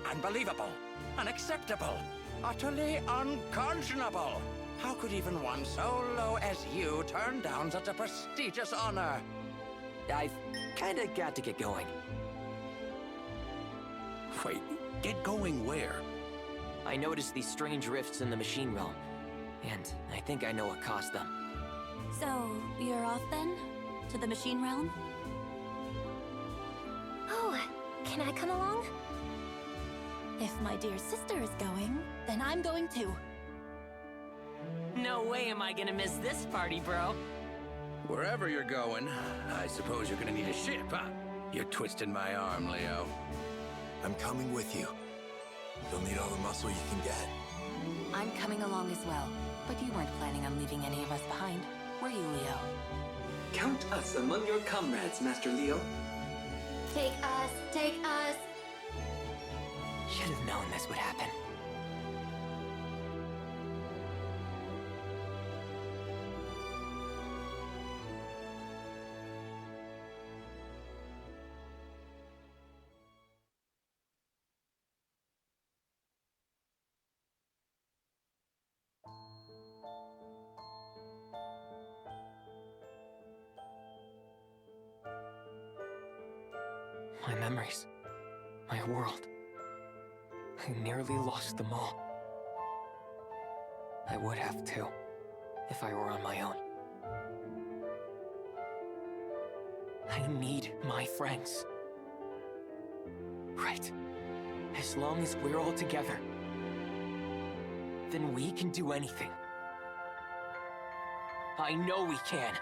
Unbelievable! Unacceptable! Utterly unconscionable! How could even one so low as you turn down such a prestigious honor? I've kinda got to get going. Wait, get going where? I noticed these strange rifts in the machine realm, and I think I know what caused them. So, you're off then? To the machine realm? Oh, can I come along? If my dear sister is going, then I'm going too. No way am I gonna miss this party, bro. Wherever you're going, I suppose you're gonna need a ship, huh? You're twisting my arm, Leo. I'm coming with you. You'll need all the muscle you can get. I'm coming along as well, but you weren't planning on leaving any of us behind, were you, Leo? Count us among your comrades, Master Leo. Take us, take us. Should have known this would happen. My memories. My world. I nearly lost them all. I would have too, if I were on my own. I need my friends. Right. As long as we're all together, then we can do anything. I know we can.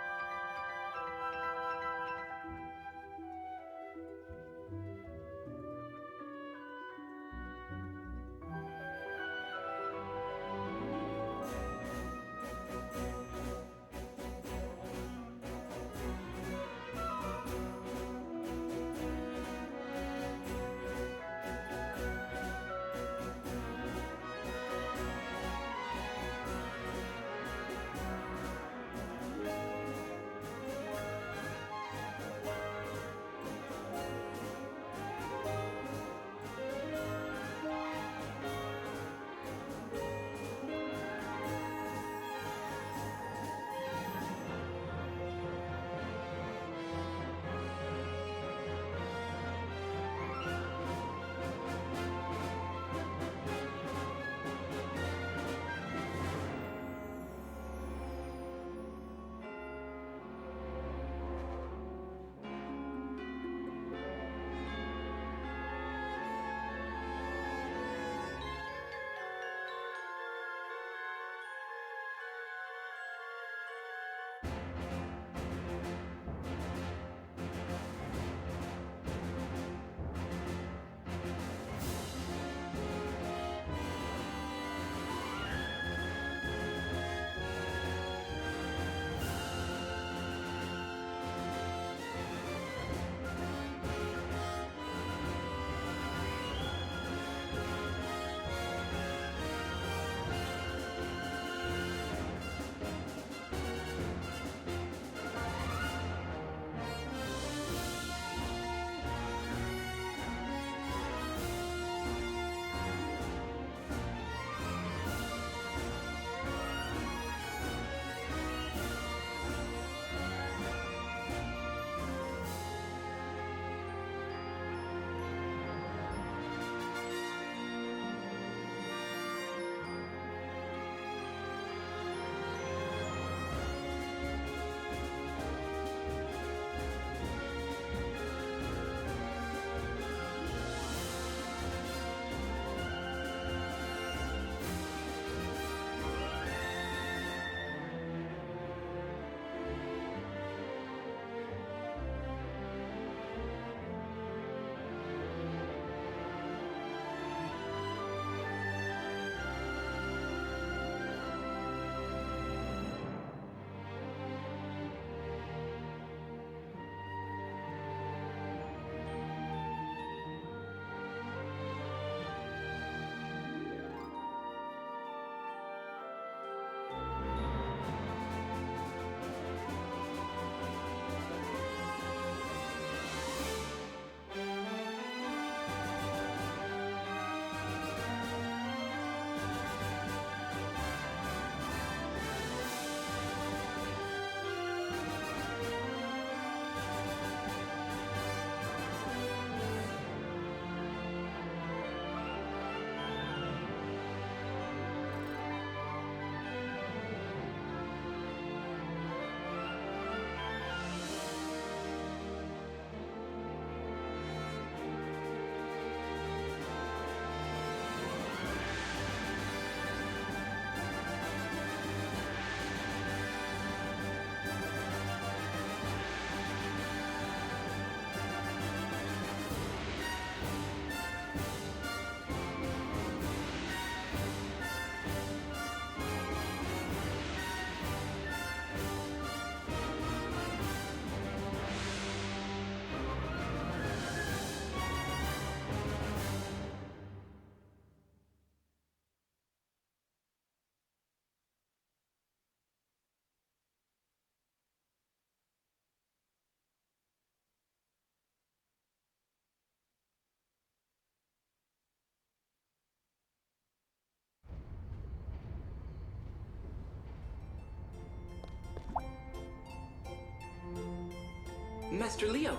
Master Leo,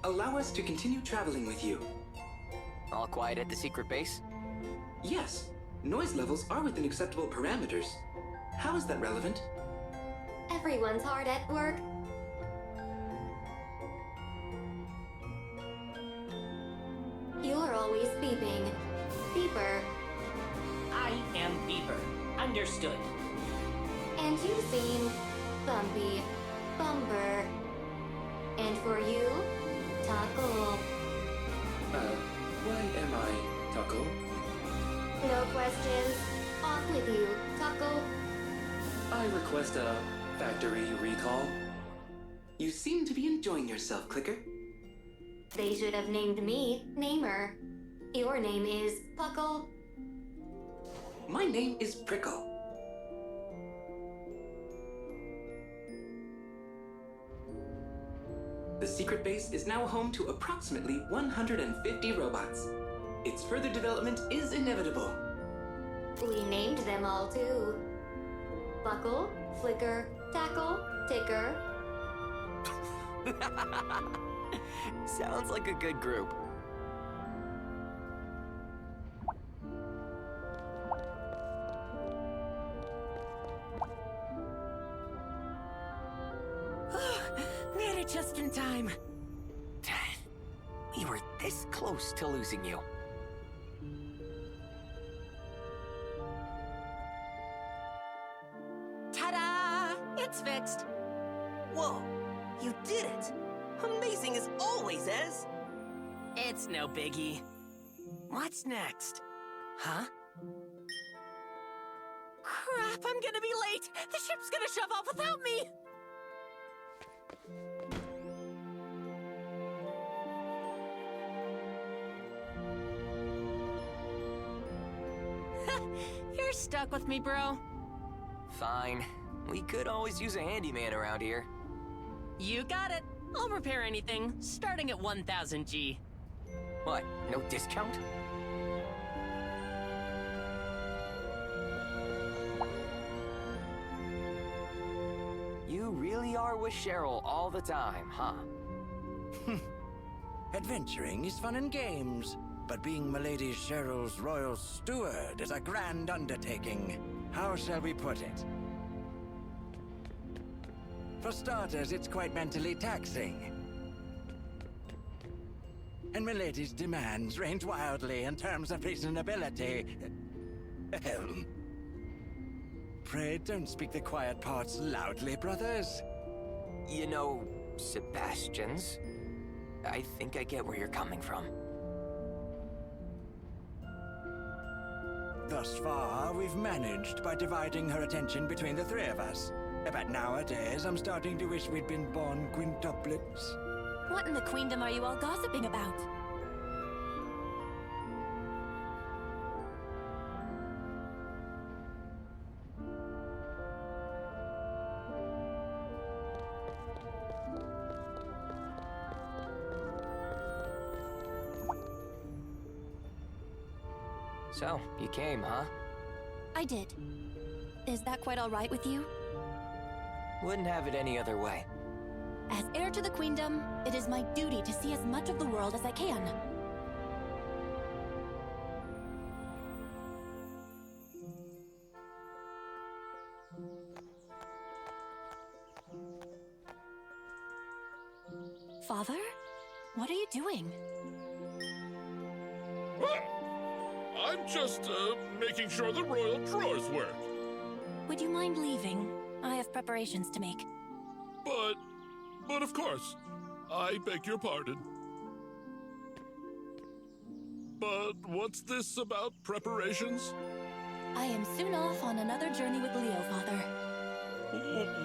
allow us to continue traveling with you. All quiet at the secret base? Yes, noise levels are within acceptable parameters. How is that relevant? Everyone's hard at work. You're always beeping. Beeper. I am Beeper. Understood. And you seem bumpy. Bumper. And for you, Tuckle. Why am I Tuckle? No questions. Off with you, Tuckle. I request a factory recall. You seem to be enjoying yourself, Clicker. They should have named me Namer. Your name is Puckle. My name is Prickle. The secret base is now home to approximately 150 robots. Its further development is inevitable. We named them all too. Buckle, Flicker, Tackle, Ticker. Sounds like a good group. Made it just in time. We were this close to losing you. Ta-da! It's fixed. Whoa, you did it! Amazing as always, Ez! It's no biggie. What's next? Huh? Crap, I'm gonna be late! The ship's gonna shove off without me! You're stuck with me, bro. Fine. We could always use a handyman around here. You got it. I'll repair anything, starting at 1000 G. What, no discount? You really are with Cheryl all the time, huh? Adventuring is fun and games, but being Milady Cheryl's royal steward is a grand undertaking. How shall we put it? For starters, it's quite mentally taxing. And Milady's demands range wildly in terms of reasonability. Pray don't speak the quiet parts loudly, brothers. You know, Sebastian's. I think I get where you're coming from. Thus far, we've managed by dividing her attention between the three of us. But nowadays, I'm starting to wish we'd been born quintuplets. What in the queendom are you all gossiping about? So, you came, huh? I did. Is that quite all right with you? Wouldn't have it any other way. As heir to the queendom, it is my duty to see as much of the world as I can. Father? What are you doing? I'm just, making sure the royal drawers work. Would you mind leaving? I have preparations to make. But of course. I beg your pardon. But what's this about preparations? I am soon off on another journey with Leo, Father.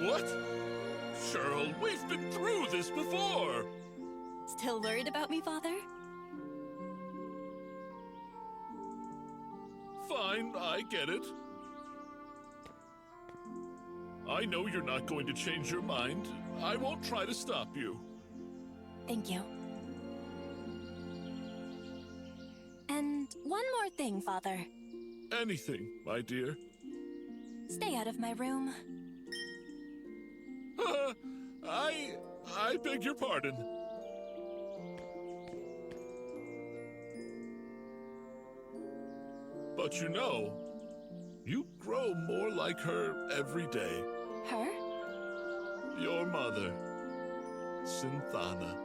What? Cheryl, we've been through this before! Still worried about me, Father? Fine, I get it. I know you're not going to change your mind. I won't try to stop you. Thank you. And one more thing, Father. Anything, my dear. Stay out of my room. I I beg your pardon. But you know, you grow more like her every day. Her? Your mother, Synthana.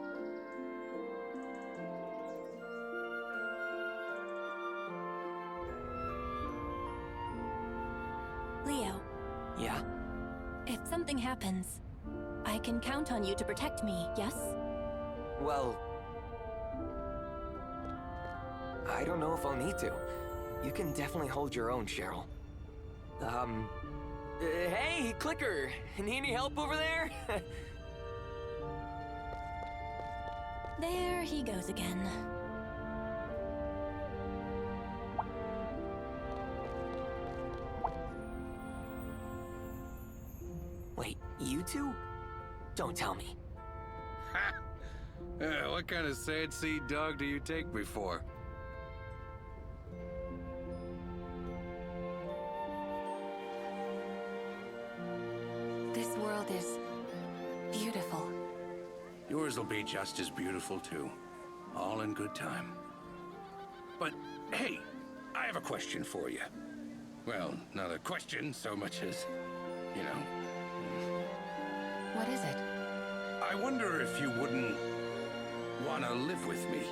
Leo. Yeah? If something happens, I can count on you to protect me, yes? Well... I don't know if I'll need to. You can definitely hold your own, Cheryl. Hey, Clicker! Need any help over there? There he goes again. Wait, you two? Don't tell me. Ha! What kind of sad seed dog do you take me for? This world is beautiful. Yours will be just as beautiful, too. All in good time. But, hey, I have a question for you. Well, not a question so much as, you know. What is it? I wonder if you wouldn't want to live with me.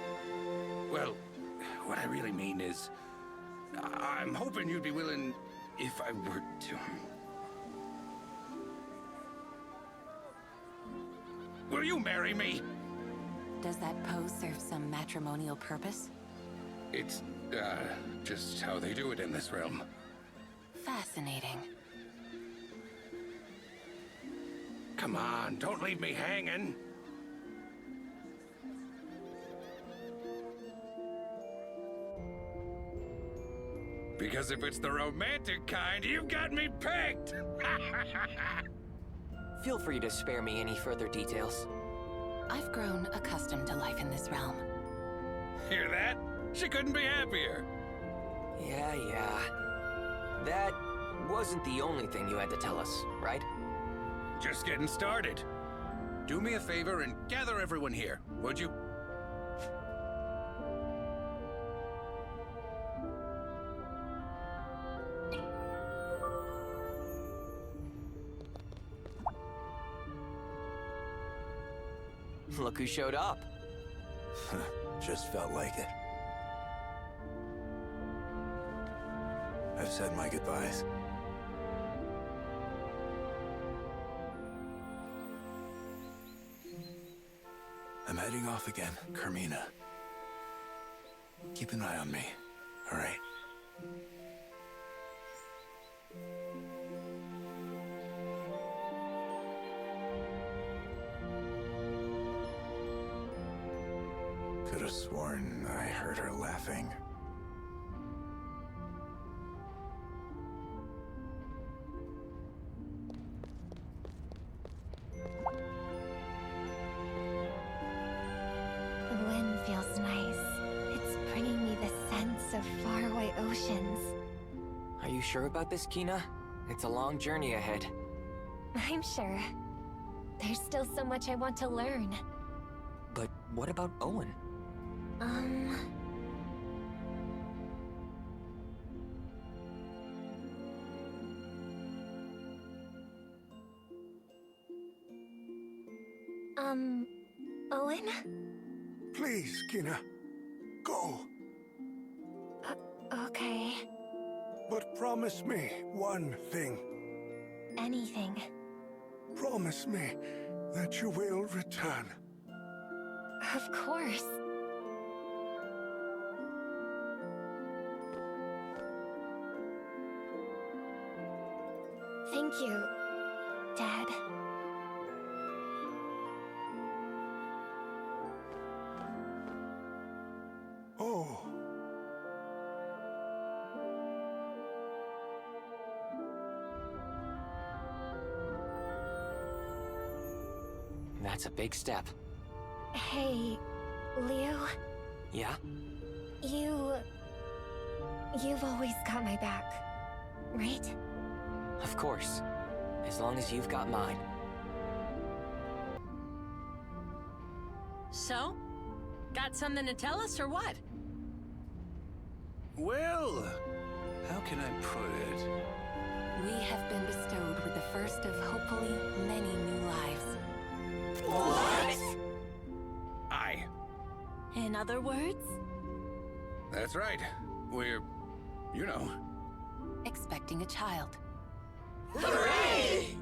Well, what I really mean is, I'm hoping you'd be willing if I were to. Will you marry me? Does that pose serve some matrimonial purpose? It's, just how they do it in this realm. Fascinating. Come on, don't leave me hanging. Because if it's the romantic kind, you've got me pegged! Feel free to spare me any further details. I've grown accustomed to life in this realm. Hear that? She couldn't be happier. Yeah. That wasn't the only thing you had to tell us, right? Just getting started. Do me a favor and gather everyone here, would you? Look who showed up. Just felt like it. I've said my goodbyes. I'm heading off again, Carmina. Keep an eye on me, all right? Could have sworn I heard her laughing. The wind feels nice. It's bringing me the sense of faraway oceans. Are you sure about this, Kina? It's a long journey ahead. I'm sure. There's still so much I want to learn. But what about Owen? Owen? Please, Kina. Go. Okay. But promise me one thing. Anything. Promise me that you will return. Of course. Thank you, Dad. Oh. That's a big step. Hey, Leo? Yeah? You've always got my back, right? Of course. As long as you've got mine. So? Got something to tell us or what? Well, how can I put it? We have been bestowed with the first of hopefully many new lives. What? Aye. In other words? That's right. We're, you know. Expecting a child. Hooray!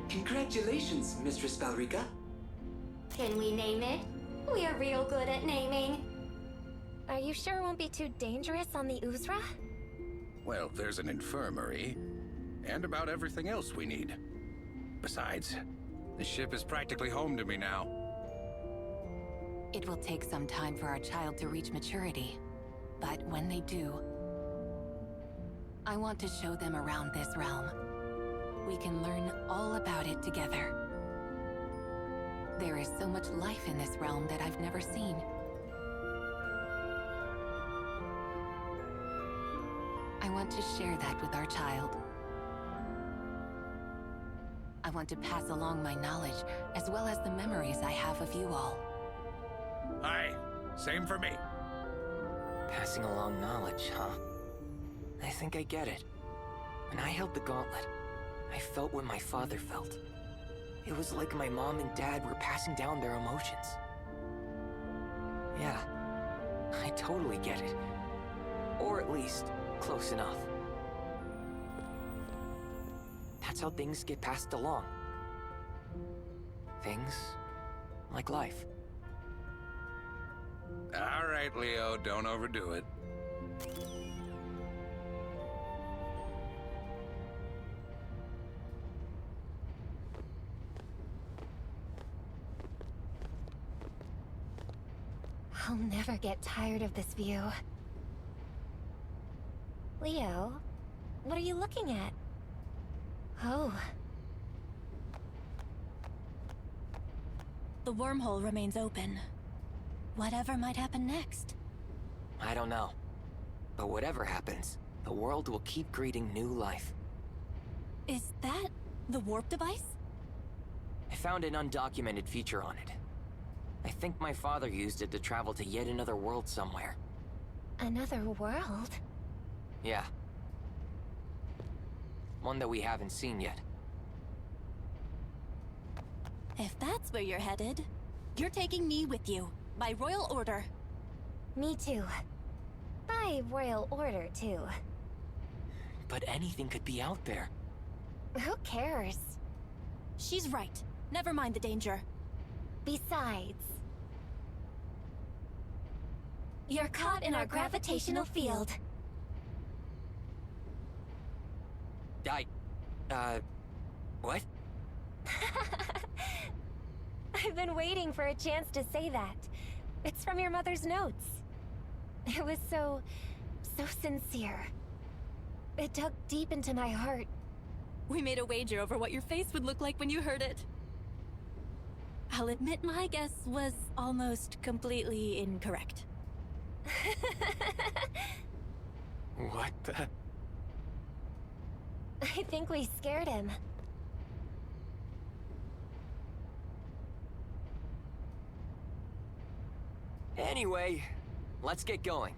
Congratulations, Mistress Valrika. Can we name it? We are real good at naming. Are you sure it won't be too dangerous on the Uzra? Well, there's an infirmary, and about everything else we need. Besides, the ship is practically home to me now. It will take some time for our child to reach maturity, but when they do, I want to show them around this realm. We can learn all about it together. There is so much life in this realm that I've never seen. I want to share that with our child. I want to pass along my knowledge, as well as the memories I have of you all. Aye, same for me. Passing along knowledge, huh? I think I get it. When I held the gauntlet, I felt what my father felt. It was like my mom and dad were passing down their emotions. Yeah, I totally get it. Or at least, close enough. That's how things get passed along. Things like life. All right, Leo, don't overdo it. I'll never get tired of this view. Leo, what are you looking at? Oh. The wormhole remains open. Whatever might happen next. I don't know. But whatever happens, the world will keep breeding new life. Is that the warp device? I found an undocumented feature on it. I think my father used it to travel to yet another world somewhere. Another world? Yeah. One that we haven't seen yet. If that's where you're headed, you're taking me with you, by royal order. Me too. By royal order, too. But anything could be out there. Who cares? She's right. Never mind the danger. Besides... you're caught in our gravitational field. What? I've been waiting for a chance to say that. It's from your mother's notes. It was so sincere. It dug deep into my heart. We made a wager over what your face would look like when you heard it. I'll admit my guess was almost completely incorrect. What the? I think we scared him. Anyway, let's get going.